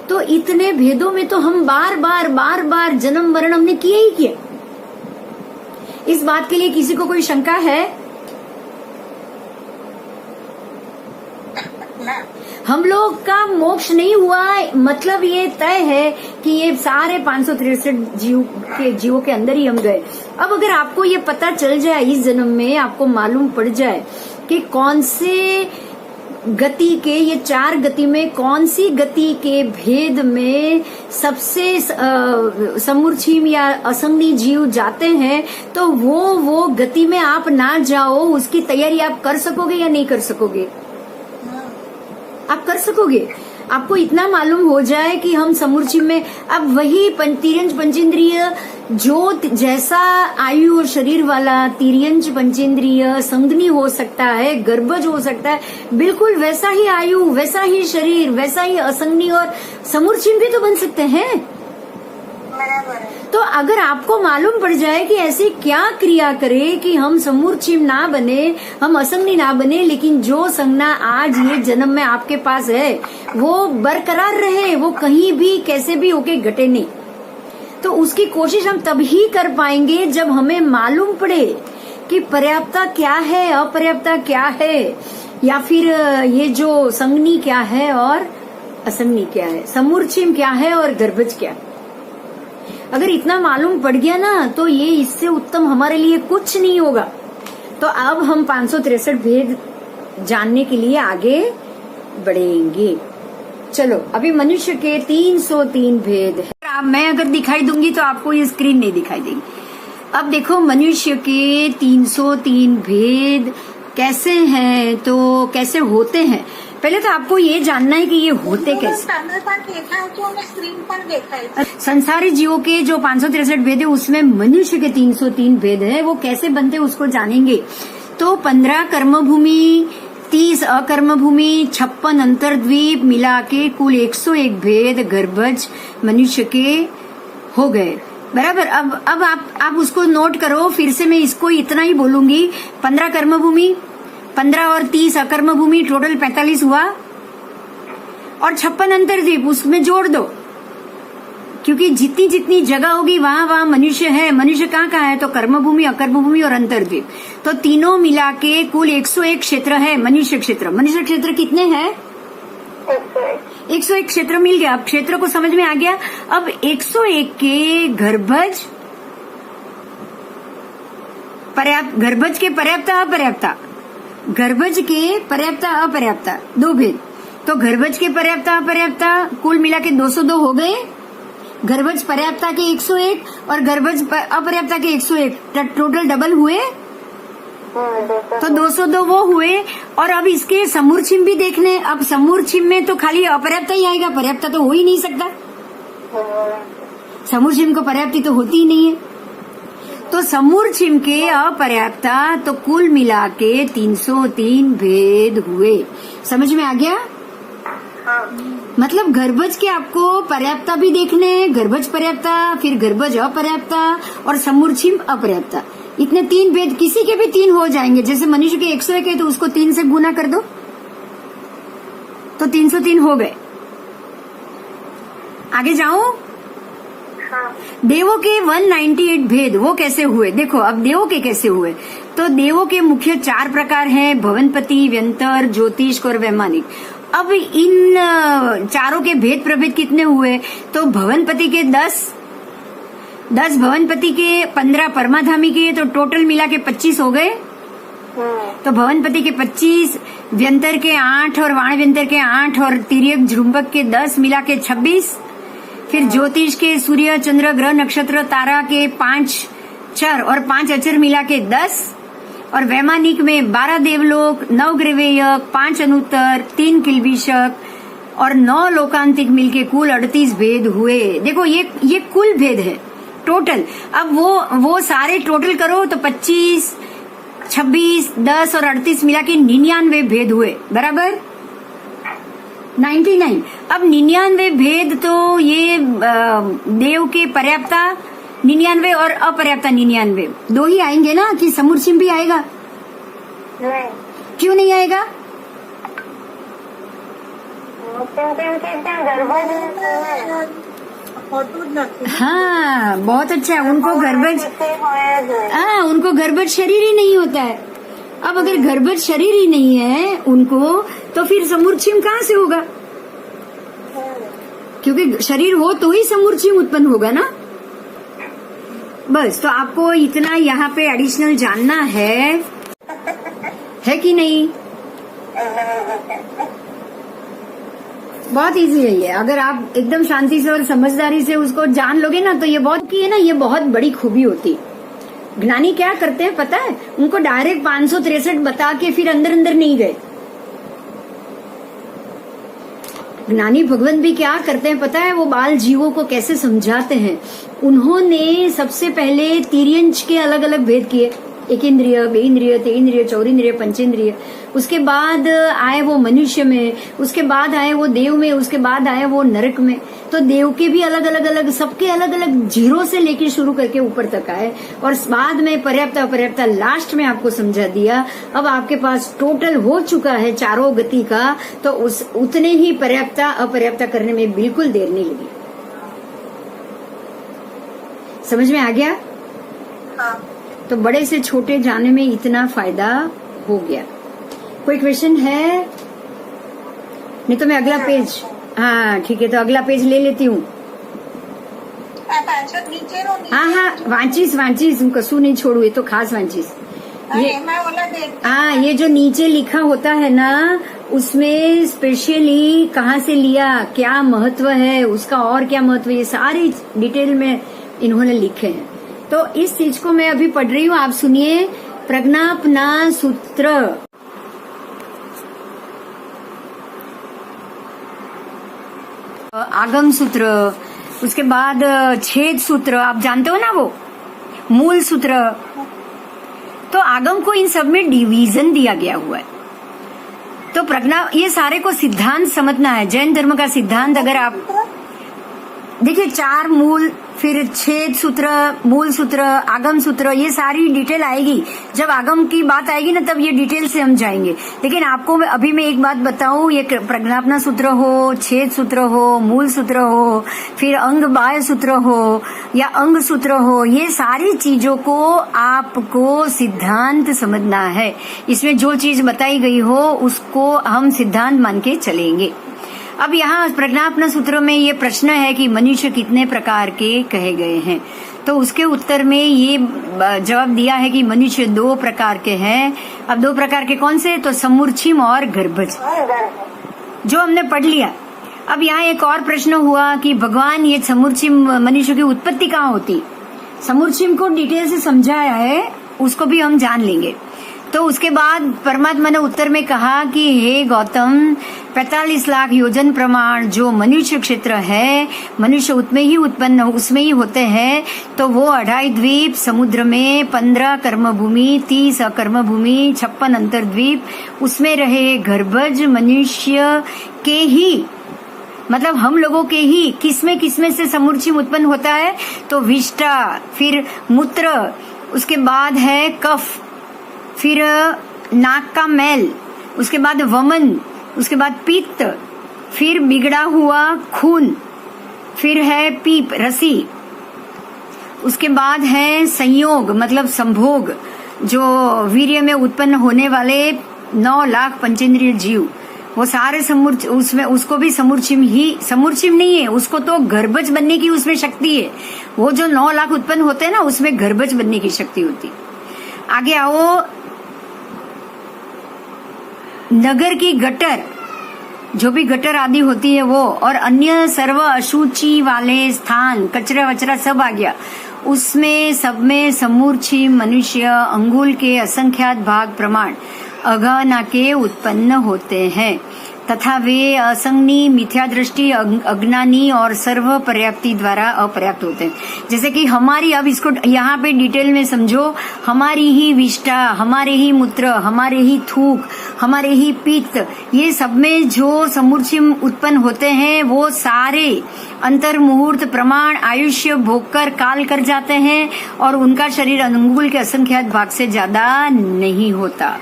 तो इतने भेदों में तो हम बार बार जन्म मरण हमने किए ही किए। इस बात के लिए किसी को कोई शंका है? हम लोग का मोक्ष नहीं हुआ, मतलब ये तय है कि ये सारे 563 जीवों के अंदर ही हम गए। अब अगर आपको ये पता चल जाए, इस जन्म में आपको मालूम पड़ जाए कि कौन से गति के, ये 4 गति में कौन सी गति के भेद में सबसे समूर्छिम या असंगी जीव जाते हैं, तो वो गति में आप ना जाओ, उसकी तैयारी आप कर सकोगे या नहीं कर सकोगे? आप कर सकोगे। आपको इतना मालूम हो जाए कि हम समूर्ची में, अब वही तिर्यंच पंचेंद्रिय जो जैसा आयु और शरीर वाला तिर्यंच पंचेंद्रिय संगनी हो सकता है, गर्भज हो सकता है, बिल्कुल वैसा ही आयु, वैसा ही शरीर, वैसा ही असंगनी और समूर्चिम भी तो बन सकते हैं। तो अगर आपको मालूम पड़ जाए कि ऐसी क्या क्रिया करे कि हम समूर्चिम ना बने, हम असंगनी ना बने, लेकिन जो संज्ञा आज ये जन्म में आपके पास है वो बरकरार रहे, वो कहीं भी कैसे भी होके घटे नहीं, तो उसकी कोशिश हम तभी कर पाएंगे जब हमें मालूम पड़े कि पर्याप्तता क्या है, अपर्याप्तता क्या है, या फिर ये जो संगनी क्या है और असंगनी क्या है, समूर्चिम क्या है और गर्भज क्या है। अगर इतना मालूम पड़ गया ना, तो ये इससे उत्तम हमारे लिए कुछ नहीं होगा। तो अब हम 563 भेद जानने के लिए आगे बढ़ेंगे। चलो, अभी मनुष्य के 303 भेद है। मैं अगर दिखाई दूंगी तो आपको ये स्क्रीन नहीं दिखाई देगी। अब देखो मनुष्य के 303 भेद कैसे हैं, तो कैसे होते हैं। पहले तो आपको ये जानना है कि ये होते कैसे। स्क्रीन पर देखा है। संसारी जीवों के जो 563 भेद है उसमें मनुष्य के 303 भेद है, वो कैसे बनते हैं उसको जानेंगे। तो 15 कर्मभूमि, 30 अकर्मभूमि, 56 अंतर्द्वीप मिला के कुल 101 भेद गर्भज मनुष्य के हो गए। बराबर। अब आप उसको नोट करो। फिर से मैं इसको इतना ही बोलूंगी। 15 कर्म भूमि, 15 और 30 अकर्म भूमि, टोटल 45 हुआ। और 56 अंतर्द्वीप उसमें जोड़ दो, क्योंकि जितनी जितनी जगह होगी वहां वहां मनुष्य है। मनुष्य कहाँ कहाँ है? तो कर्म भूमि, अकर्म भूमि और अंतर्द्वीप, तो तीनों मिला के कुल 101 क्षेत्र है मनुष्य क्षेत्र। मनुष्य क्षेत्र कितने हैं? 101 क्षेत्र मिल गया। अब क्षेत्र को समझ में आ गया। अब 101 के गर्भज पर्याप्त, गर्भज के पर्याप्ता अपर्याप्ता, गर्भज के पर्याप्ता अपर्याप्ता, दो भेद। तो गर्भज के पर्याप्ता अपर्याप्ता कुल मिला के 202 हो गए। गर्भज पर्याप्ता के 101 और गर्भज अपर्याप्ता के 101, टोटल डबल हुए, तो 202 वो हुए। और अब इसके समूर छिम भी देखने। अब समूर छिम में तो खाली अपर्याप्ता ही आएगा, पर्याप्ता तो हो ही नहीं सकता। समूर छिम को पर्याप्ति तो होती ही नहीं है। तो समूर छिम के अपर्याप्ता तो कुल मिला के 303 भेद हुए। समझ में आ गया? मतलब गर्भज के आपको पर्याप्ता भी देखने, गर्भज पर्याप्ता, फिर गर्भज अपर्याप्ता और समूर छिम अपर्याप्ता, इतने 3 भेद। किसी के भी 3 हो जाएंगे। जैसे मनुष्य के 101 है तो उसको 3 से गुना कर दो तो 303 हो गए। आगे जाऊं? देवों के 198 भेद वो कैसे हुए? देखो अब देवों के कैसे हुए। तो देवों के मुख्य 4 प्रकार हैं, भवनपति, व्यंतर, ज्योतिष और वैमानिक। अब इन चारों के भेद प्रभेद कितने हुए? तो भवनपति के 10 भवनपति के, 15 परमाधामी के, तो टोटल मिला के 25 हो गए। तो भवनपति के 25, व्यंतर के 8 और वाण व्यंतर के 8 और तिर्यक झुंबक के 10 मिला के 26। फिर ज्योतिष के सूर्य, चंद्र, ग्रह, नक्षत्र, तारा के 5 चर और 5 अचर मिला के 10। और वैमानिक में 12 देवलोक, 9 ग्रहवेयक, 5 अनुत्तर, 3 किल्बिषक और 9 लोकांतिक मिलके कुल 38 भेद हुए। देखो ये कुल भेद है टोटल। अब वो सारे टोटल करो तो 25, 26, 10 और 38 मिला के 99 भेद हुए। बराबर 99। अब 99 भेद तो ये देव के पर्याप्ता 99 और अपर्याप्ता 99 दो ही आएंगे ना, कि समूर छिम भी आएगा? नहीं। क्यों नहीं आएगा? हाँ बहुत अच्छा। उनको गर्भज, हाँ उनको गर्भज शरीर ही नहीं होता है। अब अगर गर्भज शरीर ही नहीं है उनको, तो फिर समूर छिम कहाँ से होगा? क्योंकि शरीर हो तो ही समूर छिम उत्पन्न होगा ना। बस, तो आपको इतना यहाँ पे एडिशनल जानना है कि नहीं? बहुत इजी है ये। अगर आप एकदम शांति से और समझदारी से उसको जान लोगे ना, तो ये बहुत की है ना, ये बहुत बड़ी खूबी होती। ज्ञानी क्या करते हैं पता है? उनको डायरेक्ट 563 बता के फिर अंदर अंदर नहीं गए। ज्ञानी भगवान भी क्या करते हैं पता है? वो बाल जीवों को कैसे समझाते हैं। उन्होंने सबसे पहले तिर्यंच के अलग अलग भेद किए, एक इंद्रिय, बे इंद्रिय, ते इंद्रिय, चौरिंद्रिय, पंचेंद्रिय। उसके बाद आए वो मनुष्य में, उसके बाद आए वो देव में, उसके बाद आए वो नरक में। तो देव के भी अलग अलग सबके अलग अलग 0 से लेकर शुरू करके ऊपर तक आए। और बाद में पर्याप्त अपर्याप्त लास्ट में आपको समझा दिया। अब आपके पास टोटल हो चुका है चारों गति का, तो उतने ही पर्याप्ता अपर्याप्ता करने में बिल्कुल देर नहीं लगी। समझ में आ गया? हाँ। तो बड़े से छोटे जाने में इतना फायदा हो गया। कोई क्वेश्चन है? नहीं तो मैं अगला पेज, हाँ ठीक है, तो अगला पेज ले लेती हूँ। हाँ वांचिस कसूर नहीं छोड़ू, ये तो खास वांचिस। ये जो नीचे लिखा होता है ना, उसमें स्पेशली कहाँ से लिया, क्या महत्व है उसका और क्या महत्व, ये सारी डिटेल में इन्होंने लिखे हैं। तो इस चीज को मैं अभी पढ़ रही हूँ, आप सुनिए। प्रज्ञापना सूत्र, आगम सूत्र, उसके बाद छेद सूत्र, आप जानते हो ना वो मूल सूत्र। तो आगम को इन सब में डिवीजन दिया गया हुआ है। तो प्रज्ञा, ये सारे को सिद्धांत समझना है। जैन धर्म का सिद्धांत अगर आप देखिए, 4 मूल फिर छेद सूत्र, मूल सूत्र, आगम सूत्र, ये सारी डिटेल आएगी। जब आगम की बात आएगी ना तब ये डिटेल से हम जाएंगे। लेकिन आपको अभी मैं एक बात बताऊं, ये प्रज्ञापना सूत्र हो, छेद सूत्र हो, मूल सूत्र हो, फिर अंग बाह्य सूत्र हो या अंग सूत्र हो, ये सारी चीजों को आपको सिद्धांत समझना है। इसमें जो चीज बताई गई हो उसको हम सिद्धांत मान के चलेंगे। अब यहाँ प्रज्ञापना सूत्र में ये प्रश्न है कि मनुष्य कितने प्रकार के कहे गए हैं, तो उसके उत्तर में ये जवाब दिया है कि मनुष्य 2 प्रकार के हैं। अब 2 प्रकार के कौन से? तो समूर्छिम और गर्भज, जो हमने पढ़ लिया। अब यहाँ एक और प्रश्न हुआ कि भगवान ये समूर्छिम मनुष्य की उत्पत्ति कहाँ होती? समूर्छिम को डिटेल से समझाया है, उसको भी हम जान लेंगे। तो उसके बाद परमात्मा ने उत्तर में कहा कि हे गौतम, 45 लाख योजन प्रमाण जो मनुष्य क्षेत्र है, मनुष्य उसमें ही होते हैं। तो वो 2.5 द्वीप समुद्र में, 15 कर्म भूमि, 30 अकर्म भूमि, 56 अंतर्द्वीप, उसमें रहे गर्भज मनुष्य के ही, मतलब हम लोगों के ही किसमें से समूर्छिम उत्पन्न होता है? तो विष्टा, फिर मूत्र, उसके बाद है कफ, फिर नाक का मैल, उसके बाद वमन, उसके बाद पित्त, फिर बिगड़ा हुआ खून, फिर है पीप रसी, उसके बाद है संयोग मतलब संभोग, जो वीर्य में उत्पन्न होने वाले 9 लाख पंचेंद्रिय जीव, वो सारे उसमें उसको भी समूर्छिम नहीं है, उसको तो गर्भज बनने की उसमें शक्ति है। वो जो 9 लाख उत्पन्न होते हैं ना, उसमें गर्भज बनने की शक्ति होती। आगे आओ, नगर की गटर, जो भी गटर आदि होती है वो, और अन्य सर्व अशुचि वाले स्थान, कचरा वचरा सब आ गया। उसमें सब में समूर्छिम मनुष्य अंगुल के असंख्यात भाग प्रमाण अगहना के उत्पन्न होते हैं, तथा वे असंज्ञी, मिथ्या दृष्टि, अज्ञानी और सर्व पर्याप्ति द्वारा अपर्याप्त होते हैं। जैसे कि हमारी, अब इसको यहाँ पे डिटेल में समझो, हमारी ही विष्ठा, हमारे ही मूत्र, हमारे ही थूक, हमारे ही पित्त, ये सब में जो समूर्छिम उत्पन्न होते हैं वो सारे अंतर मुहूर्त प्रमाण आयुष्य भोग कर काल कर जाते हैं, और उनका शरीर अंगुल के असंख्यात भाग से ज्यादा नहीं होता।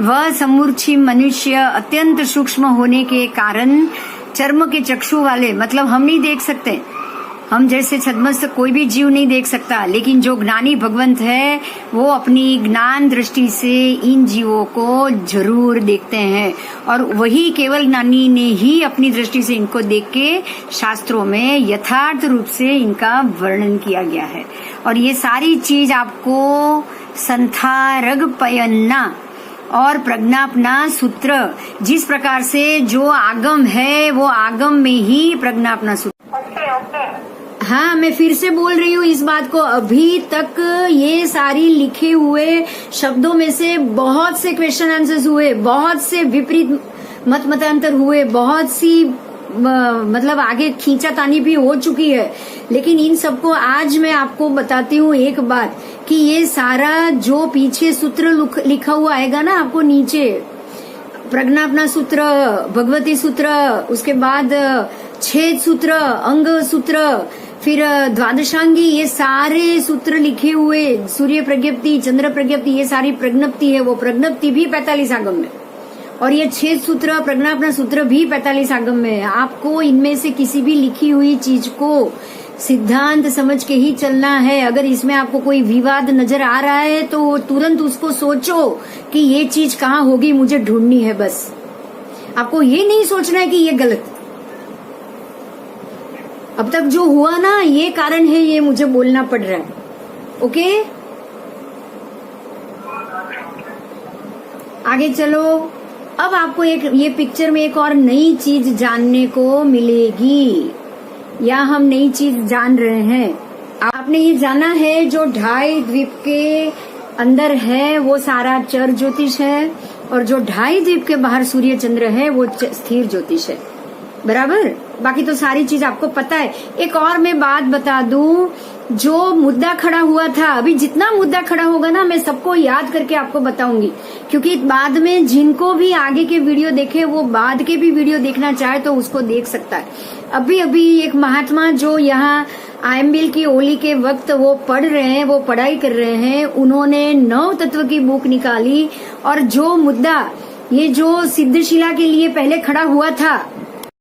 वह समूर्छिम मनुष्य अत्यंत सूक्ष्म होने के कारण चर्म के चक्षु वाले, मतलब हम नहीं देख सकते, हम जैसे छद्मस्त कोई भी जीव नहीं देख सकता, लेकिन जो ज्ञानी भगवंत है वो अपनी ज्ञान दृष्टि से इन जीवों को जरूर देखते हैं, और वही केवल ज्ञानी ने ही अपनी दृष्टि से इनको देख के शास्त्रों में यथार्थ रूप से इनका वर्णन किया गया है। और ये सारी चीज आपको संथारग पयन्ना और प्रज्ञापना सूत्र, जिस प्रकार से जो आगम है वो आगम में ही प्रज्ञापना सूत्र। हाँ, मैं फिर से बोल रही हूँ इस बात को, अभी तक ये सारी लिखे हुए शब्दों में से बहुत से क्वेश्चन आंसर्स हुए, बहुत से विपरीत मतांतर हुए, बहुत सी मतलब आगे खींचातानी भी हो चुकी है। लेकिन इन सबको आज मैं आपको बताती हूँ एक बात, कि ये सारा जो पीछे सूत्र लिखा हुआ आएगा ना आपको नीचे, प्रज्ञापना सूत्र, भगवती सूत्र, उसके बाद छेद सूत्र, अंग सूत्र, फिर द्वादशांगी, ये सारे सूत्र लिखे हुए, सूर्य प्रज्ञप्ति, चंद्र प्रज्ञप्ति, ये सारी प्रज्ञप्ति है, वो प्रज्ञप्ति भी 45 आगम में, और ये छेद सूत्र प्रज्ञापना सूत्र भी 45 आगम में है। आपको इनमें से किसी भी लिखी हुई चीज को सिद्धांत समझ के ही चलना है। अगर इसमें आपको कोई विवाद नजर आ रहा है तो तुरंत उसको सोचो कि ये चीज कहाँ होगी, मुझे ढूंढनी है। बस आपको ये नहीं सोचना है कि ये गलत, अब तक जो हुआ ना ये कारण है, ये मुझे बोलना पड़ रहा है। ओके, आगे चलो। अब आपको एक ये पिक्चर में एक और नई चीज जानने को मिलेगी, या हम नई चीज जान रहे हैं। आपने ये जाना है जो 2.5 द्वीप के अंदर है वो सारा चर ज्योतिष है, और जो 2.5 द्वीप के बाहर सूर्य चंद्र है वो स्थिर ज्योतिष है, बराबर। बाकी तो सारी चीज आपको पता है। एक और मैं बात बता दूं जो मुद्दा खड़ा हुआ था, अभी जितना मुद्दा खड़ा होगा ना मैं सबको याद करके आपको बताऊंगी, क्योंकि बाद में जिनको भी आगे के वीडियो देखे वो बाद के भी वीडियो देखना चाहे तो उसको देख सकता है। अभी अभी एक महात्मा जो यहाँ IMBL की ओली के वक्त वो पढ़ रहे हैं, वो पढ़ाई कर रहे हैं, उन्होंने 9 तत्व की बुक निकाली और जो मुद्दा ये जो सिद्धशिला के लिए पहले खड़ा हुआ था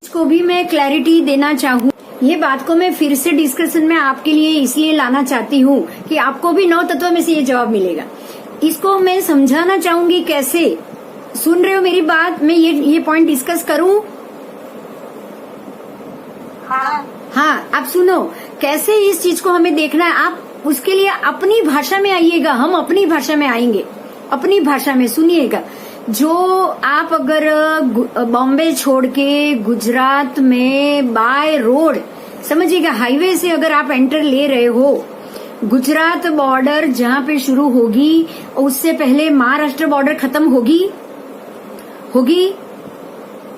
इसको भी मैं क्लैरिटी देना चाहूँ। ये बात को मैं फिर से डिस्कशन में आपके लिए इसलिए लाना चाहती हूँ कि आपको भी 9 तत्व में से ये जवाब मिलेगा। इसको मैं समझाना चाहूंगी कैसे। सुन रहे हो मेरी बात? मैं ये पॉइंट डिस्कस करूं? हाँ, आप सुनो कैसे इस चीज को हमें देखना है। आप उसके लिए अपनी भाषा में आइएगा, हम अपनी भाषा में आएंगे, अपनी भाषा में सुनिएगा। जो आप अगर बॉम्बे छोड़ के गुजरात में बाय रोड, समझिएगा हाईवे से अगर आप एंटर ले रहे हो, गुजरात बॉर्डर जहाँ पे शुरू होगी उससे पहले महाराष्ट्र बॉर्डर खत्म होगी।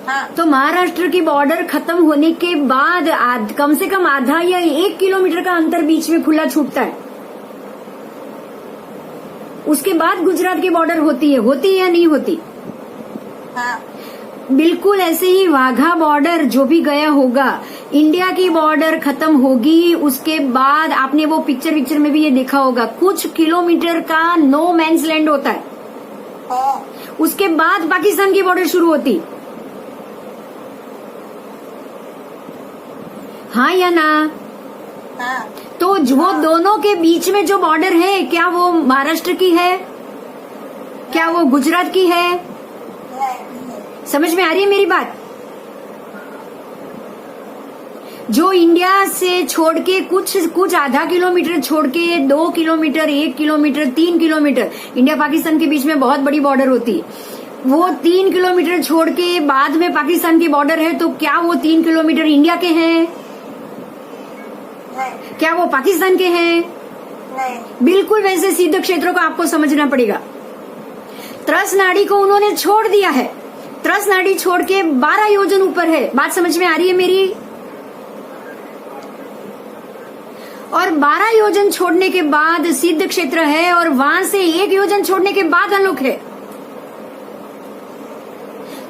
हाँ। तो महाराष्ट्र की बॉर्डर खत्म होने के बाद कम से कम आधा या 1 किलोमीटर का अंतर बीच में खुला छूटता है। उसके बाद गुजरात की बॉर्डर होती है या नहीं होती? हाँ। बिल्कुल ऐसे ही वाघा बॉर्डर जो भी गया होगा, इंडिया की बॉर्डर खत्म होगी। उसके बाद आपने वो पिक्चर में भी ये देखा होगा, कुछ किलोमीटर का नो मैंस लैंड होता है। हाँ। उसके बाद पाकिस्तान की बॉर्डर शुरू होती। हाँ या ना? हाँ। तो जो दोनों के बीच में जो बॉर्डर है, क्या वो महाराष्ट्र की है? क्या वो गुजरात की है? समझ में आ रही है मेरी बात? जो इंडिया से छोड़ के कुछ आधा किलोमीटर छोड़ के 2 kilometre, 1 kilometre, 3 kilometre, India Pakistan के बीच में बहुत बड़ी बॉर्डर होती है। वो 3 किलोमीटर छोड़ के बाद में पाकिस्तान की बॉर्डर है, तो क्या वो 3 किलोमीटर इंडिया के हैं? क्या वो पाकिस्तान के हैं? नहीं। बिल्कुल वैसे सिद्ध क्षेत्रों को आपको समझना पड़ेगा। त्रस नाड़ी को उन्होंने छोड़ दिया है, त्रस नाड़ी छोड़ के 12 योजन ऊपर है। बात समझ में आ रही है मेरी? और 12 योजन छोड़ने के बाद सिद्ध क्षेत्र है, और वहां से 1 योजन छोड़ने के बाद अलोक है।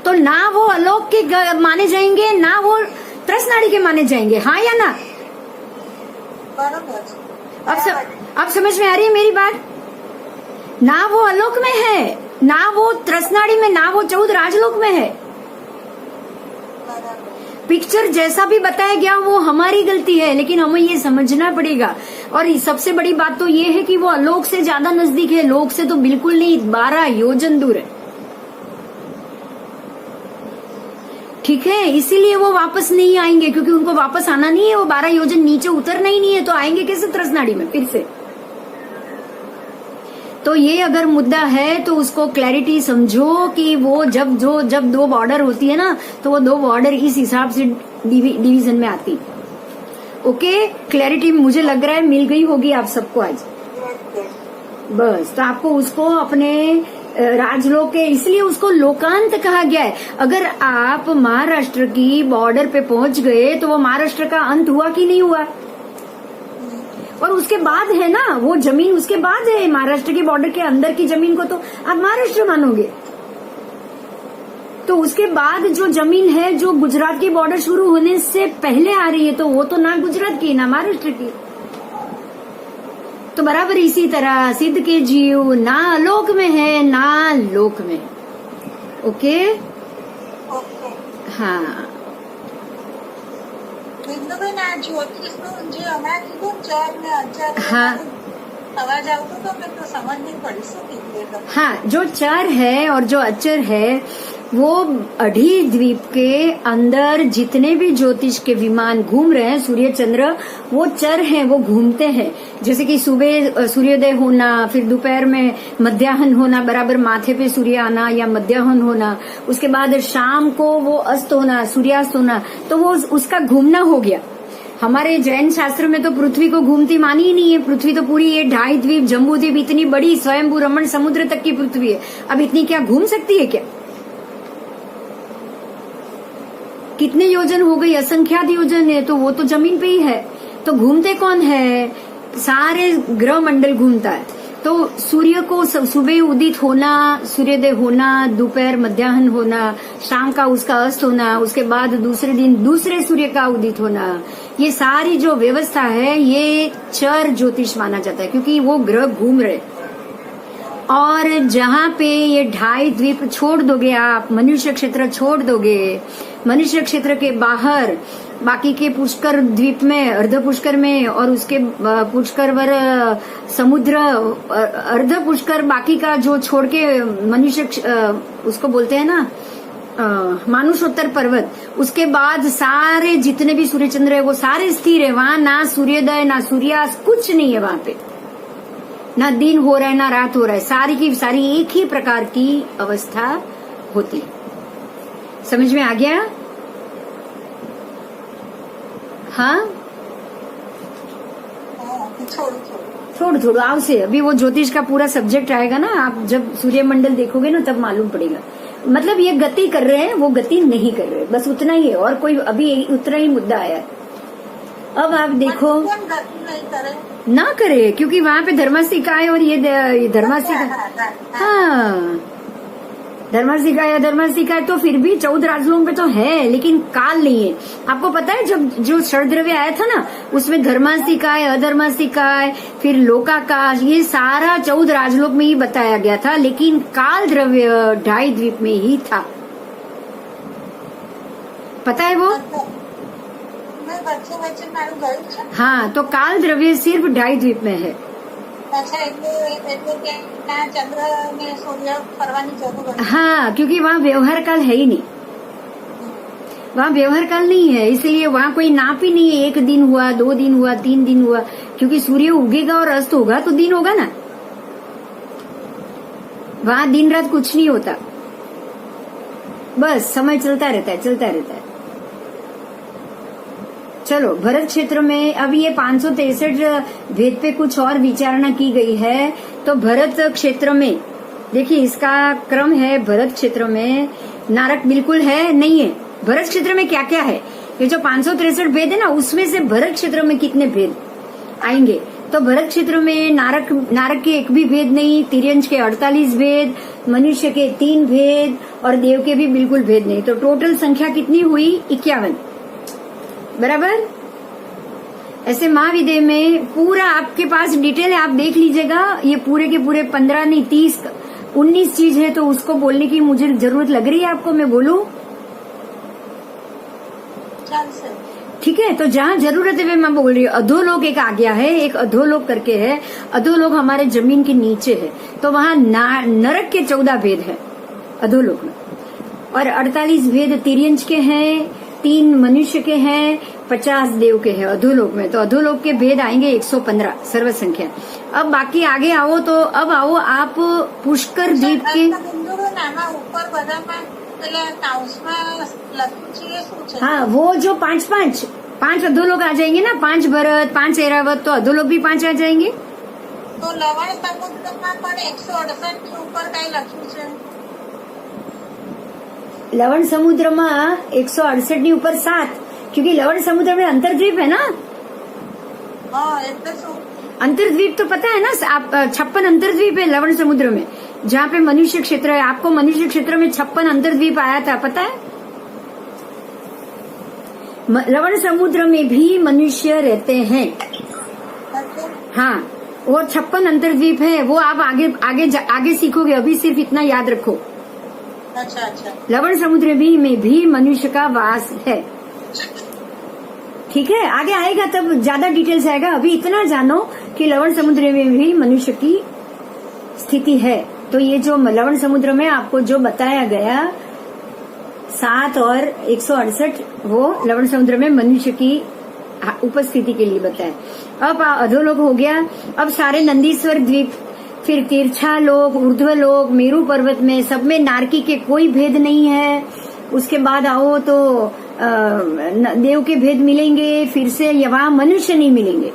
तो ना वो अलोक के माने जाएंगे, ना वो त्रस नाड़ी के माने जाएंगे। हाँ या ना? अब समझ में आ रही है मेरी बात? ना वो अलोक में है, ना वो त्रसनाड़ी में, ना वो 14 राजलोक में है। पिक्चर जैसा भी बताया गया वो हमारी गलती है, लेकिन हमें ये समझना पड़ेगा। और सबसे बड़ी बात तो ये है कि वो अलोक से ज्यादा नजदीक है, लोक से तो बिल्कुल नहीं, 12 योजन दूर है। ठीक है, इसीलिए वो वापस नहीं आएंगे, क्योंकि उनको वापस आना नहीं है। वो 12 योजन नीचे उतरना ही नहीं है, तो आएंगे कैसे त्रसनाड़ी में फिर से? तो ये अगर मुद्दा है तो उसको क्लैरिटी समझो कि वो जब 2 बॉर्डर होती है ना, तो वो 2 बॉर्डर इस हिसाब से डिवीजन में आती। ओके, क्लैरिटी मुझे लग रहा है मिल गई होगी आप सबको आज। बस, तो आपको उसको अपने राजलोक के, इसलिए उसको लोकांत कहा गया है। अगर आप महाराष्ट्र की बॉर्डर पे पहुंच गए तो वो महाराष्ट्र का अंत हुआ कि नहीं हुआ? और उसके बाद है ना वो जमीन, उसके बाद है महाराष्ट्र की बॉर्डर के अंदर की जमीन को तो आप महाराष्ट्र मानोगे। तो उसके बाद जो जमीन है जो गुजरात की बॉर्डर शुरू होने से पहले आ रही है, तो वो तो ना गुजरात की ना महाराष्ट्र की। तो बराबर इसी तरह सिद्ध के जीव ना अलोक में है ना लोक में। ओके, हाँ। બિંદુબેન, આ જ્યોતિષનું જે હમણાં કીધું 4 ને 11 हाँ અવાજ આવતો તો મેં તો સમજ નહીં પડી શું કીધું એ તો। हाँ, जो चर है और जो अचर है वो अढ़ी द्वीप के अंदर जितने भी ज्योतिष के विमान घूम रहे हैं, सूर्य चंद्र, वो चर हैं, वो घूमते हैं। जैसे कि सुबह सूर्योदय होना, फिर दोपहर में मध्याह्न होना, बराबर माथे पे सूर्य आना या मध्याह्न होना, उसके बाद शाम को वो अस्त होना, सूर्यास्त होना, तो वो उसका घूमना हो गया। हमारे जैन शास्त्र में तो पृथ्वी को घूमती मानी ही नहीं है। पृथ्वी तो पूरी ये 2.5 द्वीप, जम्बू द्वीप, इतनी बड़ी स्वयंभू रमण समुद्र तक की पृथ्वी है। अब इतनी क्या घूम सकती है क्या? कितने योजन हो गई? असंख्यात योजन है, तो वो तो जमीन पे ही है। तो घूमते कौन है? सारे ग्रह मंडल घूमता है। तो सूर्य को सुबह उदित होना, सूर्योदय होना, दोपहर मध्याह्न होना, शाम का उसका अस्त होना, उसके बाद दूसरे दिन दूसरे सूर्य का उदित होना, ये सारी जो व्यवस्था है ये चर ज्योतिष माना जाता है, क्योंकि वो ग्रह घूम रहे। और जहाँ पे ये 2.5 द्वीप छोड़ दोगे आप, मनुष्य क्षेत्र छोड़ दोगे, मनुष्य क्षेत्र के बाहर बाकी के पुष्कर द्वीप में, अर्ध पुष्कर में, और उसके पुष्कर वर समुद्र, अर्ध पुष्कर बाकी का जो छोड़ के मनुष्य उसको बोलते हैं ना मानुषोत्तर पर्वत, उसके बाद सारे जितने भी सूर्य चंद्र है वो सारे स्थिर है। वहां ना सूर्योदय ना सूर्यास्त कुछ नहीं है, वहां पे ना दिन हो रहा है ना रात हो रहा है, सारी की सारी एक ही प्रकार की अवस्था होती है। समझ में आ गया? हाँ, थोड़ा आओ से अभी वो ज्योतिष का पूरा सब्जेक्ट आएगा ना, आप जब सूर्यमंडल देखोगे ना तब मालूम पड़ेगा। मतलब ये गति कर रहे हैं, वो गति नहीं कर रहे, बस उतना ही है, और कोई अभी उतना ही मुद्दा आया है। अब आप देखो ना करे, क्योंकि वहां पे धर्मासिका है और ये धर्मासिका, हाँ धर्मासिका या धर्मासिका है, तो फिर भी 14 राजलोक पे तो है, लेकिन काल नहीं है। आपको पता है जब जो षडद्रव्य आया था ना, उसमें धर्मासिका है, अधर्मासिका है, फिर लोकाकाश, ये सारा 14 राजलोक में ही बताया गया था, लेकिन काल द्रव्य 2.5 द्वीप में ही था। पता है वो? हाँ, तो काल द्रव्य सिर्फ 2.5 द्वीप में है। चंद्र में सूर्य परवानी जरूर। हाँ, क्योंकि वहाँ व्यवहार काल है ही नहीं, वहाँ व्यवहार काल नहीं है, इसलिए वहाँ कोई नाप ही नहीं है। 1 दिन हुआ, 2 दिन हुआ, 3 दिन हुआ, क्योंकि सूर्य उगेगा और अस्त होगा तो दिन होगा ना। वहाँ दिन रात कुछ नहीं होता, बस समय चलता रहता है, चलता रहता है। चलो, भरत क्षेत्र में अब ये 563 भेद पे कुछ और विचारणा की गई है। तो भरत क्षेत्र में देखिए, इसका क्रम है। भरत क्षेत्र में नारक बिल्कुल है नहीं है। भरत क्षेत्र में क्या क्या है, ये जो 563 भेद है ना, उसमें से भरत क्षेत्र में कितने भेद आएंगे? तो भरत क्षेत्र में नारक के एक भी भेद नहीं, तिर्यंश के 48 भेद, मनुष्य के 3 भेद और देव के भी बिल्कुल भेद नहीं। तो टोटल संख्या कितनी हुई? 51, बराबर। ऐसे महाविद्य में पूरा आपके पास डिटेल है, आप देख लीजिएगा। ये पूरे के पूरे 15 नहीं 30 19 चीज है, तो उसको बोलने की मुझे जरूरत लग रही है आपको, मैं बोलूं? ठीक है, तो जहाँ जरूरत है मैं बोल रही हूँ। अधोलोक एक आ गया है, एक अधोलोक करके है। अधोलोक हमारे जमीन के नीचे है, तो वहाँ नरक के 14 भेद है अधोलोक में, और 48 भेद तिर्यंश के हैं, 3 मनुष्य के हैं, 50 देव के हैं अधोलोक में। तो अधोलोक के भेद आएंगे 115 सर्व संख्या। अब बाकी आगे आओ, तो अब आओ आप पुष्कर द्वीप के। हाँ, वो जो 5 अधोलोक आ जाएंगे ना, 5 भरत, 5 ऐरावत, तो अधोलोक भी 5 आ जाएंगे। तो लवण समुद्र में 168 के ऊपर कई लक्ष्मी है। लवण समुद्र में 168 ની ઉપર 7, क्योंकि लवण समुद्र में अंतर्द्वीप है ना। अंतर्द्वीप तो पता है ना आप, 56 अंतर्द्वीप है लवण समुद्र में, जहाँ पे मनुष्य क्षेत्र है। आपको मनुष्य क्षेत्र में 56 अंतर्द्वीप आया था, पता है? लवण समुद्र में भी मनुष्य रहते हैं। हाँ, वो 56 अंतर्द्वीप है, वो आप आगे सीखोगे, अभी सिर्फ इतना याद रखो। अच्छा। लवण समुद्र में भी मनुष्य का वास है। ठीक है, आगे आएगा तब ज्यादा डिटेल्स आएगा। अभी इतना जानो कि लवण समुद्र में भी मनुष्य की स्थिति है। तो ये जो लवण समुद्र में आपको जो बताया गया 7 और 168, वो लवण समुद्र में मनुष्य की उपस्थिति के लिए बताया। अब अधोलोक हो गया। अब सारे नंदीश्वर द्वीप, फिर तिरछा लोक, ऊर्ध्वलोक, मेरू पर्वत में, सब में नारकी के कोई भेद नहीं है। उसके बाद आओ तो देव के भेद मिलेंगे, फिर से वहां मनुष्य नहीं मिलेंगे।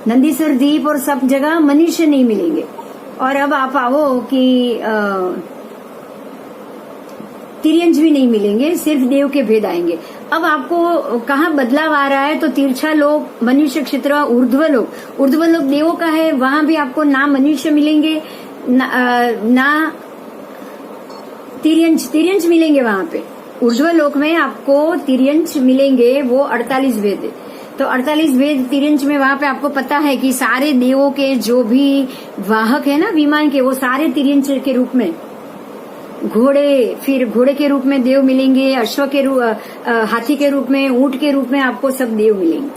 नंदीश्वर द्वीप और सब जगह मनुष्य नहीं मिलेंगे। और अब आप आओ कि तिर्यंच भी नहीं मिलेंगे, सिर्फ देव के भेद आएंगे। अब आपको कहाँ बदलाव आ रहा है, तो तिरछा लोक, मनुष्य क्षेत्र, ऊर्ध्व लोक देवों का है, वहां भी आपको ना मनुष्य मिलेंगे ना तिर्यंच मिलेंगे। वहां पे ऊर्ध्व लोक में आपको तिर्यंच मिलेंगे, वो 48 भेद है। तो 48 भेद तिर्यंच में वहां पे आपको पता है कि सारे देवों के जो भी वाहक है ना विमान के, वो सारे तिर्यंच के रूप में, घोड़े, फिर घोड़े के रूप में देव मिलेंगे, अश्व के रूप, हाथी के रूप में, ऊंट के रूप में आपको सब देव मिलेंगे।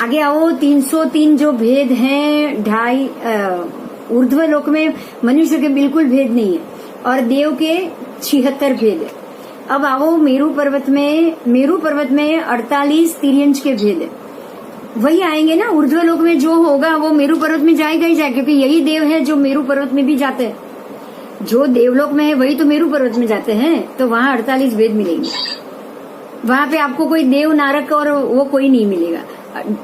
आगे आओ, 303 जो भेद हैं, 2.5 ऊर्ध्व लोक में मनुष्य के बिल्कुल भेद नहीं है और देव के 76 भेद है। अब आओ मेरू पर्वत में 48 तिर्यंच के भेद है। वही आएंगे ना ऊर्ध्व लोक में, जो होगा वो मेरू पर्वत में जाएगा ही जाएगा, क्योंकि यही देव है जो मेरू पर्वत में भी जाते हैं। जो देवलोक में है वही तो मेरू पर्वत में जाते हैं, तो वहां 48 भेद मिलेंगे। वहां पे आपको कोई देव नारक और वो कोई नहीं मिलेगा।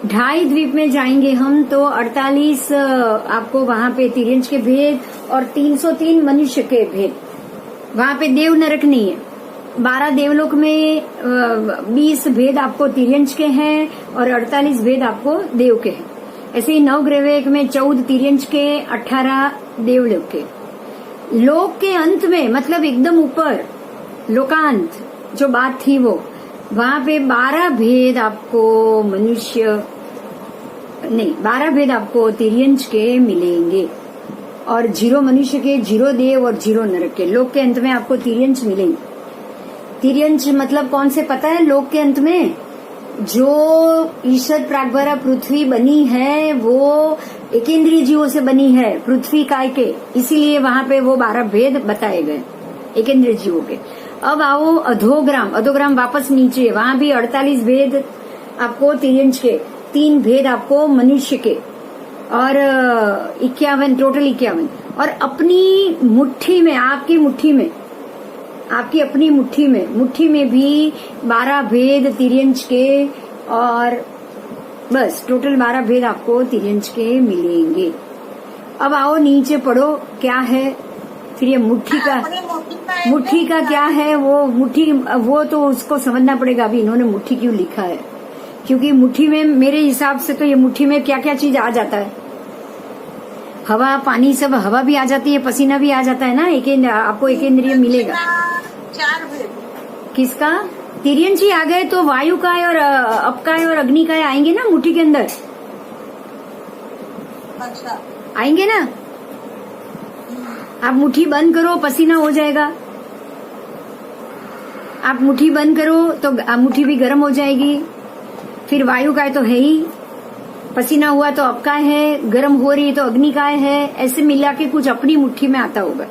2.5 द्वीप में जाएंगे हम तो 48 आपको वहां पे तिर्यंच के भेद और 303 मनुष्य के भेद। वहां पे देव नरक नहीं है। 12 देवलोक में 20 भेद आपको तिर्यंच के हैं और 48 भेद आपको देव के हैं। ऐसे ही 9 ग्रह में 14 तिर्यंच के, 18 देवलोक के। लोक के अंत में, मतलब एकदम ऊपर लोकांत जो बात थी वो, वहां पे 12 भेद आपको मनुष्य नहीं, 12 भेद आपको तिर्यंच के मिलेंगे और 0 मनुष्य के, 0 देव और 0 नरक के। लोक के अंत में आपको तिर्यंच मिलेंगे। तिर्यंच मतलब कौन से पता है? लोक के अंत में जो ईश्वर प्रागभारा पृथ्वी बनी है वो एकेंद्रीय जीवों से बनी है, पृथ्वी काय के, इसीलिए वहां पे वो 12 भेद बताए गए एकेंद्रीय जीवों के। अब आओ अधोग्राम वापस नीचे, वहां भी 48 भेद आपको तिर्यंच के, 3 भेद आपको मनुष्य के और 51 टोटल 51। और अपनी मुट्ठी में, आपकी अपनी मुट्ठी में भी 12 भेद तिर्यंच के और बस टोटल 12 भेद आपको तिर्यंच के मिलेंगे। अब आओ नीचे पढ़ो क्या है फिर ये मुट्ठी का क्या है। वो तो उसको समझना पड़ेगा। अभी इन्होंने मुट्ठी क्यों लिखा है, क्योंकि मुट्ठी में मेरे हिसाब से तो ये मुट्ठी में क्या क्या चीज आ जाता है, हवा पानी सब, हवा भी आ जाती है, पसीना भी आ जाता है ना। आपको एकेंद्रिय मिलेगा। 4 भेद किसका? तिर्यंच ही आ गए तो वायु का और अपकाय और अग्नि का आएंगे ना मुट्ठी के अंदर। अच्छा आएंगे ना। आप मुट्ठी बंद करो, पसीना हो जाएगा। आप मुट्ठी बंद करो तो मुट्ठी भी गर्म हो जाएगी। फिर वायु काय तो है ही, पसीना हुआ तो अपकाय है, गर्म हो रही है तो अग्निकाय है। ऐसे मिला के कुछ अपनी मुट्ठी में आता होगा।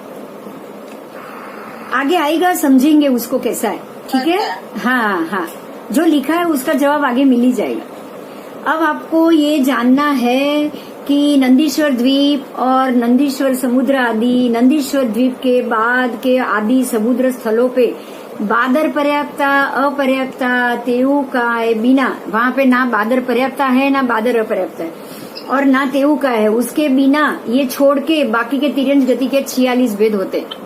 आगे आएगा, समझेंगे उसको कैसा है। ठीक है, हाँ, जो लिखा है उसका जवाब आगे मिल ही जाएगा। अब आपको ये जानना है कि नंदीश्वर द्वीप और नंदीश्वर समुद्र आदि, नंदीश्वर द्वीप के बाद के आदि समुद्र स्थलों पे बादर पर्याप्ता, अपर्याप्ता, तेऊकाय बिना, वहां पे ना बादर पर्याप्ता है ना बादर अपर्याप्ता है और ना तेऊका है। उसके बिना ये छोड़ के बाकी के तिर्यंच गति के 46 भेद होते हैं।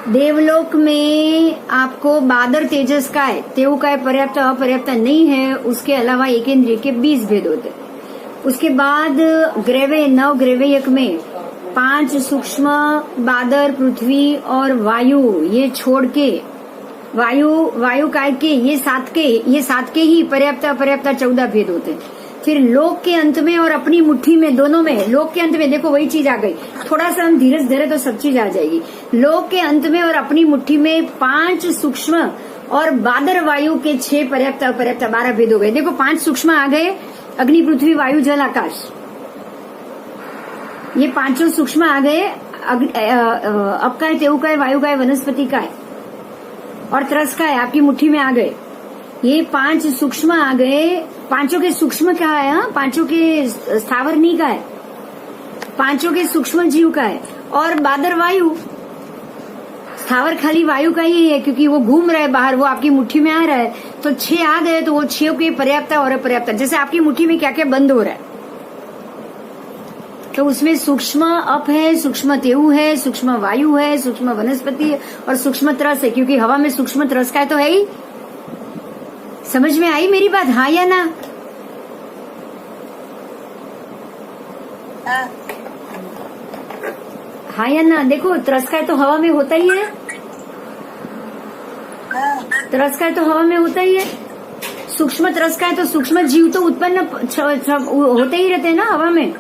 देवलोक में आपको बादर तेजस का है, तेऊकाय पर्याप्त अपर्याप्त नहीं है। उसके अलावा एकेंद्रिय के 20 भेद होते हैं। उसके बाद ग्रैवे 9 ग्रैवेयक में 5 सूक्ष्म बादर, पृथ्वी और वायु, ये छोड़ के वायु काय के ये सात के ही पर्याप्त अपर्याप्त 14 भेद होते हैं। फिर लोक के अंत में और अपनी मुट्ठी में, दोनों में, लोक के अंत में देखो वही चीज आ गई। थोड़ा सा हम धीरज धरे तो सब चीज आ जाएगी। लोक के अंत में और अपनी मुट्ठी में 5 सूक्ष्म और बादर वायु के 6 पर्याप्त अपर्याप्त 12 भेद हो गए। देखो 5 सूक्ष्म आ गए, अग्नि पृथ्वी वायु जल आकाश, ये 5 सूक्ष्म आ गए। अपकाय, तेऊकाय, वायुकाय, वनस्पति काय और त्रस काय आपकी मुट्ठी में आ गए। ये 5 सूक्ष्म आ गए। 5 के सूक्ष्म क्या है? 5 के स्थावर नहीं का है, 5 के सूक्ष्म जीव का है। और बादर वायु, स्थावर खाली वायु का ही है क्योंकि वो घूम रहा है बाहर, वो आपकी मुट्ठी में आ रहा है। तो 6 आ गए तो वो 6 के पर्याप्त और अपर्याप्त। जैसे आपकी मुट्ठी में क्या क्या बंद हो रहा है, तो उसमें सूक्ष्म अप है, सूक्ष्म तेऊ है, सूक्ष्म वायु है, सूक्ष्म वनस्पति है और सूक्ष्म त्रस है, क्योंकि हवा में सूक्ष्म त्रस का तो है ही। समझ में आई मेरी बात, हाँ या ना? हाँ, हाँ या ना? देखो त्रस का तो हवा में होता ही है, हाँ, त्रस का तो हवा में होता ही है। सूक्ष्म त्रस का है तो सूक्ष्म जीव तो उत्पन्न होते ही रहते हैं ना हवा में।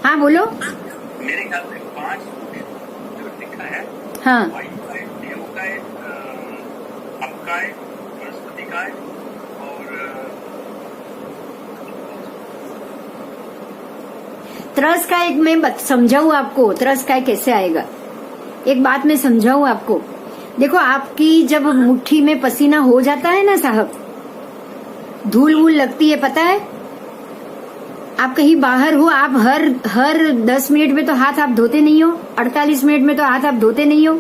हाँ बोलो। मेरे ख्याल से 5 जो लिखा है, हाँ वायु का है, देव का है, अप का है, वनस्पति का है और त्रस का एक मैं समझाऊं आपको, त्रस का कैसे आएगा, एक बात मैं समझाऊं आपको। देखो आपकी जब मुट्ठी में पसीना हो जाता है ना साहब, धूल वूल लगती है, पता है? आप कहीं बाहर हो, आप हर 10 मिनट में तो हाथ आप धोते नहीं हो, 48 मिनट में तो हाथ आप धोते नहीं हो।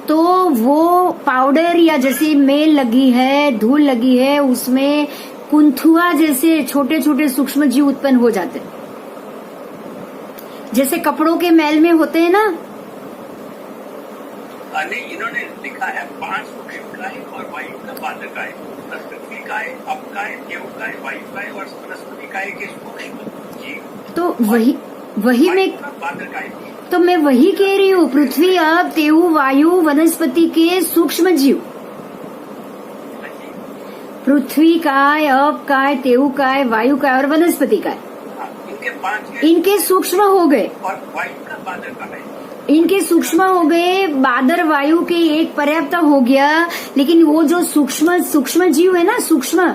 तो वो पाउडर या जैसी मेल लगी है, धूल लगी है, उसमें कुंथुआ जैसे छोटे छोटे सूक्ष्म जीव उत्पन्न हो जाते हैं, जैसे कपड़ों के मैल में होते हैं ना। नहीं, इन्होंने लिखा है 5 सूक्ष्म का है और वायु का बादल का है, पृथ्वी का है, अप का है, देव का है, वायु का है और वनस्पति का है कि सूक्ष्म जीव। तो वही मैं बादल का है। तो मैं वही कह रही हूँ, पृथ्वी, अप, तेऊ, वायु, वनस्पति के सूक्ष्म जीव। पृथ्वी का है, अप का है, तेऊ का है, वायु का है और वनस्पति का है। इनके 5 इनके सूक्ष्म हो गए और वायु का बादल का है। इनके सूक्ष्म हो गए, बादर वायु के एक पर्याप्त हो गया। लेकिन वो जो सूक्ष्म जीव है ना, सूक्ष्म,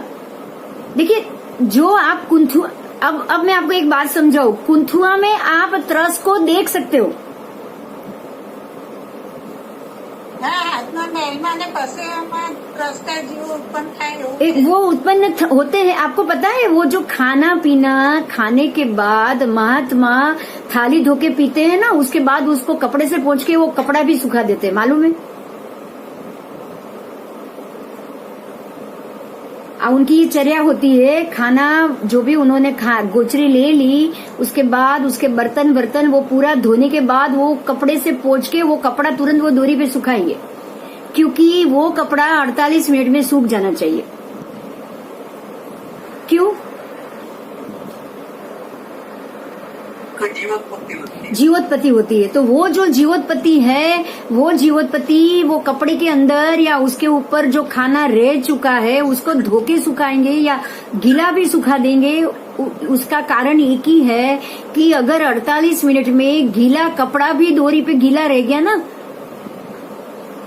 देखिए जो आप कुंथुआ, अब मैं आपको एक बात समझाऊं, कुंथुआ में आप त्रस को देख सकते हो। હા, હાથમાં મેલમાં ને પછી આમાં રસ્તા જેવું ઉત્પન્ન થાય એવું वो उत्पन्न होते हैं। आपको पता है वो जो खाना पीना खाने के बाद महात्मा थाली धो के पीते हैं ना, उसके बाद उसको कपड़े से पोंछ के वो कपड़ा भी सुखा देते हैं, मालूम है? उनकी ये चर्या होती है, खाना जो भी उन्होंने गोचरी ले ली, उसके बाद उसके बर्तन वो पूरा धोने के बाद वो कपड़े से पोंछ के वो कपड़ा तुरंत वो डोरी पे सुखाएंगे, क्योंकि वो कपड़ा 48 मिनट में सूख जाना चाहिए। क्यों? जीवोत्पत्ति होती है। तो वो जो जीवोत्पत्ति है, वो जीवोत्पत्ति वो कपड़े के अंदर या उसके ऊपर जो खाना रह चुका है उसको धो के सुखाएंगे या गीला भी सुखा देंगे। उसका कारण एक ही है कि अगर 48 मिनट में गीला कपड़ा भी डोरी पे गीला रह गया ना,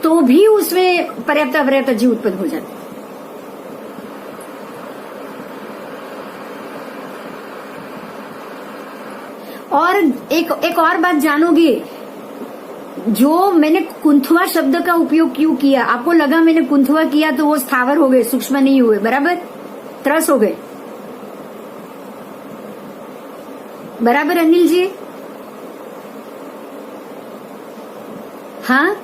तो भी उसमें पर्याप्त जीव उत्पन्न हो जाते। और एक और बात जानोगे, जो मैंने कुंथुआ शब्द का उपयोग क्यों किया? आपको लगा मैंने कुंथुआ किया तो वो स्थावर हो गए, सूक्ष्म नहीं हुए, बराबर? त्रस हो गए, बराबर अनिल जी? हाँ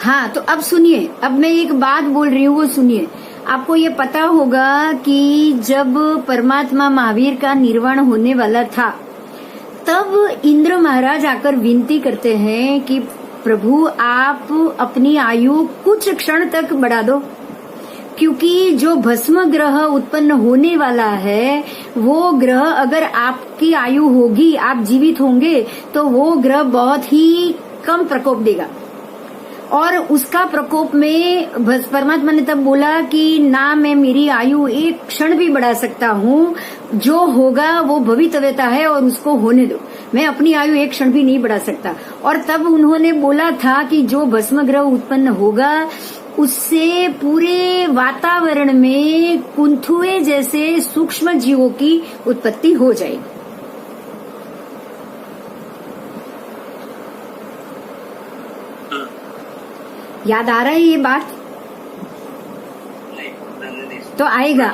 हाँ। तो अब सुनिए, अब मैं एक बात बोल रही हूँ वो सुनिए। आपको ये पता होगा कि जब परमात्मा महावीर का निर्वाण होने वाला था, तब इंद्र महाराज आकर विनती करते हैं कि प्रभु आप अपनी आयु कुछ क्षण तक बढ़ा दो, क्योंकि जो भस्म ग्रह उत्पन्न होने वाला है वो ग्रह अगर आपकी आयु होगी, आप जीवित होंगे, तो वो ग्रह बहुत ही कम प्रकोप देगा। और उसका प्रकोप में परमात्मा ने तब बोला कि ना मैं मेरी आयु एक क्षण भी बढ़ा सकता हूँ, जो होगा वो भवितव्यता है और उसको होने दो, मैं अपनी आयु एक क्षण भी नहीं बढ़ा सकता। और तब उन्होंने बोला था कि जो भस्म ग्रह उत्पन्न होगा उससे पूरे वातावरण में कुंथुए जैसे सूक्ष्म जीवों की उत्पत्ति हो जाएगी। याद आ रहा है ये बात? तो आएगा,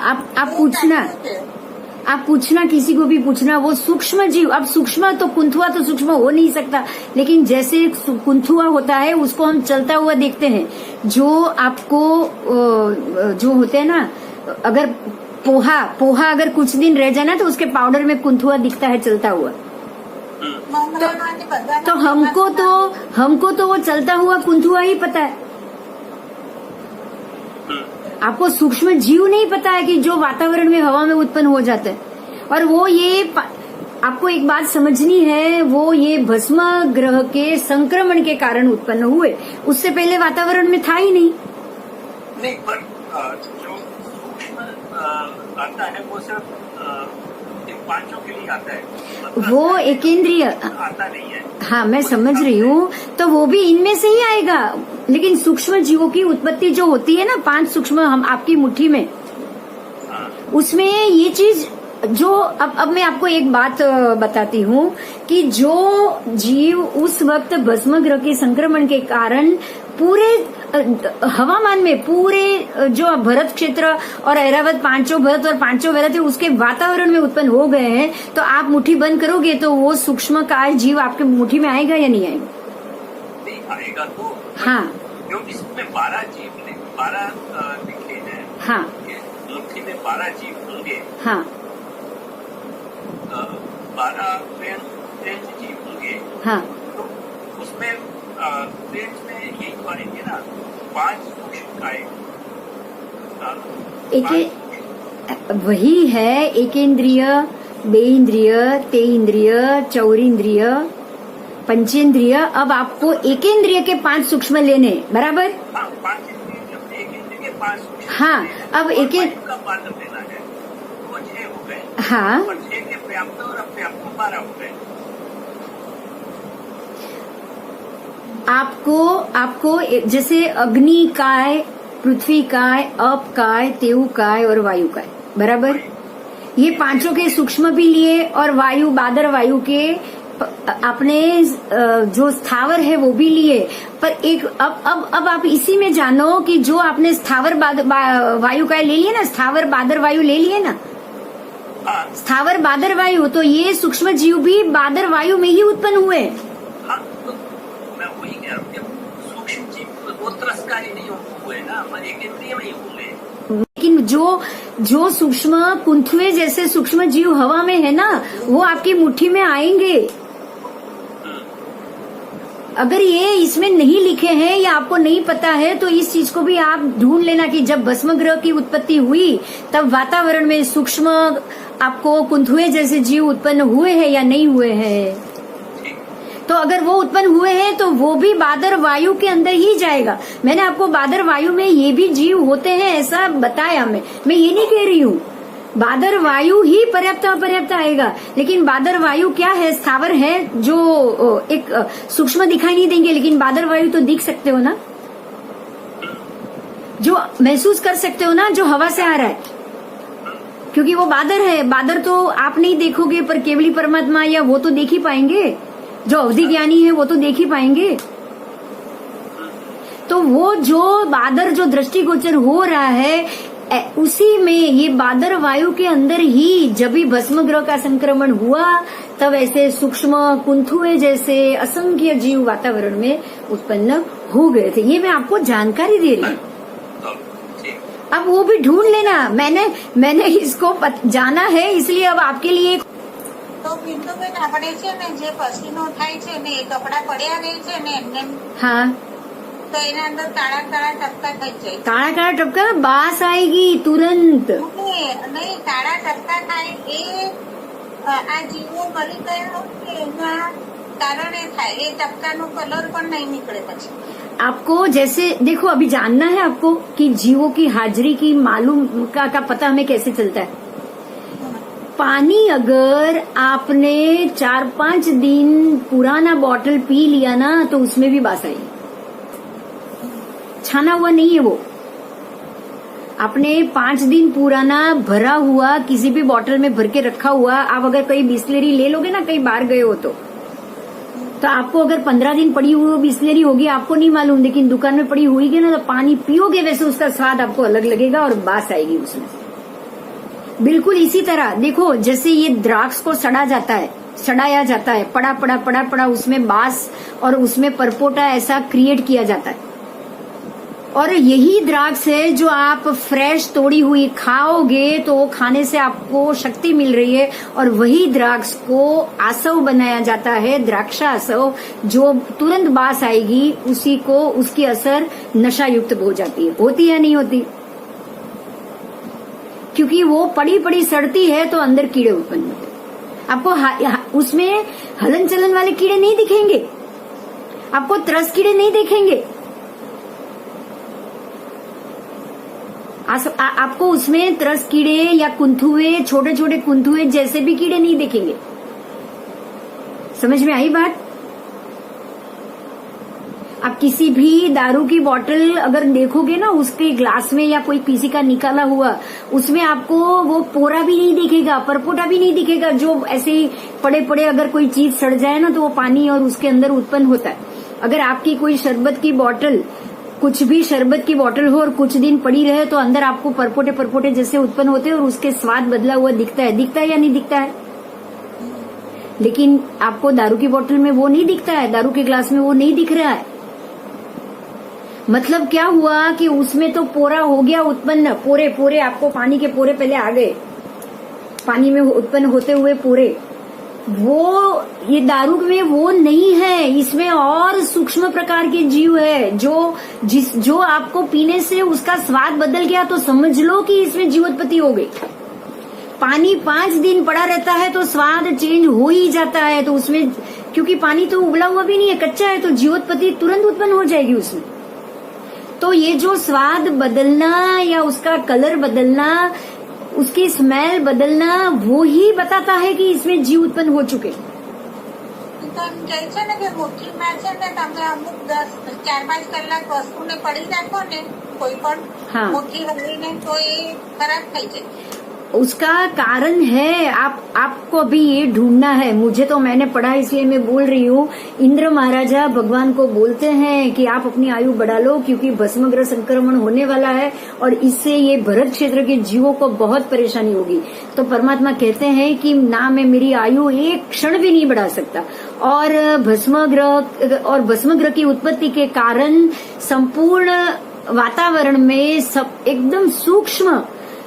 आप पूछना किसी को भी पूछना, वो सूक्ष्म जीव, अब सूक्ष्म तो कुंथुआ तो सूक्ष्म हो नहीं सकता, लेकिन जैसे कुंथुआ होता है उसको हम चलता हुआ देखते हैं। जो आपको जो होते हैं ना, अगर पोहा अगर कुछ दिन रह जाए ना तो उसके पाउडर में कुंथुआ दिखता है चलता हुआ। तो हमको तो वो चलता हुआ कुंथुआ ही पता है। आपको सूक्ष्म जीव नहीं पता है कि जो वातावरण में हवा में उत्पन्न हो जाता है। और वो ये आपको एक बात समझनी है, वो ये भस्म ग्रह के संक्रमण के कारण उत्पन्न हुए, उससे पहले वातावरण में था ही नहीं। नहीं, पर जो सूक्ष्म आता है वो सिर्फ पांचों के लिए आता है, मतलब वो एकेंद्रिय आता नहीं है। हाँ, मैं समझ रही हूँ, तो वो भी इनमें से ही आएगा। लेकिन सूक्ष्म जीवों की उत्पत्ति जो होती है ना, 5 सूक्ष्म हम आपकी मुट्ठी में, उसमें ये चीज जो अब मैं आपको एक बात बताती हूँ कि जो जीव उस वक्त भस्म ग्रह के संक्रमण के कारण पूरे हवामान में, पूरे जो भरत क्षेत्र और ऐरावत पांचों भरत और पांचों भरत है उसके वातावरण में उत्पन्न हो गए हैं, तो आप मुट्ठी बंद करोगे तो वो सूक्ष्म काय जीव आपके मुट्ठी में आएगा या नहीं आएगा? नहीं आएगा तो। हाँ, क्योंकि इसमें 12 जीव ने 12 लिखे हैं। हाँ, मुट्ठी में 12 जीव होंगे। हाँ, 12 रेंज जीव होंगे। हाँ, तो उसमें रेंज में यही तो आएंगे ना, 5 सूक्ष्म काय। वही है एकेंद्रिय, बेइंद्रिय, तेइंद्रिय, चौरिंद्रिय, पंचेंद्रिय। अब आपको एकेंद्रिय के 5 सूक्ष्म लेने, बराबर? हाँ, 5 इंद्रिय, एक इंद्रिय के 5 सूक्ष्म। हाँ, अब का पात्र लेना है, वो 6 हो गए। हाँ, और 6 के पर्याप्त और अपर्याप्त 12 हो गए। आपको जैसे अग्नि काय, पृथ्वी काय, अप काय, तेउ काय और वायु काय, बराबर? ये पांचों के सूक्ष्म भी लिए और वायु, बादर वायु के अपने जो स्थावर है वो भी लिए। पर एक अब आप इसी में जानो कि जो आपने स्थावर वायु काय ले लिए ना, स्थावर बादर वायु ले लिए ना, स्थावर बादर वायु, तो ये सूक्ष्म जीव भी बादर वायु में ही उत्पन्न हुए। हाँ, तो मैं वही कह रहा हूँ, सूक्ष्म जीव वो त्रस्कारी नहीं हुए ना, हमारे एकेंद्रिय में ही हुए। लेकिन जो सूक्ष्म कुंथुए जैसे सूक्ष्म जीव हवा में है ना, वो आपकी मुट्ठी में आएंगे। अगर ये इसमें नहीं लिखे हैं या आपको नहीं पता है तो इस चीज को भी आप ढूंढ लेना कि जब भस्म ग्रह की उत्पत्ति हुई तब वातावरण में सूक्ष्म आपको कुंथुए जैसे जीव उत्पन्न हुए हैं या नहीं हुए हैं। तो अगर वो उत्पन्न हुए हैं तो वो भी बादर वायु के अंदर ही जाएगा। मैंने आपको बादर वायु में ये भी जीव होते हैं ऐसा बताया। मैं ये नहीं कह रही हूँ बादर वायु ही पर्याप्त अपर्याप्त आएगा, लेकिन बादर वायु क्या है, स्थावर है जो एक सूक्ष्म दिखाई नहीं देंगे, लेकिन बादर वायु तो दिख सकते हो ना, जो महसूस कर सकते हो ना, जो हवा से आ रहा है, क्योंकि वो बादर है। बादर तो आप नहीं देखोगे पर केवली परमात्मा या वो तो देख ही पाएंगे, जो अवधि ज्ञानी है वो तो देख ही पाएंगे। तो वो जो बादर जो दृष्टिगोचर हो रहा है उसी में ये बादर वायु के अंदर ही जब भी भस्म ग्रह का संक्रमण हुआ तब ऐसे सूक्ष्म कुंथुए जैसे असंख्य जीव वातावरण में उत्पन्न हो गए थे। ये मैं आपको जानकारी दे रही हूँ। अब वो भी ढूंढ लेना, मैंने इसको जाना है इसलिए अब आपके लिए। તો બિંદુબેન આપણે છે ને જે પસીનો થાય છે ને એ કપડા પડ્યા રહે છે ને એમને, हाँ, તો એના અંદર કાળા કાળા ટપકા થઈ જાય। काला काला टपका बास आएगी तुरंत। નહીં કાળા ટપકા થાય એ આ જીવો મરી ગયા હોય કે એના કારણે થાય। એ ટપકાનો કલર પણ નહીં નીકળે પછી। आपको जैसे देखो अभी जानना है आपको कि जीवों की हाजिरी की मालूम का पता हमें कैसे चलता है। पानी अगर आपने 4-5 दिन पुराना बॉटल पी लिया ना तो उसमें भी बास आई, छाना हुआ नहीं है वो। आपने 5 दिन पुराना भरा हुआ किसी भी बॉटल में भर के रखा हुआ, आप अगर कहीं बिस्लेरी ले लोगे ना, कहीं बाहर गए हो तो आपको अगर 15 दिन पड़ी हुई बिस्लेरी होगी आपको नहीं मालूम, लेकिन दुकान में पड़ी हुई ना तो पानी पियोगे वैसे उसका स्वाद आपको अलग लगेगा और बास आएगी उसमें। बिल्कुल इसी तरह देखो जैसे ये द्राक्ष को सड़ाया जाता है, पड़ा उसमें बास और उसमें परपोटा ऐसा क्रिएट किया जाता है। और यही द्राक्ष है जो आप फ्रेश तोड़ी हुई खाओगे तो वो खाने से आपको शक्ति मिल रही है, और वही द्राक्ष को आसव बनाया जाता है, द्राक्षा आसव, जो तुरंत बास आएगी उसी को, उसकी असर नशा युक्त हो जाती है। होती है नहीं होती? क्योंकि वो पड़ी पड़ी सड़ती है तो अंदर कीड़े उत्पन्न होते हैं। आपको उसमें हलन चलन वाले कीड़े नहीं दिखेंगे, आपको त्रस कीड़े नहीं दिखेंगे, आपको उसमें त्रस कीड़े या कुंथुए, छोटे छोटे कुंथुए जैसे भी कीड़े नहीं दिखेंगे। समझ में आई बात? आप किसी भी दारू की बोतल अगर देखोगे ना, उसके ग्लास में या कोई किसी का निकाला हुआ, उसमें आपको वो पोरा भी नहीं दिखेगा, परपोटा भी नहीं दिखेगा। जो ऐसे ही पड़े पड़े अगर कोई चीज सड़ जाए ना तो वो पानी और उसके अंदर उत्पन्न होता है। अगर आपकी कोई शरबत की बोतल, कुछ भी शरबत की बोतल हो और कुछ दिन पड़ी रहे तो अंदर आपको परपोटे परपोटे जैसे उत्पन्न होते हैं और उसके स्वाद बदला हुआ दिखता है। दिखता है या नहीं दिखता है? लेकिन आपको दारू की बोतल में वो नहीं दिखता है, दारू के ग्लास में वो नहीं दिख रहा है। मतलब क्या हुआ कि उसमें तो पोरा हो गया उत्पन्न, पोरे पोरे, आपको पानी के पोरे पहले आ गए, पानी में उत्पन्न होते हुए पोरे। वो ये दारू में वो नहीं है, इसमें और सूक्ष्म प्रकार के जीव है जो आपको पीने से उसका स्वाद बदल गया तो समझ लो कि इसमें जीवोत्पत्ति हो गई। पानी 5 दिन पड़ा रहता है तो स्वाद चेंज हो ही जाता है, तो उसमें क्योंकि पानी तो उबला हुआ भी नहीं है, कच्चा है, तो जीवोत्पत्ति तुरंत उत्पन्न हो जाएगी उसमें। तो ये जो स्वाद बदलना या उसका कलर बदलना, उसकी स्मेल बदलना, वो ही बताता है कि इसमें जीव उत्पन्न हो चुके। તો એમ કહે છે ને કે હોટલમાં છે ને તમે અમુક 4-5 કલાક વસ્તુને પડી રાખો ને કોઈ પણ हाँ। મોટી હળવીને તો એ ખરાબ થઈ જાય। उसका कारण है, आपको अभी ये ढूंढना है। मुझे तो मैंने पढ़ा इसलिए मैं बोल रही हूँ। इंद्र महाराजा भगवान को बोलते हैं कि आप अपनी आयु बढ़ा लो क्योंकि भस्मग्रह संक्रमण होने वाला है और इससे ये भरत क्षेत्र के जीवों को बहुत परेशानी होगी। तो परमात्मा कहते हैं कि ना मैं मेरी आयु एक क्षण भी नहीं बढ़ा सकता, और भस्मग्रह की उत्पत्ति के कारण संपूर्ण वातावरण में सब एकदम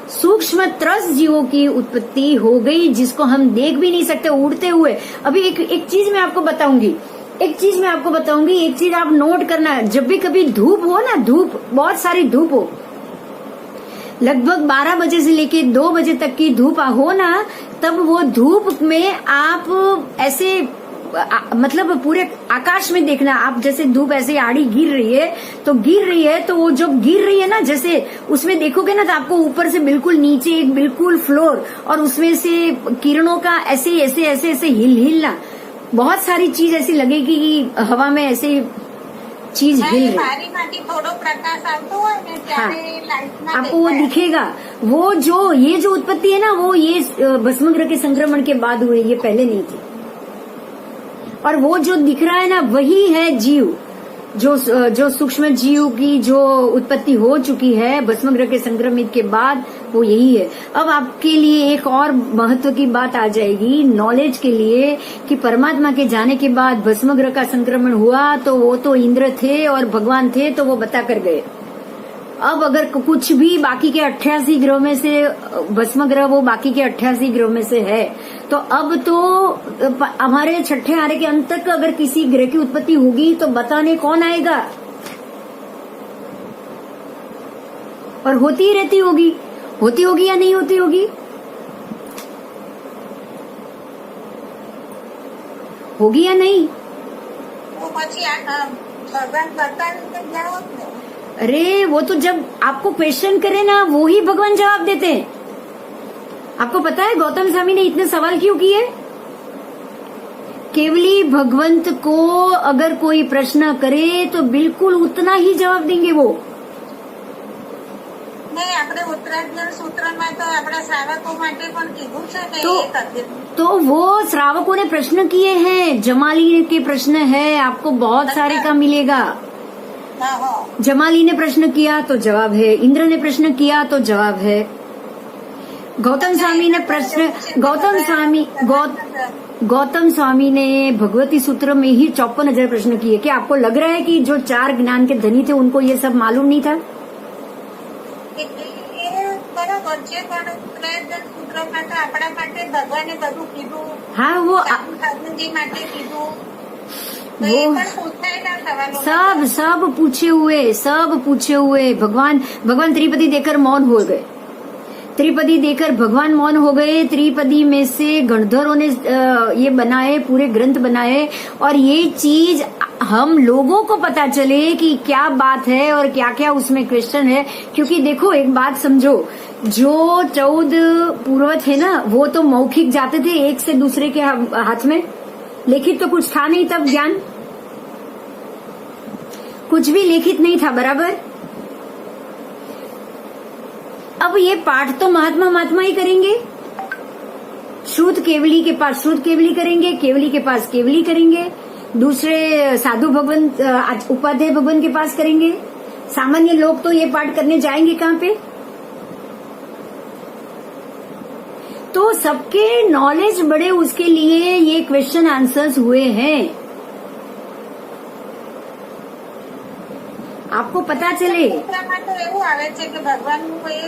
सूक्ष्म त्रस जीवों की उत्पत्ति हो गई, जिसको हम देख भी नहीं सकते उड़ते हुए। अभी एक चीज मैं आपको बताऊंगी, एक चीज आप नोट करना। जब भी कभी धूप हो ना, धूप बहुत सारी धूप हो, लगभग 12 बजे से लेके 2 बजे तक की धूप हो ना, तब वो धूप में आप ऐसे मतलब पूरे आकाश में देखना। आप जैसे धूप ऐसे आड़ी गिर रही है तो वो जो गिर रही है ना, जैसे उसमें देखोगे ना तो आपको ऊपर से बिल्कुल नीचे एक बिल्कुल फ्लोर, और उसमें से किरणों का ऐसे हिलना, बहुत सारी चीज ऐसी लगेगी कि हवा में ऐसे चीज हिल रही है। थोड़ो प्रकाश આવતો હોય ને ત્યારે લાઈટમાં आपको वो दिखेगा। वो ये जो उत्पत्ति है ना, वो ये भस्मग्रह के संक्रमण के बाद हुई, ये पहले नहीं थी। और वो जो दिख रहा है ना, वही है जीव, जो सूक्ष्म जीव की जो उत्पत्ति हो चुकी है भस्मग्रह के संक्रमित के बाद, वो यही है। अब आपके लिए एक और महत्व की बात आ जाएगी नॉलेज के लिए, कि परमात्मा के जाने के बाद भस्मग्रह का संक्रमण हुआ तो वो तो इंद्र थे और भगवान थे, तो वो बता कर गए। अब अगर कुछ भी बाकी के 88 ग्रह में से भस्म ग्रह वो बाकी के 88 ग्रह में से है, तो अब तो हमारे छठे आरे के अंत तक अगर किसी ग्रह की उत्पत्ति होगी तो बताने कौन आएगा? और होती ही रहती होगी या नहीं होती होगी? होगी या नहीं? वो પછી ભગવાન બતાવીને જાઓ ને। अरे वो तो जब आपको क्वेश्चन करे ना, वो ही भगवान जवाब देते हैं। आपको पता है गौतम स्वामी ने इतने सवाल क्यों किए? केवली भगवंत को अगर कोई प्रश्न करे तो बिल्कुल उतना ही जवाब देंगे वो। नहीं, આપણે ઉત્તરાયણ સૂત્રમાં તો આપણા શ્રાવકો માટે પણ કીધું છે ને, तो, એ કરજે। तो वो श्रावकों ने प्रश्न किए हैं, जमाली के प्रश्न है, आपको बहुत सारे का मिलेगा। हाँ, हाँ। जमाली ने प्रश्न किया तो जवाब है, इंद्र ने प्रश्न किया तो जवाब है, गौतम स्वामी ने प्रश्न गौतम स्वामी ने भगवती सूत्र में ही 54,000 प्रश्न किए। क्या आपको लग रहा है कि जो 4 ज्ञान के धनी थे उनको ये सब मालूम नहीं था? એ બરોબર છે પણ પ્રયત્ન સૂત્રમાં તો આપણા માટે ભગવાને બધું કીધું, हाँ, वो સાધુજી માટે કીધું, તો એ वो પણ પૂછાયેલા સવાલો सब पूछे हुए भगवान त्रिपदी देकर मौन हो गए। त्रिपदी देकर भगवान मौन हो गए। त्रिपदी में से गणधरों ने ये बनाए, पूरे ग्रंथ बनाए, और ये चीज हम लोगों को पता चले कि क्या बात है और क्या क्या उसमें क्वेश्चन है। क्योंकि देखो एक बात समझो, जो 14 पूर्वज है ना, वो तो मौखिक जाते थे एक से दूसरे के हाथ में, लिखित तो कुछ था नहीं तब, ज्ञान कुछ भी लिखित नहीं था, बराबर। अब ये पाठ तो महात्मा ही करेंगे। श्रुत केवली के पास श्रुत केवली करेंगे, केवली के पास केवली करेंगे, दूसरे साधु भगवान उपाध्याय भगवान के पास करेंगे। सामान्य लोग तो ये पाठ करने जाएंगे कहाँ पे? तो सबके नॉलेज बढ़े उसके लिए ये क्वेश्चन आंसर्स हुए हैं। आपको पता चले। સૂત્રમાં તો એવું આવે છે કે ભગવાનનું કોઈ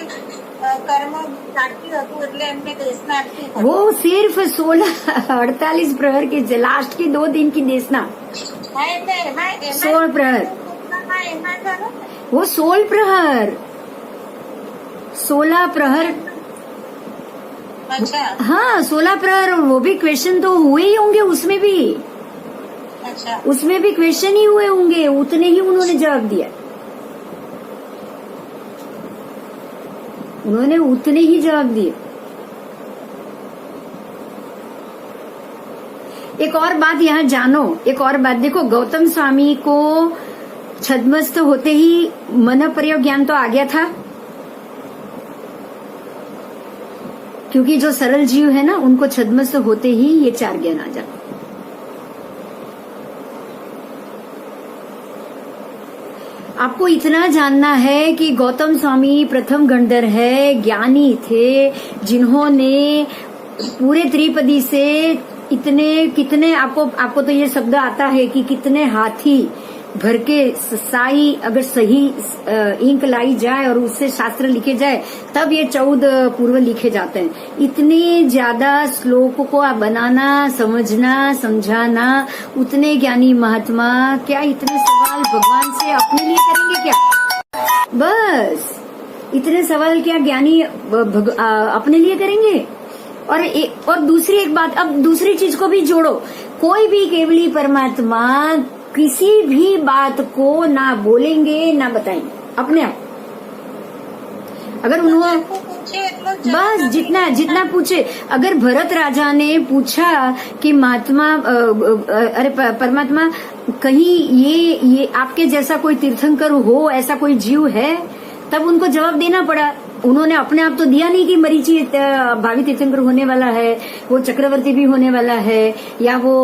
કર્મ બાકી હતું એટલે એમને દેશનાર્થી હતું. वो सिर्फ 16-48 प्रहर के लास्ट के 2 दिन की देशना, હા, એટલે એમાં 16 प्रहर, સૂત્રમાં એમાં ખરું ને? वो 16 प्रहर, 16 प्रहर, અચ્છા, हाँ 16 प्रहर। वो भी क्वेश्चन तो हुए ही होंगे उसमें भी, અચ્છા. उसमें भी क्वेश्चन ही हुए होंगे, उतने ही उन्होंने जवाब दिया, उन्होंने उतने ही जवाब दिए। एक और बात यहाँ जानो, एक और बात देखो, गौतम स्वामी को छद्मस्त होते ही मन प्रयोग ज्ञान तो आ गया था, क्योंकि जो सरल जीव है ना उनको छद्मस्त होते ही ये 4 ज्ञान आ जाते। आपको इतना जानना है कि गौतम स्वामी प्रथम गणधर है, ज्ञानी थे, जिन्होंने पूरे त्रिपदी से कितने आपको तो ये शब्द आता है कि कितने हाथी भर के साई अगर सही इंक लाई जाए और उससे शास्त्र लिखे जाए तब ये 14 पूर्व लिखे जाते हैं। इतने ज्यादा श्लोक को बनाना, समझना, समझाना, उतने ज्ञानी महात्मा क्या इतने सवाल भगवान से अपने लिए करेंगे क्या? बस इतने सवाल क्या ज्ञानी अपने लिए करेंगे? और दूसरी एक बात, अब दूसरी चीज को भी जोड़ो, कोई भी केवली परमात्मा किसी भी बात को ना बोलेंगे ना बताएंगे अपने आप। अगर उन्होंने પૂછે એટલો જ बस जितना पूछे, अगर भरत राजा ने पूछा कि महात्मा अरे परमात्मा कहीं ये आपके जैसा कोई तीर्थंकर हो, ऐसा कोई जीव है, तब उनको जवाब देना पड़ा। उन्होंने अपने आप तो दिया नहीं कि मरीचि भावी तीर्थंकर होने वाला है, वो चक्रवर्ती भी होने वाला है, या वो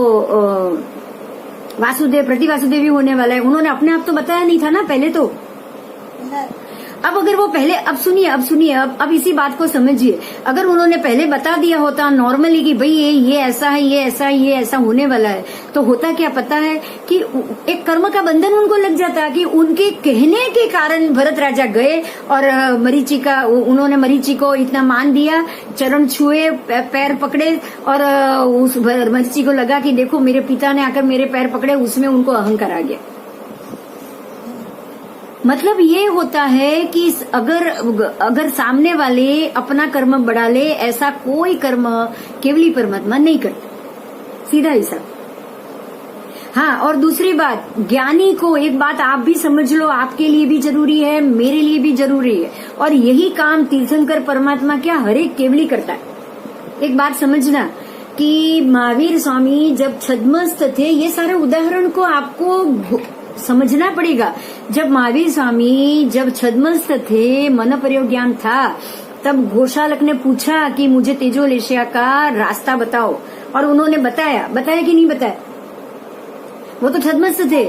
वासुदेव प्रति वासुदेव भी होने वाला है। उन्होंने अपने आप तो बताया नहीं था ना पहले तो। अब अगर वो पहले, अब सुनिए, अब इसी बात को समझिए, अगर उन्होंने पहले बता दिया होता नॉर्मली कि भाई ये ऐसा है, ये ऐसा है, ये ऐसा होने वाला है, तो होता क्या पता है कि एक कर्म का बंधन उनको लग जाता कि उनके कहने के कारण भरत राजा गए और उन्होंने मरीचि को इतना मान दिया, चरण छुए, पैर पकड़े, और उस मरीचि को लगा कि देखो मेरे पिता ने आकर मेरे पैर पकड़े, उसमें उनको अहंकार आ गया। मतलब ये होता है कि अगर सामने वाले अपना कर्म बढ़ा ले, ऐसा कोई कर्म केवली परमात्मा नहीं करता, सीधा हिसाब। हाँ, और दूसरी बात, ज्ञानी को एक बात आप भी समझ लो, आपके लिए भी जरूरी है, मेरे लिए भी जरूरी है, और यही काम तीर्थंकर परमात्मा क्या हर एक केवली करता है। एक बात समझना कि महावीर स्वामी जब छद्मस्त थे, ये सारे उदाहरण को आपको समझना पड़ेगा। जब महावीर स्वामी जब छद्मस्त थे, मन प्रयोग ज्ञान था, तब गोशालक ने पूछा कि मुझे तेजोलेशिया का रास्ता बताओ, और उन्होंने बताया कि नहीं बताया? वो तो छद्मस्त थे,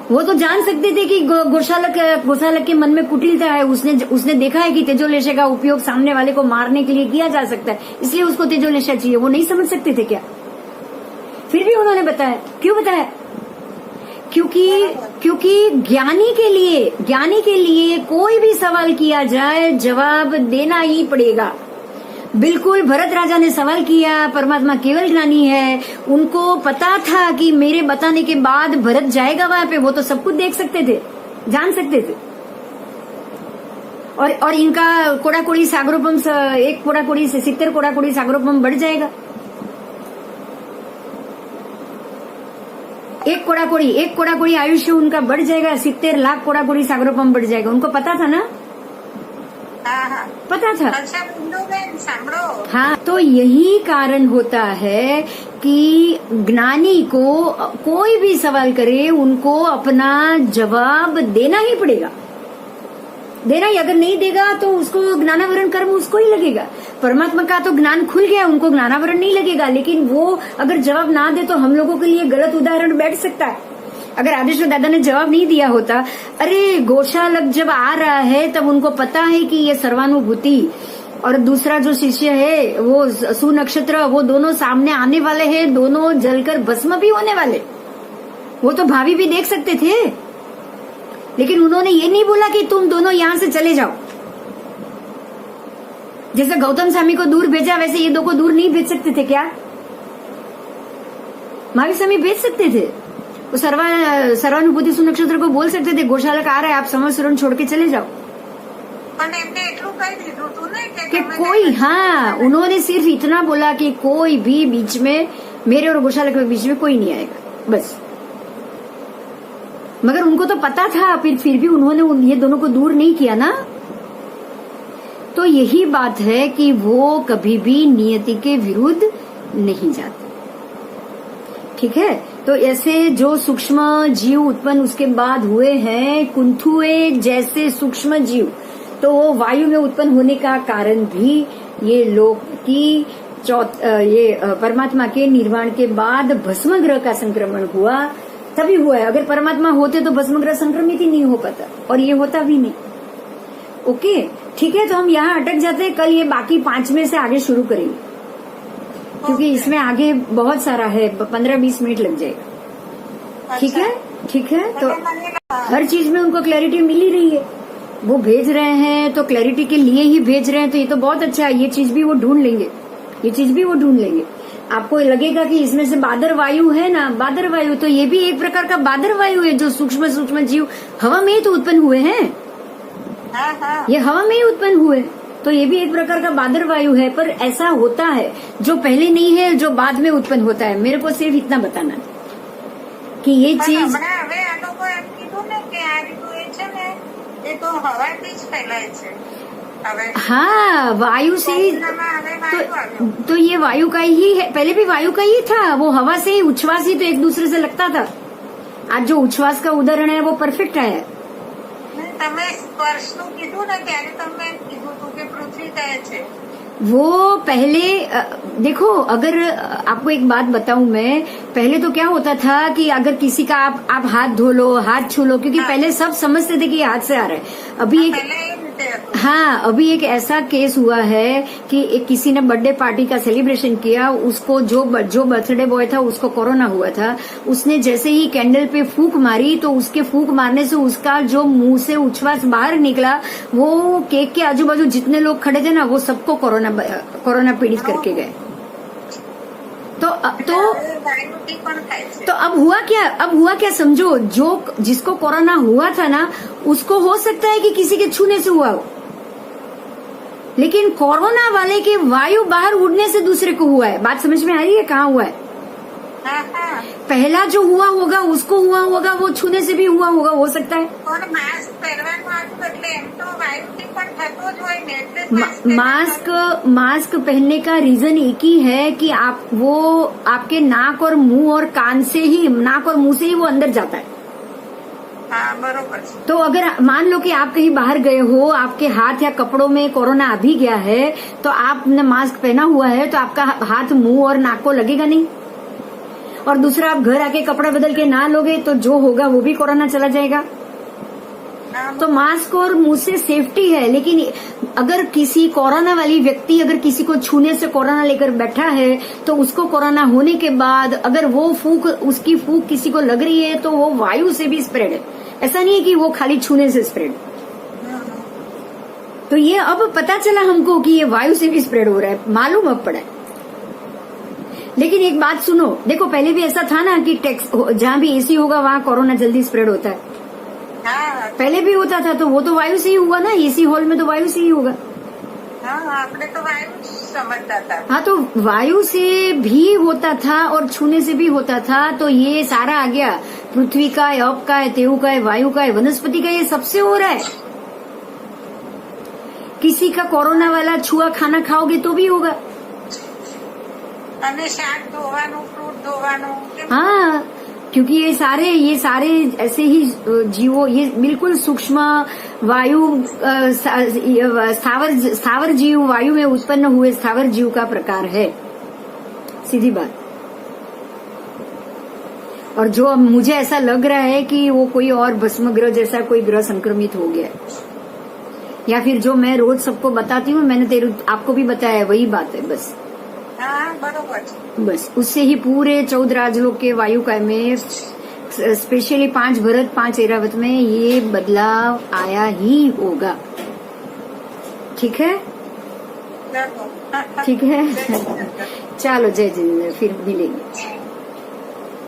वो तो जान सकते थे कि गोशालक के मन में कुटिलता है, उसने देखा है कि तेजोलेशिया का उपयोग सामने वाले को मारने के लिए किया जा सकता है, इसलिए उसको तेजोलेशिया चाहिए। वो नहीं समझ सकते थे क्या? फिर भी उन्होंने बताया। क्यों बताया? क्योंकि ज्ञानी के लिए कोई भी सवाल किया जाए जवाब देना ही पड़ेगा। बिल्कुल भरत राजा ने सवाल किया, परमात्मा केवल ज्ञानी है, उनको पता था कि मेरे बताने के बाद भरत जाएगा वहां पे, वो तो सब कुछ देख सकते थे, जान सकते थे। और इनका कोड़ाकोड़ी सागरोपम एक कोड़ाकोड़ी से 70 कोड़ाकोड़ी सागरोपम बढ़ जाएगा। एक कोड़ाकोड़ी आयुष्य उनका बढ़ जाएगा, 70 लाख कोड़ाकोड़ी सागरोपम बढ़ जाएगा। उनको पता था ना? हाँ। पता था। अच्छा बिंदु बहन सांभळो। हाँ, तो यही कारण होता है कि ज्ञानी को कोई भी सवाल करे उनको अपना जवाब देना ही पड़ेगा। देना ही, अगर नहीं देगा तो उसको ज्ञानावरण कर्म उसको ही लगेगा। परमात्मा का तो ज्ञान खुल गया, उनको ज्ञानावरण नहीं लगेगा, लेकिन वो अगर जवाब ना दे तो हम लोगों के लिए गलत उदाहरण बैठ सकता है। अगर आदेश्वर दादा ने जवाब नहीं दिया होता, अरे गोशालक जब आ रहा है तब उनको पता है कि ये सर्वानुभूति और दूसरा जो शिष्य है वो सुनक्षत्र, वो दोनों सामने आने वाले हैं, दोनों जलकर भस्म भी होने वाले, वो तो भावी भी देख सकते थे। लेकिन उन्होंने ये नहीं बोला कि तुम दोनों यहां से चले जाओ। जैसे गौतम स्वामी को दूर भेजा वैसे ये दो को दूर नहीं भेज सकते थे क्या? महावीर स्वामी भेज सकते थे। वो सर्वानुभूति सुनक्षत्र को बोल सकते थे गौशाला का आ रहा है, आप समस्वरण छोड़ के चले जाओ। कि कोई, हाँ, उन्होंने सिर्फ इतना बोला कि कोई भी बीच में, मेरे और गौशाला के बीच में कोई नहीं आएगा, बस। मगर उनको तो पता था, फिर भी उन्होंने ये दोनों को दूर नहीं किया ना। तो यही बात है कि वो कभी भी नियति के विरुद्ध नहीं जाते। ठीक है, तो ऐसे जो सूक्ष्म जीव उत्पन्न उसके बाद हुए हैं, कुंथुए जैसे सूक्ष्म जीव, तो वो वायु में उत्पन्न होने का कारण भी ये लोक की ये परमात्मा के निर्वाण के बाद भस्म ग्रह का संक्रमण हुआ, तभी हुआ है। अगर परमात्मा होते तो भस्म ग्रह संक्रमित ही नहीं हो पाता, और ये होता भी नहीं। ओके, ठीक है, तो हम यहाँ अटक जाते हैं। कल ये बाकी 5 में से आगे शुरू करेंगे, क्योंकि इसमें आगे बहुत सारा है, 15-20 मिनट लग जाएगा। ठीक है, ठीक है। तो हर चीज में उनको क्लैरिटी मिल ही रही है, वो भेज रहे हैं तो क्लैरिटी के लिए ही भेज रहे हैं, तो ये तो बहुत अच्छा है। ये चीज भी वो ढूंढ लेंगे, ये चीज भी वो ढूंढ लेंगे। आपको लगेगा कि इसमें से बादर वायु है ना, बादर वायु, तो ये भी एक प्रकार का बादर वायु है, जो सूक्ष्म जीव हवा में ही तो उत्पन्न हुए हैं। ये हवा में ही उत्पन्न हुए, तो ये भी एक प्रकार का बादर वायु है। पर ऐसा होता है जो पहले नहीं है, जो बाद में उत्पन्न होता है। मेरे को सिर्फ इतना बताना कि ये चीज हाँ, वायु से ही तो ये वायु का ही है, पहले भी वायु का ही था। वो हवा से ही, उच्छ्वास ही तो एक दूसरे से लगता था। आज जो उच्छ्वास का उदाहरण है वो परफेक्ट है। वो पहले देखो, अगर आपको एक बात बताऊं मैं, पहले तो क्या होता था कि अगर किसी का आप हाथ धो लो, हाथ छू लो, क्योंकि पहले सब समझते थे कि ये हाथ से आ रहा है। अभी एक ऐसा केस हुआ है कि किसी ने बर्थडे पार्टी का सेलिब्रेशन किया, उसको जो बर्थडे बॉय था उसको कोरोना हुआ था। उसने जैसे ही कैंडल पे फूंक मारी तो उसके फूंक मारने से उसका जो मुंह से उच्छ्वास बाहर निकला, वो केक के आजू बाजू जितने लोग खड़े थे ना, वो सबको कोरोना पीड़ित करके गए। तो अब हुआ क्या समझो, जिसको कोरोना हुआ था ना, उसको हो सकता है कि किसी के छूने से हुआ हो, लेकिन कोरोना वाले के वायु बाहर उड़ने से दूसरे को हुआ है। बात समझ में आ रही है? कहाँ हुआ है? पहला जो हुआ होगा उसको हुआ होगा, वो छूने से भी हुआ होगा, हो सकता है। मास्क पहनने का रीजन एक ही है कि वो आपके नाक और मुंह और कान से ही, नाक और मुंह से ही वो अंदर जाता है। बरोबर। तो अगर मान लो कि आप कहीं बाहर गए हो, आपके हाथ या कपड़ों में कोरोना आ भी गया है, तो आपने मास्क पहना हुआ है, तो आपका हाथ मुंह और नाक को लगेगा नहीं। और दूसरा, आप घर आके कपड़ा बदल के ना लोगे तो जो होगा वो भी कोरोना चला जाएगा। हाँ, तो मास्क और मुंह से सेफ्टी है, लेकिन अगर किसी कोरोना वाली व्यक्ति अगर किसी को छूने से कोरोना लेकर बैठा है तो उसको कोरोना होने के बाद अगर वो उसकी फूंक किसी को लग रही है तो वो वायु से भी स्प्रेड है, ऐसा नहीं है कि वो खाली छूने से स्प्रेड। तो ये अब पता चला हमको कि ये वायु से भी स्प्रेड हो रहा है, मालूम अब पड़ा है। लेकिन एक बात सुनो, देखो पहले भी ऐसा था ना कि जहाँ भी एसी होगा वहाँ कोरोना जल्दी स्प्रेड होता है, हाँ, पहले भी होता था, तो वो तो वायु से ही हुआ ना, एसी हॉल में तो वायु से ही होगा। हाँ, आपने तो वायु समझता था। हाँ, तो वायु से भी होता था और छूने से भी होता था, तो ये सारा आ गया, पृथ्वी का है, अप का है, तेऊ का है, वायु का है, वनस्पति का, ये सबसे हो रहा है। किसी का कोरोना वाला छुआ खाना खाओगे तो भी होगा। અને શાક ધોવાનું, ફ્રૂટ ધોવાનું, हाँ, क्योंकि ये सारे ऐसे ही जीवों, ये बिल्कुल सूक्ष्म वायु स्थावर जीव, वायु में उत्पन्न हुए स्थावर जीव का प्रकार है, सीधी बात। और जो मुझे ऐसा लग रहा है कि वो कोई और भस्म ग्रह जैसा कोई ग्रह संक्रमित हो गया है, या फिर जो मैं रोज सबको बताती हूँ, मैंने आपको भी बताया है, वही बात है बस। હા, બરોબર છે। बस उससे ही पूरे 14 राजलोक के वायु का में स्पेशली 5 भरत 5 ऐरावत में ये बदलाव आया ही होगा। ठीक है, ચલો। ठीक है। चलो, जय जिनेन्द्र, फिर मिलेंगे।